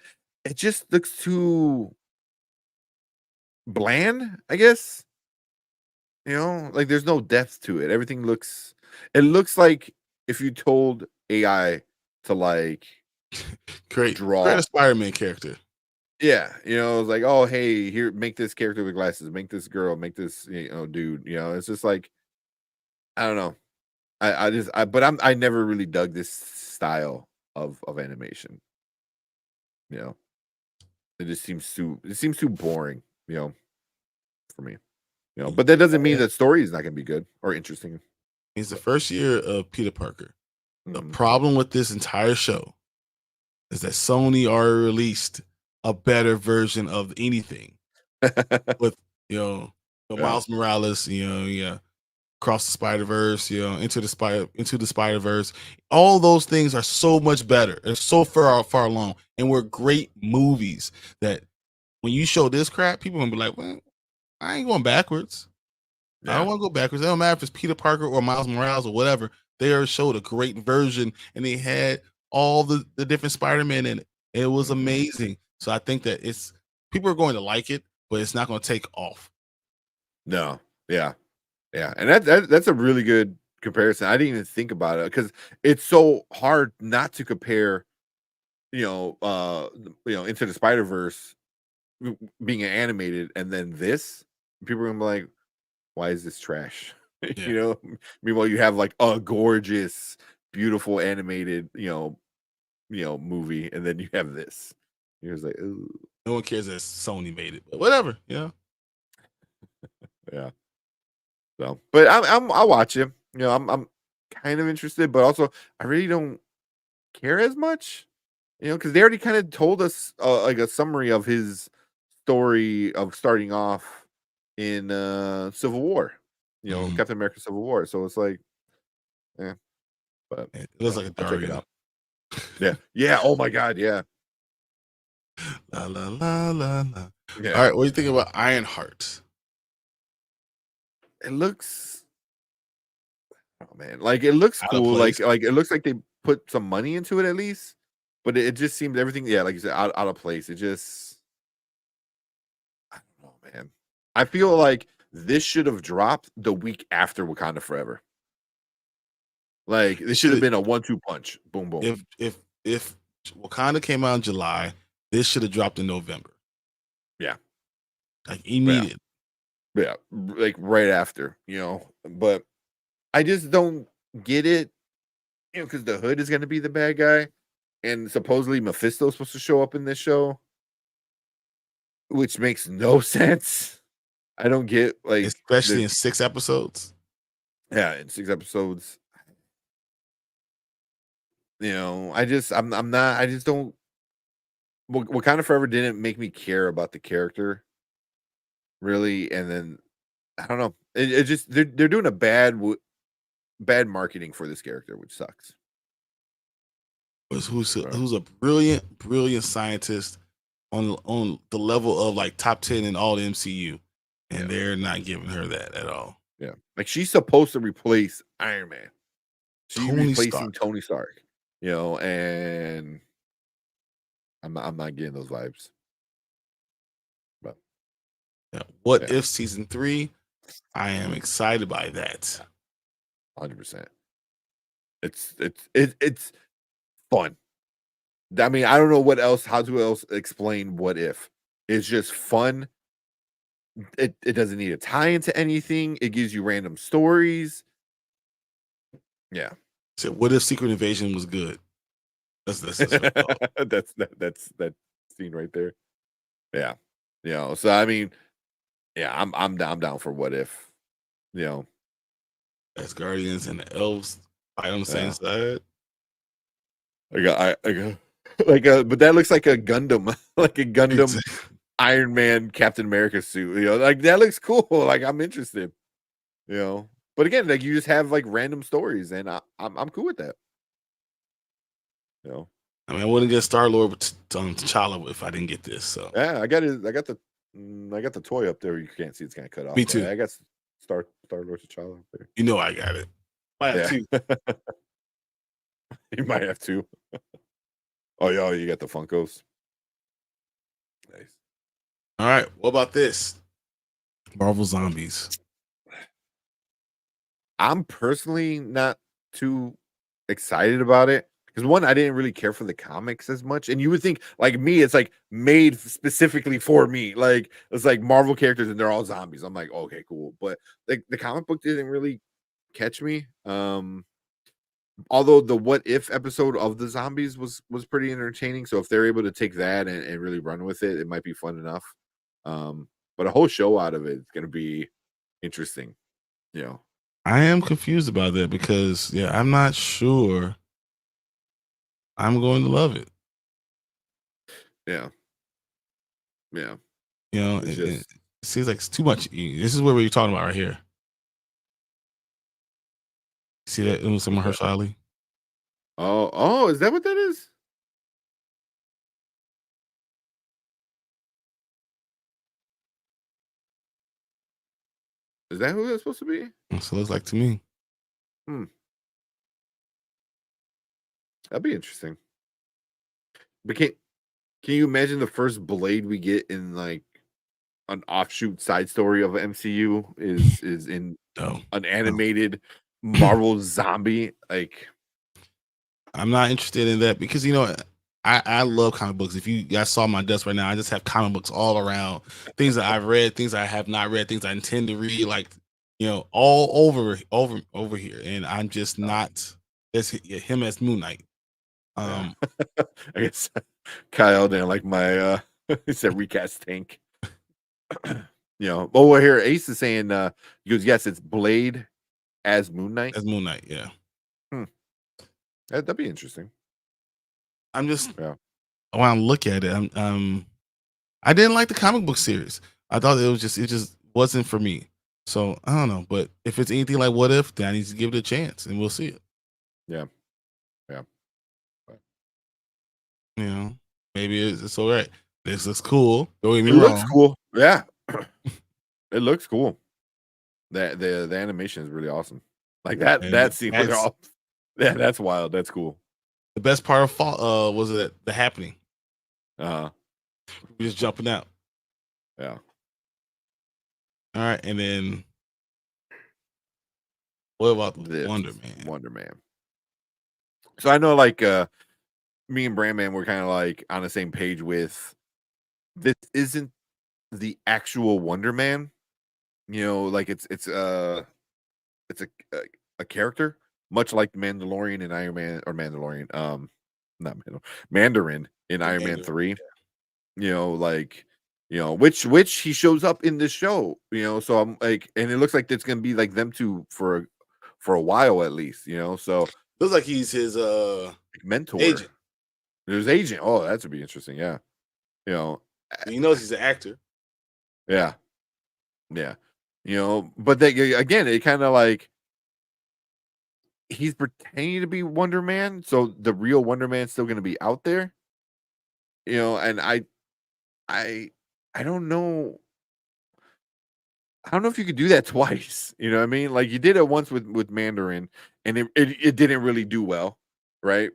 It just looks too bland, I guess. Like there's no depth to it. It looks like if you told AI to like create draw a Spider-Man character. Yeah, it's like, oh hey, here, make this character with glasses, make this girl, make this dude. It's just like I don't know. I never really dug this style of animation. It just seems too boring, for me. But that doesn't mean that story is not gonna be good or interesting. It's the first year of Peter Parker. The problem with this entire show is that Sony already released a better version of anything with Miles Morales, Across the Spider-Verse, Into the Spider-Verse. All those things are so much better. They're so far along, and were great movies that when you show this crap, people gonna be like, well, I ain't going backwards. I don't want to go backwards. It don't matter if it's Peter Parker or Miles Morales or whatever. They already showed a great version, and they had all the different Spider-Man in it. It was amazing. So I think that people are going to like it, but it's not going to take off. No, yeah, and that's a really good comparison. I didn't even think about it because it's so hard not to compare. Into the Spider-Verse being animated, and then this, people are gonna be like, "Why is this trash?" Yeah. Meanwhile, you have like a gorgeous, beautiful animated, movie, and then you have this. You're just like, ooh. No one cares that Sony made it, but whatever, Yeah. So, but I'll watch him. I'm kind of interested, but also I really don't care as much. Because they already kind of told us like a summary of his story of starting off in Civil War. Captain America: Civil War. So it's like, but it looks like a I'll check it Dario. out. Yeah. Oh my God, yeah. La la la la la. Yeah. All right, what do you think about Ironheart? It looks, oh man, like it looks Out of cool. Like place. it looks like they put some money into it at least, but it just seemed everything, yeah, like you said, out of place. It just, I don't know, man. I feel like this should have dropped the week after Wakanda Forever. Like this should have been a 1-2 punch. Boom, boom. If Wakanda came out in July, this should have dropped in November. Yeah. Like immediate. Yeah, like right after, but I just don't get it, because the Hood is going to be the bad guy, and supposedly Mephisto's supposed to show up in this show, which makes no sense. I don't get, like, Especially in 6 episodes. Yeah, in 6 episodes. I'm not. I just don't. Wakanda Forever didn't make me care about the character really, and then I don't know. It just they're doing a bad marketing for this character, which sucks. Who's a brilliant scientist on the level of like top 10 in all the MCU, and they're not giving her that at all. Yeah, like she's supposed to replace Iron Man. She's Tony replacing Stark. Tony Stark. And I'm not getting those vibes. But What if season 3? I am excited by that. 100%. It's fun. I mean, I don't know how to else explain what if. It's just fun. It doesn't need to tie into anything. It gives you random stories. Yeah. So what if Secret Invasion was good? That's that's that scene right there. Yeah. So I mean, yeah, I'm down for what if. As Guardians and the elves fight on the same side. I got but that looks like a Gundam, like a Gundam Iron Man Captain America suit. Like that looks cool. Like I'm interested. But again, like you just have like random stories, and I'm cool with that. I mean, I wouldn't get Star-Lord with T'Challa if I didn't get this. So yeah, I got the toy up there. You can't see; it's kind of cut off. Me too. I got Star-Lord T'Challa up there. I got it. I have two. You might have two. Oh, yeah, you got the Funkos. Nice. All right, what about this? Marvel Zombies. I'm personally not too excited about it because one, I didn't really care for the comics as much, and you would think like me, it's like made specifically for me. Like it's like Marvel characters and they're all zombies. I'm like, okay, cool, but like the comic book didn't really catch me. Although the what if episode of the zombies was pretty entertaining, so if they're able to take that and really run with it, it might be fun enough. But a whole show out of it is going to be interesting. I am confused about that because I'm not sure I'm going to love it. Yeah. It seems like it's too much. This is what we're talking about right here. See that? It was some Mahershala Ali. Oh, is that what that is? Is that who that's supposed to be? That's what it looks like to me. That'd be interesting. But can you imagine the first Blade we get in like an offshoot side story of MCU is in an animated Marvel zombie? Like, I'm not interested in that because I love comic books. If you guys saw my desk right now, I just have comic books all around. Things that I've read, things I have not read, things I intend to read, like all over here. And I'm just not as him as Moon Knight. I guess Kyle didn't like my he said recast tank. We're here. Ace is saying he goes, yes, it's Blade as Moon Knight. As Moon Knight, yeah. That'd be interesting. I'm just when I look at it, I didn't like the comic book series. I thought it just wasn't for me. So I don't know, but if it's anything like What If, then I need to give it a chance, and we'll see it. Yeah. Maybe it's all right. This looks cool. Don't get me It wrong. looks cool. Yeah, it looks cool. The animation is really awesome. Like that scene was awesome. Yeah, that's wild. That's cool. The best part of fall was it the happening. We're just jumping out. Yeah. All right, and then what about Wonder Man? Wonder Man. So I know, like, me and Brandman were kind of like on the same page with this isn't the actual Wonder Man. Like it's a character, much like Mandalorian and Iron Man, or Mandalorian, not Mandarin in Iron Man 3. Which he shows up in this show. So I'm like, and it looks like it's gonna be like them two for for a while at least, you know. So looks like he's his mentor, agent. His agent. Oh, that would be interesting. Yeah, you know, He knows he's an actor. yeah, you know. But they, again, it kind of like he's pretending to be Wonder Man, so the real Wonder Man's still going to be out there, you know. And I don't know. I don't know if you could do that twice. You know what I mean? Like you did it once with Mandarin, and it didn't really do well, right?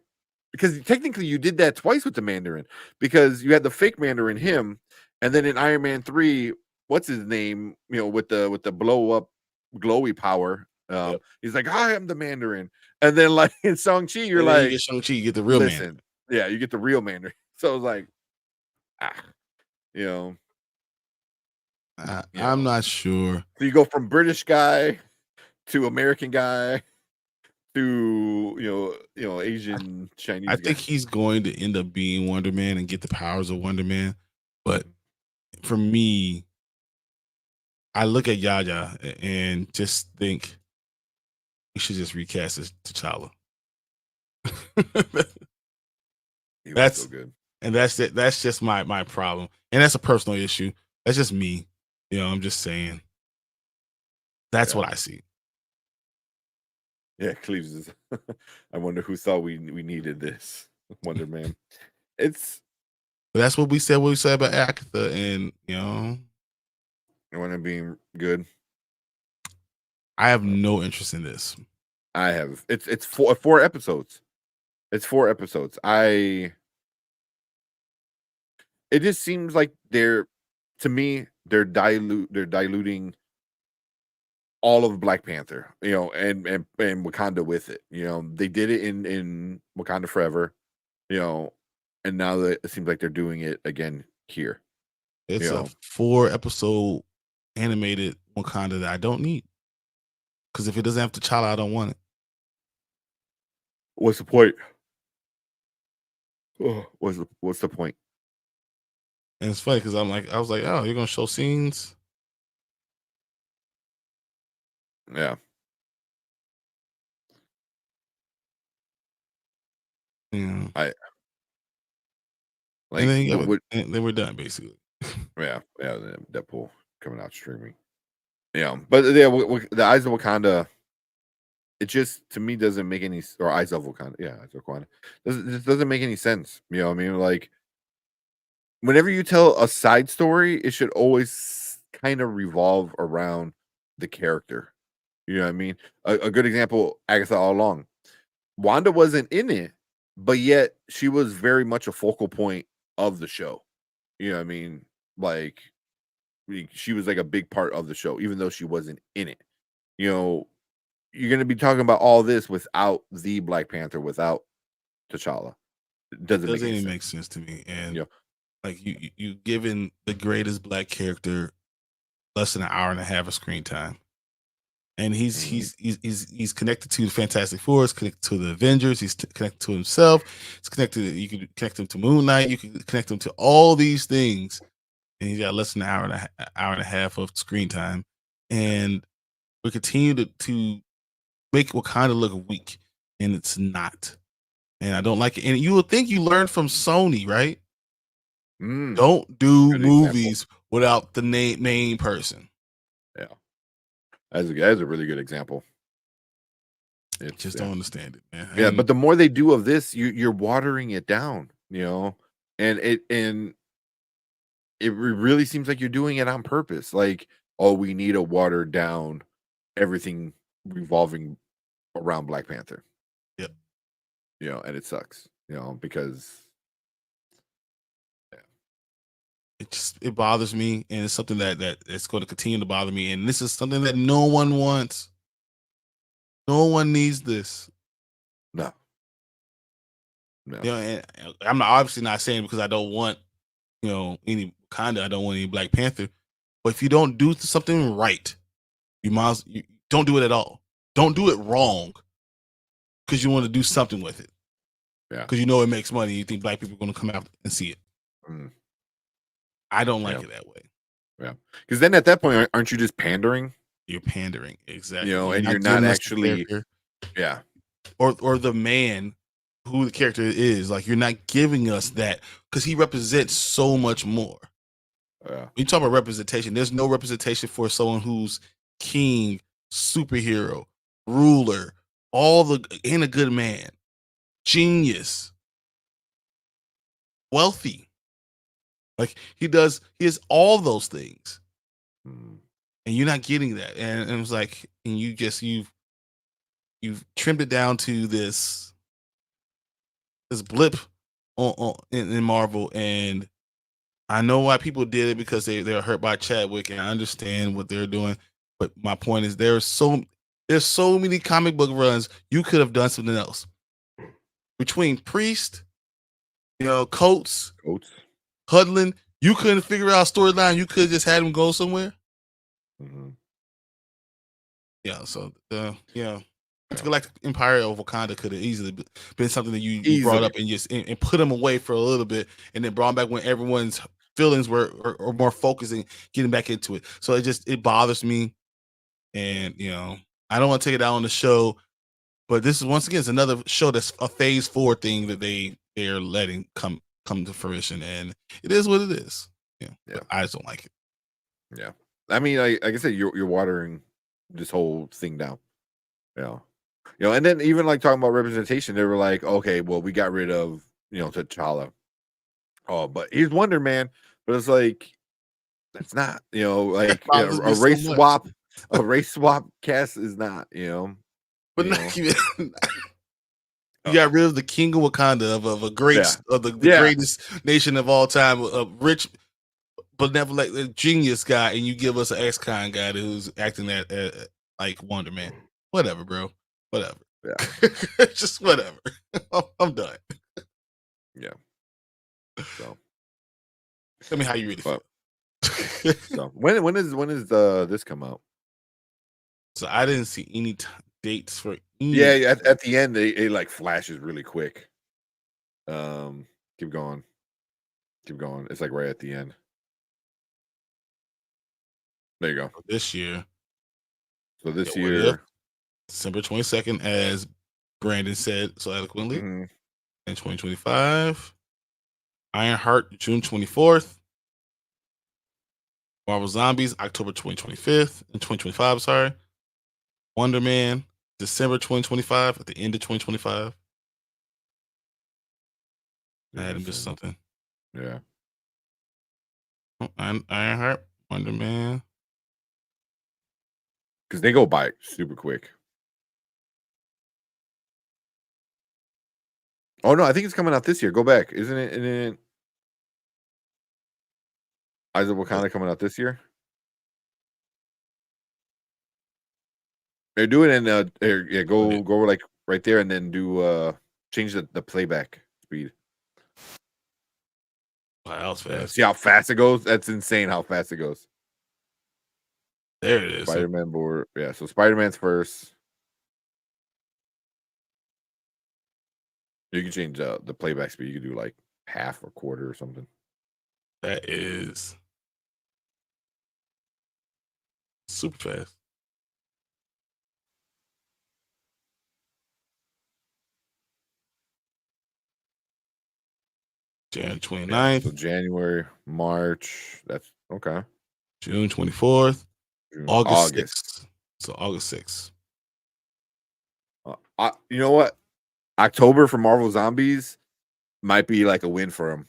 Because technically you did that twice with the Mandarin, because you had the fake Mandarin him, and then in Iron Man 3, what's his name? You know, with the blow up glowy power. He's like, I am the Mandarin. And then like in Shang-Chi, you're like, you get Shang-Chi, you get the real Mandarin. Yeah, you get the real Mandarin. So it's like, you know. I'm not sure. So you go from British guy to American guy to you know Asian Chinese. I think he's going to end up being Wonder Man and get the powers of Wonder Man. But for me, I look at Yaya and just think we should just recast as T'Challa. That's so good. And that's it. That's just my problem. And that's a personal issue. That's just me. You know, I'm just saying. That's what I see. Yeah, Cleves is. I wonder who thought we needed this Wonder Man. That's what we said. What we said about Agatha, and you know, I want it being good. I have no interest in this. I have. It's four episodes. It's 4 episodes. It just seems like they're diluting all of Black Panther, you know, and Wakanda with it. You know, they did it in Wakanda Forever, you know, and now that it seems like they're doing it again here. It's a 4-episode animated Wakanda that I don't need, because if it doesn't have T'Challa, I don't want it. What's the point? Oh, what's the point? And it's funny because I was like, oh, you're gonna show scenes? Yeah. Yeah. Like, and then we're done basically. yeah, Deadpool coming out streaming. Yeah, but yeah, the Eyes of Wakanda. It just, to me, doesn't make any, or Eyes of Wakanda. Yeah, Eyes of Wakanda. It doesn't make any sense. You know what I mean? Like, whenever you tell a side story, it should always kind of revolve around the character. You know what I mean? A good example, Agatha all along. Wanda wasn't in it, but yet she was very much a focal point of the show. You know what I mean? Like, she was like a big part of the show, even though she wasn't in it. You know, you're going to be talking about all this without the Black Panther, without T'Challa. It doesn't even make sense to me. And like you given the greatest Black character less than an hour and a half of screen time, and he's connected to the Fantastic Four, he's connected to the Avengers, he's connected to himself, he's connected. You can connect him to Moon Knight, you can connect him to all these things, and he's got less than an hour and a half of screen time, and we continue to make Wakanda look weak, and it's not. And I don't like it. And you would think you learned from Sony, right? Don't do movies without the main person. Yeah, that's a really good example. Just don't understand it, man. Yeah, but the more they do of this, you're watering it down, you know, and it really seems like you're doing it on purpose. Like, oh, we need to water down everything revolving around Black Panther. Yep. You know, and it sucks, you know, because it bothers me, and it's something that it's going to continue to bother me, and this is something that no one wants. No one needs this. No. You know, and I'm obviously not saying because I don't want, you know, any kind of, I don't want any Black Panther, but if you don't do something right, you don't do it at all. Don't do it wrong because you want to do something with it. Yeah. Because you know it makes money. You think Black people are going to come out and see it. I don't like it that way. Yeah. Because then at that point, aren't you just pandering? You're pandering, exactly. You know, and you're giving not us the actually, character yeah, or the man who the character is. Like, you're not giving us that because he represents so much more. yeah. When you talk about representation, there's no representation for someone who's king, superhero, ruler, and a good man, genius, wealthy. Like he has all those things, Mm. and you're not getting that. And it was like, and you've trimmed it down to this blip in Marvel, and I know why people did it because they're hurt by Chadwick, and I understand what they're doing. But my point is, there's so many comic book runs you could have done something else between Priest, Coates, Hudlin. You couldn't figure out storyline. You could have just had him go somewhere. Mhm. Yeah. So Galactic Empire of Wakanda could have easily been something that you brought up and just and put him away for a little bit, and then brought him back when everyone's feelings were more focused and getting back into it. So it bothers me, and I don't want to take it out on the show, but this is once again it's another show that's a phase 4 thing that they're letting come to fruition, and it is what it is. Yeah. I just don't like it. Yeah, I mean, like I said, you're watering this whole thing down. And then even like talking about representation, they were like, okay, well, we got rid of T'Challa. Oh, but he's Wonder Man. But it's like that's not like a race swap. A race swap cast is not But not even. You got rid of the king of Wakanda of a great of the greatest nation of all time, a rich benevolent genius guy, and you give us an ex-con guy who's acting like Wonder Man. Whatever, bro. Whatever. Yeah. Just whatever. I'm done. Yeah. So tell me how you really feel. So when is this come out? So I didn't see any dates for any. Yeah, at the end it like flashes really quick. Keep going. It's like right at the end. There you go. This year. So this year, December 22nd, as Brandon said so eloquently, in 2025. Ironheart, June 24th. Marvel Zombies, October 2025, sorry. Wonder Man, December 2025, at the end of 2025. I had to miss something. Yeah. Ironheart, Wonder Man. Because they go by super quick. Oh no, I think it's coming out this year. Go back, isn't it? Eyes of Wakanda coming out this year. They're doing in go like right there and then do change the playback speed. Wow, that was fast. See how fast it goes? That's insane how fast it goes. There it is. Spider-Man board. Yeah, so Spider-Man's first. You can change the playback speed. You can do like half or quarter or something. That is super fast. January 29th. So January, March. That's okay. June 24th. August 6th. So August 6th. You know what? October for Marvel Zombies might be like a win for them.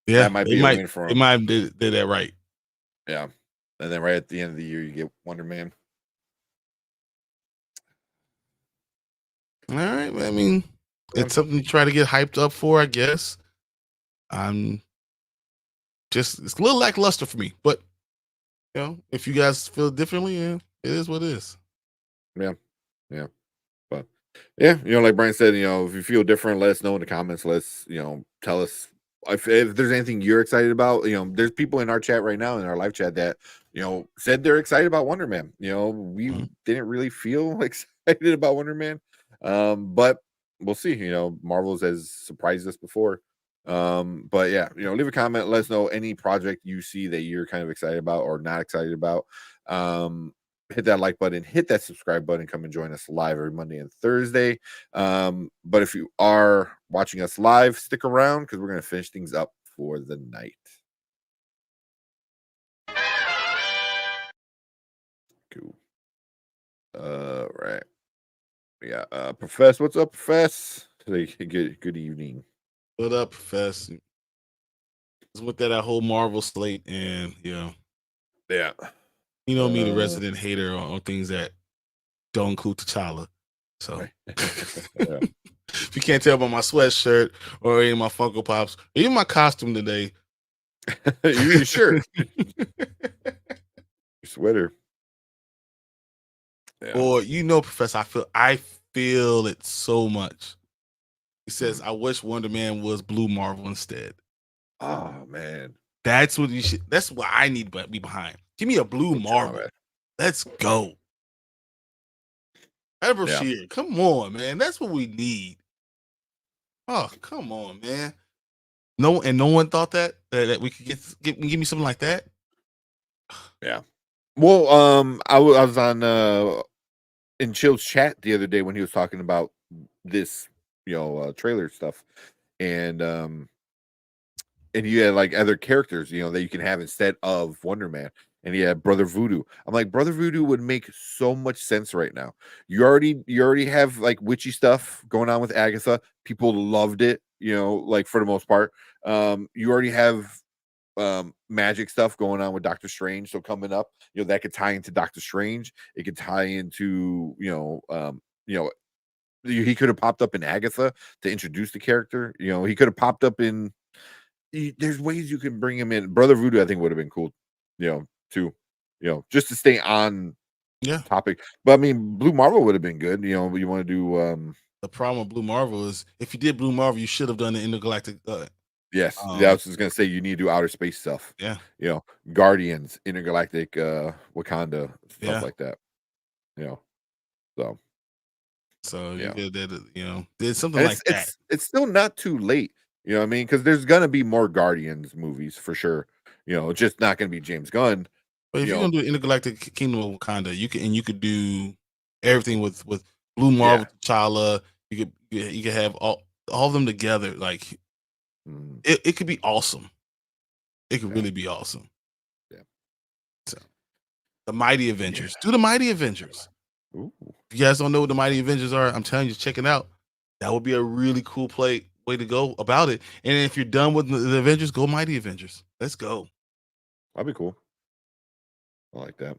Yeah, that might be a win for them. They might have did that right. Yeah. And then right at the end of the year, you get Wonder Man. All right. I mean, it's something to try to get hyped up for, I guess. It's a little lackluster for me, but if you guys feel differently, it is what it is. Yeah. But yeah, like Brian said, if you feel different, let us know in the comments. Let's, tell us if there's anything you're excited about. There's people in our chat right now, in our live chat, that said they're excited about Wonder Man. We didn't really feel excited about Wonder Man, but we'll see. Marvel's has surprised us before. But yeah, leave a comment. Let us know any project you see that you're kind of excited about or not excited about. hit that like button, hit that subscribe button, come and join us live every Monday and Thursday. But if you are watching us live, stick around because we're going to finish things up for the night. Cool. Right. Yeah. Profess, what's up, Profess? Good evening. What up, Professor? Just looked at that whole Marvel slate, and Yeah. you know me, the resident hater on things that don't include T'Challa. So if you can't tell by my sweatshirt or any of my Funko Pops, or even my costume today, you sure? Your sweater. Yeah. Or Professor, I feel it so much. He says, "I wish Wonder Man was Blue Marvel instead." Oh man, that's what you should. That's what I need to be behind. Give me a Blue Marvel. Let's go. Evershear, come on, man. That's what we need. Oh, come on, man. No one thought that we could give me something like that. Yeah. Well, I was on in Chill's chat the other day when he was talking about this, trailer stuff, and you had like other characters, that you can have instead of Wonder Man. And he had Brother Voodoo. I'm like, Brother Voodoo would make so much sense right now. You already have like witchy stuff going on with Agatha. People loved it, like for the most part. You already have magic stuff going on with Doctor Strange. So coming up, that could tie into Doctor Strange. It could tie into, he could have popped up in Agatha to introduce the character. He could have popped up in. There's ways you can bring him in. Brother Voodoo, I think, would have been cool, too, just to stay on topic. But I mean, Blue Marvel would have been good. You want to do the problem with Blue Marvel is if you did Blue Marvel, you should have done the intergalactic. Yes, I was just gonna say you need to do outer space stuff. Yeah, Guardians, intergalactic, Wakanda, stuff like that. So you did something like that. It's still not too late. You know what I mean? Because there's gonna be more Guardians movies for sure. Just not gonna be James Gunn. But if you're gonna do Intergalactic Kingdom of Wakanda, you could do everything with Blue Marvel, T'Challa. You could have all of them together. Like it could be awesome. It could really be awesome. Yeah. So the Mighty Avengers. Do the Mighty Avengers. Ooh. If you guys don't know what the Mighty Avengers are, I'm telling you, check it out. That would be a really cool way to go about it. And if you're done with the Avengers, go Mighty Avengers. Let's go. That'd be cool. I like that.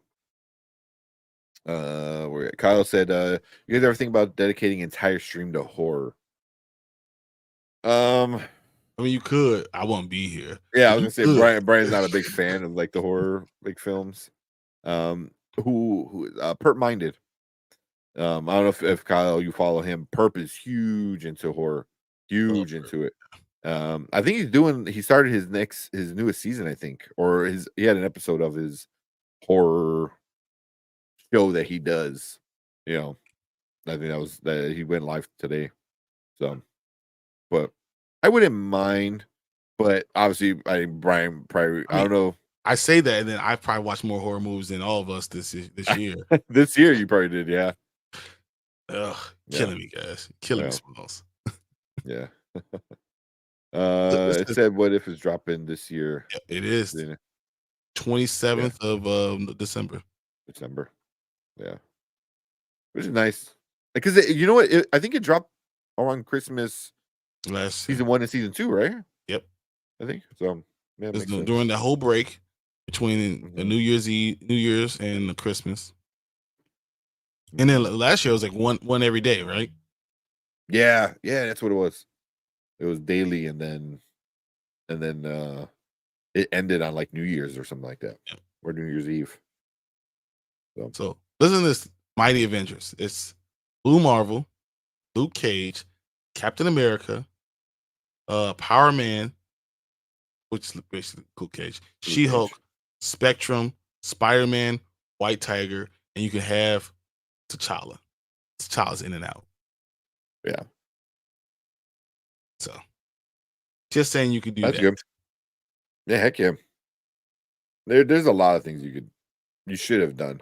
Where Kyle said, you guys ever think about dedicating entire stream to horror? I mean, you could. I won't be here. Yeah, I was gonna say Brian's not a big fan of like the horror films. Who Perp Minded. I don't know if Kyle, you follow him. Perp is huge into horror, huge into it. I think he started his newest season, I think, or he had an episode of his horror show that he does. I think that he went live today. So, but I wouldn't mind, but obviously Brian probably, I don't know. I say that, and then I probably watched more horror movies than all of us this year. This year you probably did, yeah. Ugh, killing me, guys. Killing me, Smalls. Yeah. It said, "What if it's dropping this year?" Yeah, it is 27th of December. Yeah, which is nice because you know what? I think it dropped around Christmas last season 1 and season 2, right? Yep, I think so. Yeah, during that whole break between the New Year's and the Christmas. And then last year it was like one every day, right? Yeah, that's what it was. It was daily, and then it ended on like New Year's or something like that, or New Year's Eve. So listen to this Mighty Avengers. It's Blue Marvel, Luke Cage, Captain America, Power Man, which is basically Luke Cage, She-Hulk, Spectrum, Spiderman, White Tiger, and you can have T'Challa. T'Challa's in and out. Yeah. So, just saying you could do That's that. good. Yeah, heck yeah. There's a lot of things you should have done.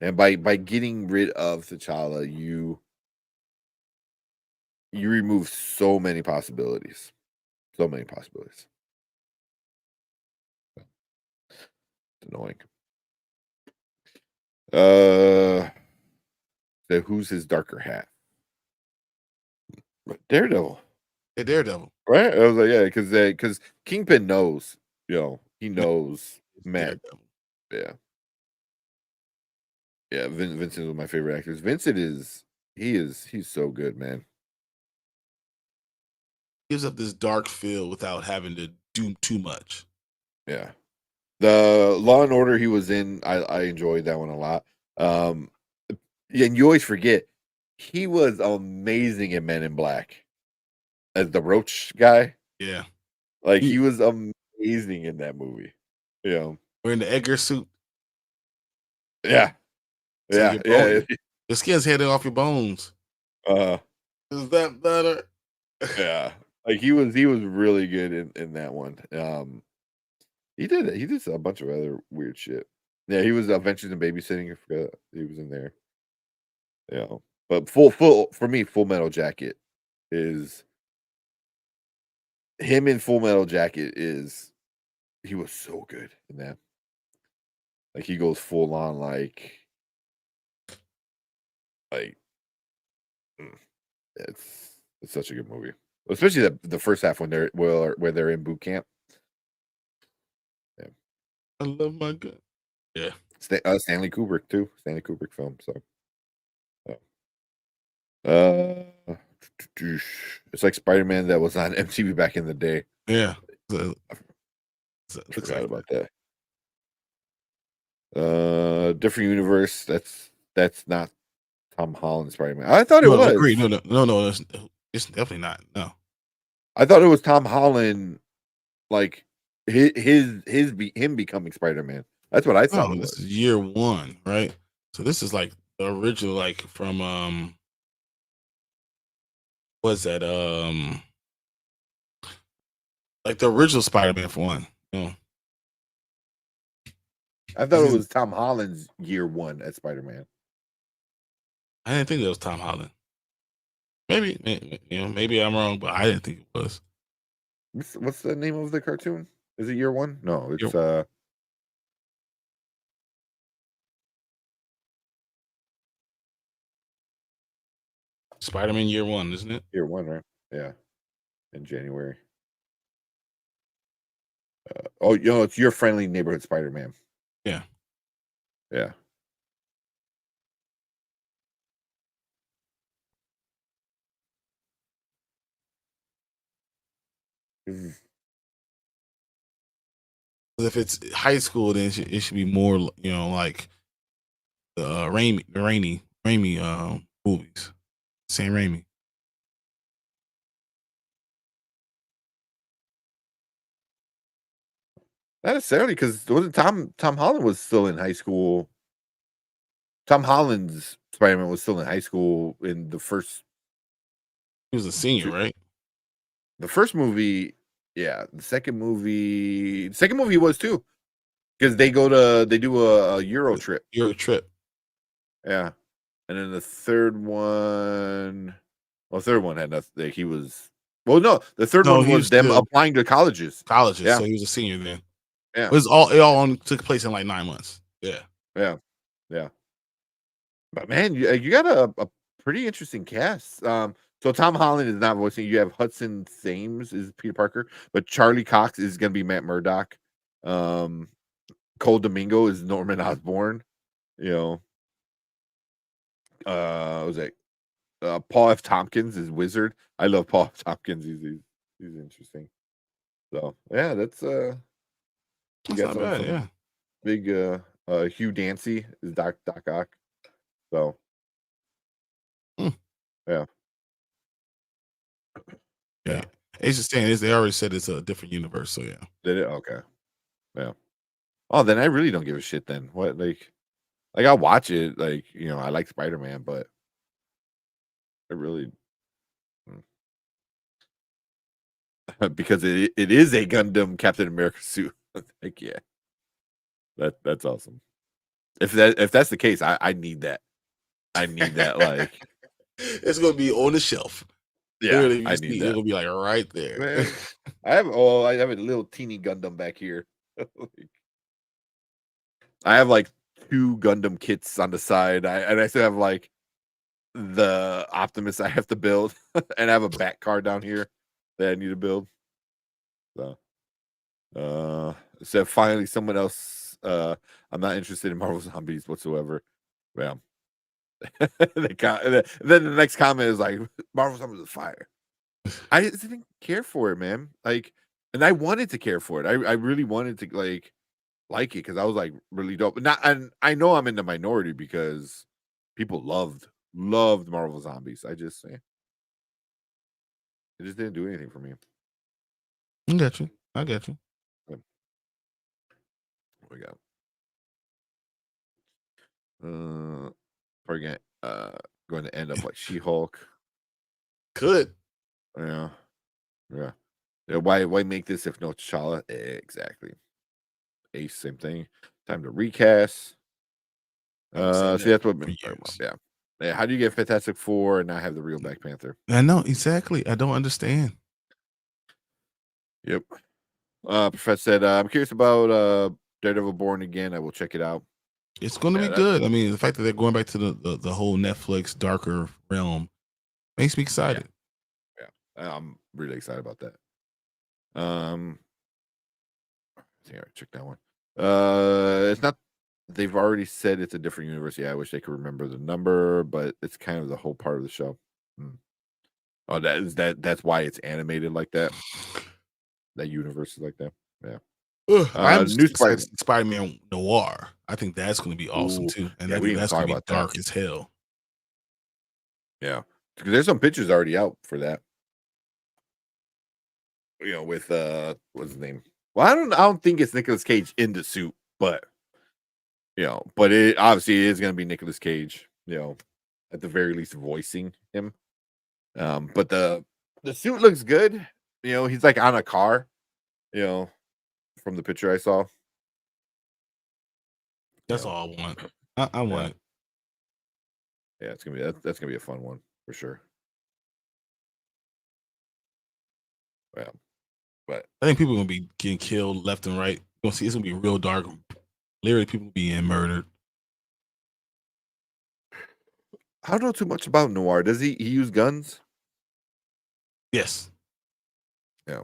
And by getting rid of T'Challa, you remove so many possibilities. So many possibilities. It's annoying. So who's his darker half? Daredevil. Yeah, Daredevil. Right? I was like, yeah, because Kingpin knows, he knows Matt. Daredevil. Yeah. Vincent is one of my favorite actors. Vincent he's so good, man. Gives up this dark feel without having to do too much. Yeah. The Law and Order he was in, I enjoyed that one a lot. And you always forget he was amazing in Men in Black as the Roach guy. Yeah. Like he was amazing in that movie. Wearing the Edgar suit. Yeah. So Yeah. Your skin's heading off your bones. Is that better? Yeah. Like he was really good in that one. He did a bunch of other weird shit. Yeah, he was Adventures in Babysitting. I forgot he was in there. But full for me, Full Metal Jacket is him in Full Metal Jacket he was so good in that. Like he goes full on like it's such a good movie. Especially the first half when they're in boot camp. Yeah. I love my gun. Yeah. Stanley Kubrick too. Stanley Kubrick film. So it's like Spider-Man that was on MTV back in the day. Yeah. I forgot about that. Different universe. That's not Tom Holland Spider-Man. I thought it was. I agree. No. It's definitely not. No. I thought it was Tom Holland, like him becoming Spider-Man. That's what I thought. This is year one, right? So this is like the original, like from what's that? Like the original Spider-Man for one. I thought it was Tom Holland's year one as Spider-Man. I didn't think it was Tom Holland. Maybe I'm wrong, but I didn't think it was. What's the name of the cartoon? Is it year one? No, it's Spider-Man year one, isn't it? Year one, right? Yeah, in January. It's Your Friendly Neighborhood Spider-Man. Yeah. Yeah. If it's high school, then it should be more, like the Raimi movies. Sam Raimi. Not necessarily, because wasn't Tom Holland was still in high school. Tom Holland's Spider-Man was still in high school in the first. He was a senior, right? The first movie, yeah. The second movie was too, because they do a Euro trip. Euro trip. Yeah, and then the third one. Well, the third one had nothing. He was. Well, no, the third one was them applying to colleges. Yeah. So he was a senior then. Yeah, it all took place in like 9 months. Yeah. But man, you got a pretty interesting cast. So Tom Holland is not voicing. You have Hudson Thames is Peter Parker, but Charlie Cox is going to be Matt Murdock. Cole Domingo is Norman Osborn. Was it Paul F. Tompkins is Wizard. I love Paul F. Tompkins. He's interesting. So yeah, that's not bad. Yeah, big. Hugh Dancy is Doc Ock. So yeah. It's just saying they already said it's a different universe. So yeah, did it? Okay. Yeah. Oh, then I really don't give a shit. Then what? Like I'll watch it. Like I like Spider-Man, but I really because it is a Gundam Captain America suit. Like yeah, that's awesome. If that's the case, I need that. I need that. Like, it's gonna be on the shelf. yeah, Literally, I need it's that. gonna be like right there. Man, I have a little teeny Gundam back here. I have like 2 Gundam kits on the side. I still have like the Optimus I have to build, and I have a back car down here that I need to build. So finally someone else. I'm not interested in Marvel Zombies whatsoever. Well, then the next comment is like, Marvel Zombies is fire. I just didn't care for it, man. Like, and I wanted to care for it. I really wanted to like it because I was like really dope. Not, and I know I'm in the minority because people loved Marvel Zombies. It just didn't do anything for me. I got you. What we got? Probably going to end up like She-Hulk. Could. Yeah. Why make this if no T'Challa? Exactly. Ace, same thing. Time to recast. See, that's what. Yeah. How do you get Fantastic Four and not have the real Black Panther? I know exactly. I don't understand. Yep. Professor said, I'm curious about Daredevil Born Again. I will check it out. It's going to be good. I mean, the fact that they're going back to the whole Netflix darker realm makes me excited. Yeah. I'm really excited about that. I think I checked that one. It's not. They've already said it's a different universe. Yeah, I wish they could remember the number, but it's kind of the whole part of the show. Oh, that's why it's animated like that. That universe is like that. Yeah. I'm new Spider-Man Noir. I think that's going to be awesome too, and I think that's going to be dark as hell. Yeah, because there's some pictures already out for that. You know, with what's his name? Well, I don't think it's Nicolas Cage in the suit, but but it obviously is going to be Nicolas Cage. At the very least, voicing him. But the suit looks good. He's like on a car. From the picture I saw. That's all I want. I want it. Yeah, it's gonna be that's gonna be a fun one for sure. Yeah, but I think people are gonna be getting killed left and right. You're gonna see it's gonna be real dark. Literally, people being murdered. I don't know too much about Noir. Does he use guns? Yes. Yeah.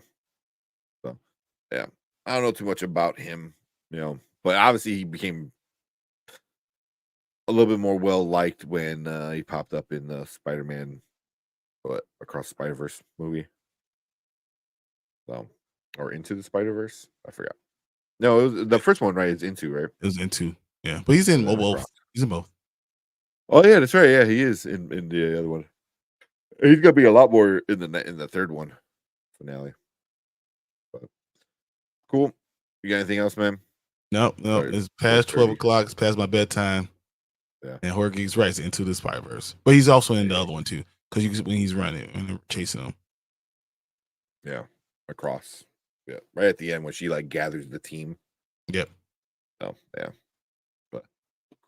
So, yeah. I don't know too much about him, but obviously he became a little bit more well liked when he popped up in the Spider-Man, Across the Spider-Verse movie. So, or Into the Spider-Verse, I forgot. No, it was the first one, right? It's Into, right? It was Into, yeah, but he's in both. He's in both. Oh yeah, that's right. Yeah, he is in the other one. He's gonna be a lot more in the third one finale. But cool. You got anything else, man? No. It's past 12 o'clock. It's past my bedtime. Yeah. And Jorge's right Into the Spider-Verse, but he's also in the other one too, because when he's running and chasing him. Yeah, Across. Yeah, right at the end when she like gathers the team. Yep. Oh yeah, but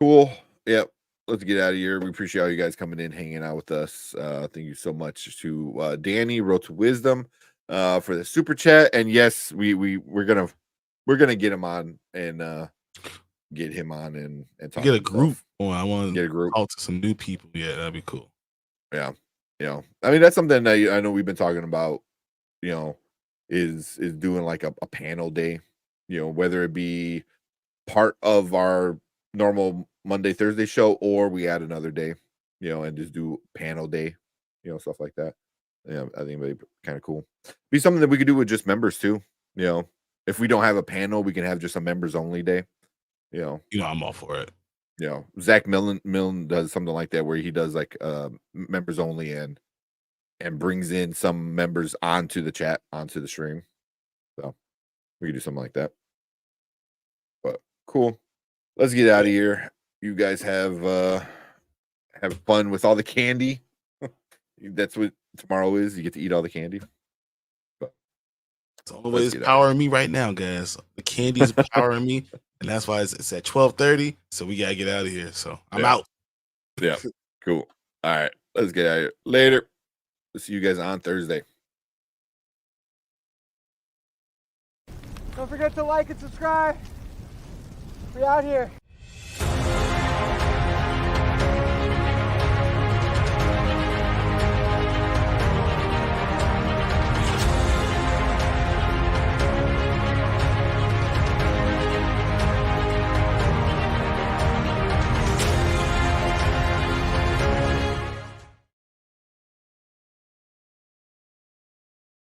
cool. Yep. Let's get out of here. We appreciate all you guys coming in, hanging out with us. Thank you so much to Danny, Road to Wisdom, for the super chat. And yes, we're gonna get him on and get him on and talk. Get a group. I want to get a group. Talk to some new people. Yeah, that'd be cool. Yeah, I mean that's something that I know we've been talking about. Is doing like a panel day. Whether it be part of our normal Monday, Thursday show, or we add another day, and just do panel day, stuff like that. I think it'd be kind of cool. Be something that we could do with just members too. If we don't have a panel, we can have just a members only day. I'm all for it. Zach Millen does something like that where he does like members only and brings in some members onto the chat, onto the stream. So we could do something like that. But cool. Let's get out of here. You guys have fun with all the candy. That's what tomorrow is. You get to eat all the candy. But it's always powering me right now, guys. The candy is powering me. and that's why it's at 12:30. So we gotta get out of here. So I'm Yeah. out. Yeah, cool. All right, let's get out of here. Later. We'll see you guys on Thursday. Don't forget to like and subscribe. We out here.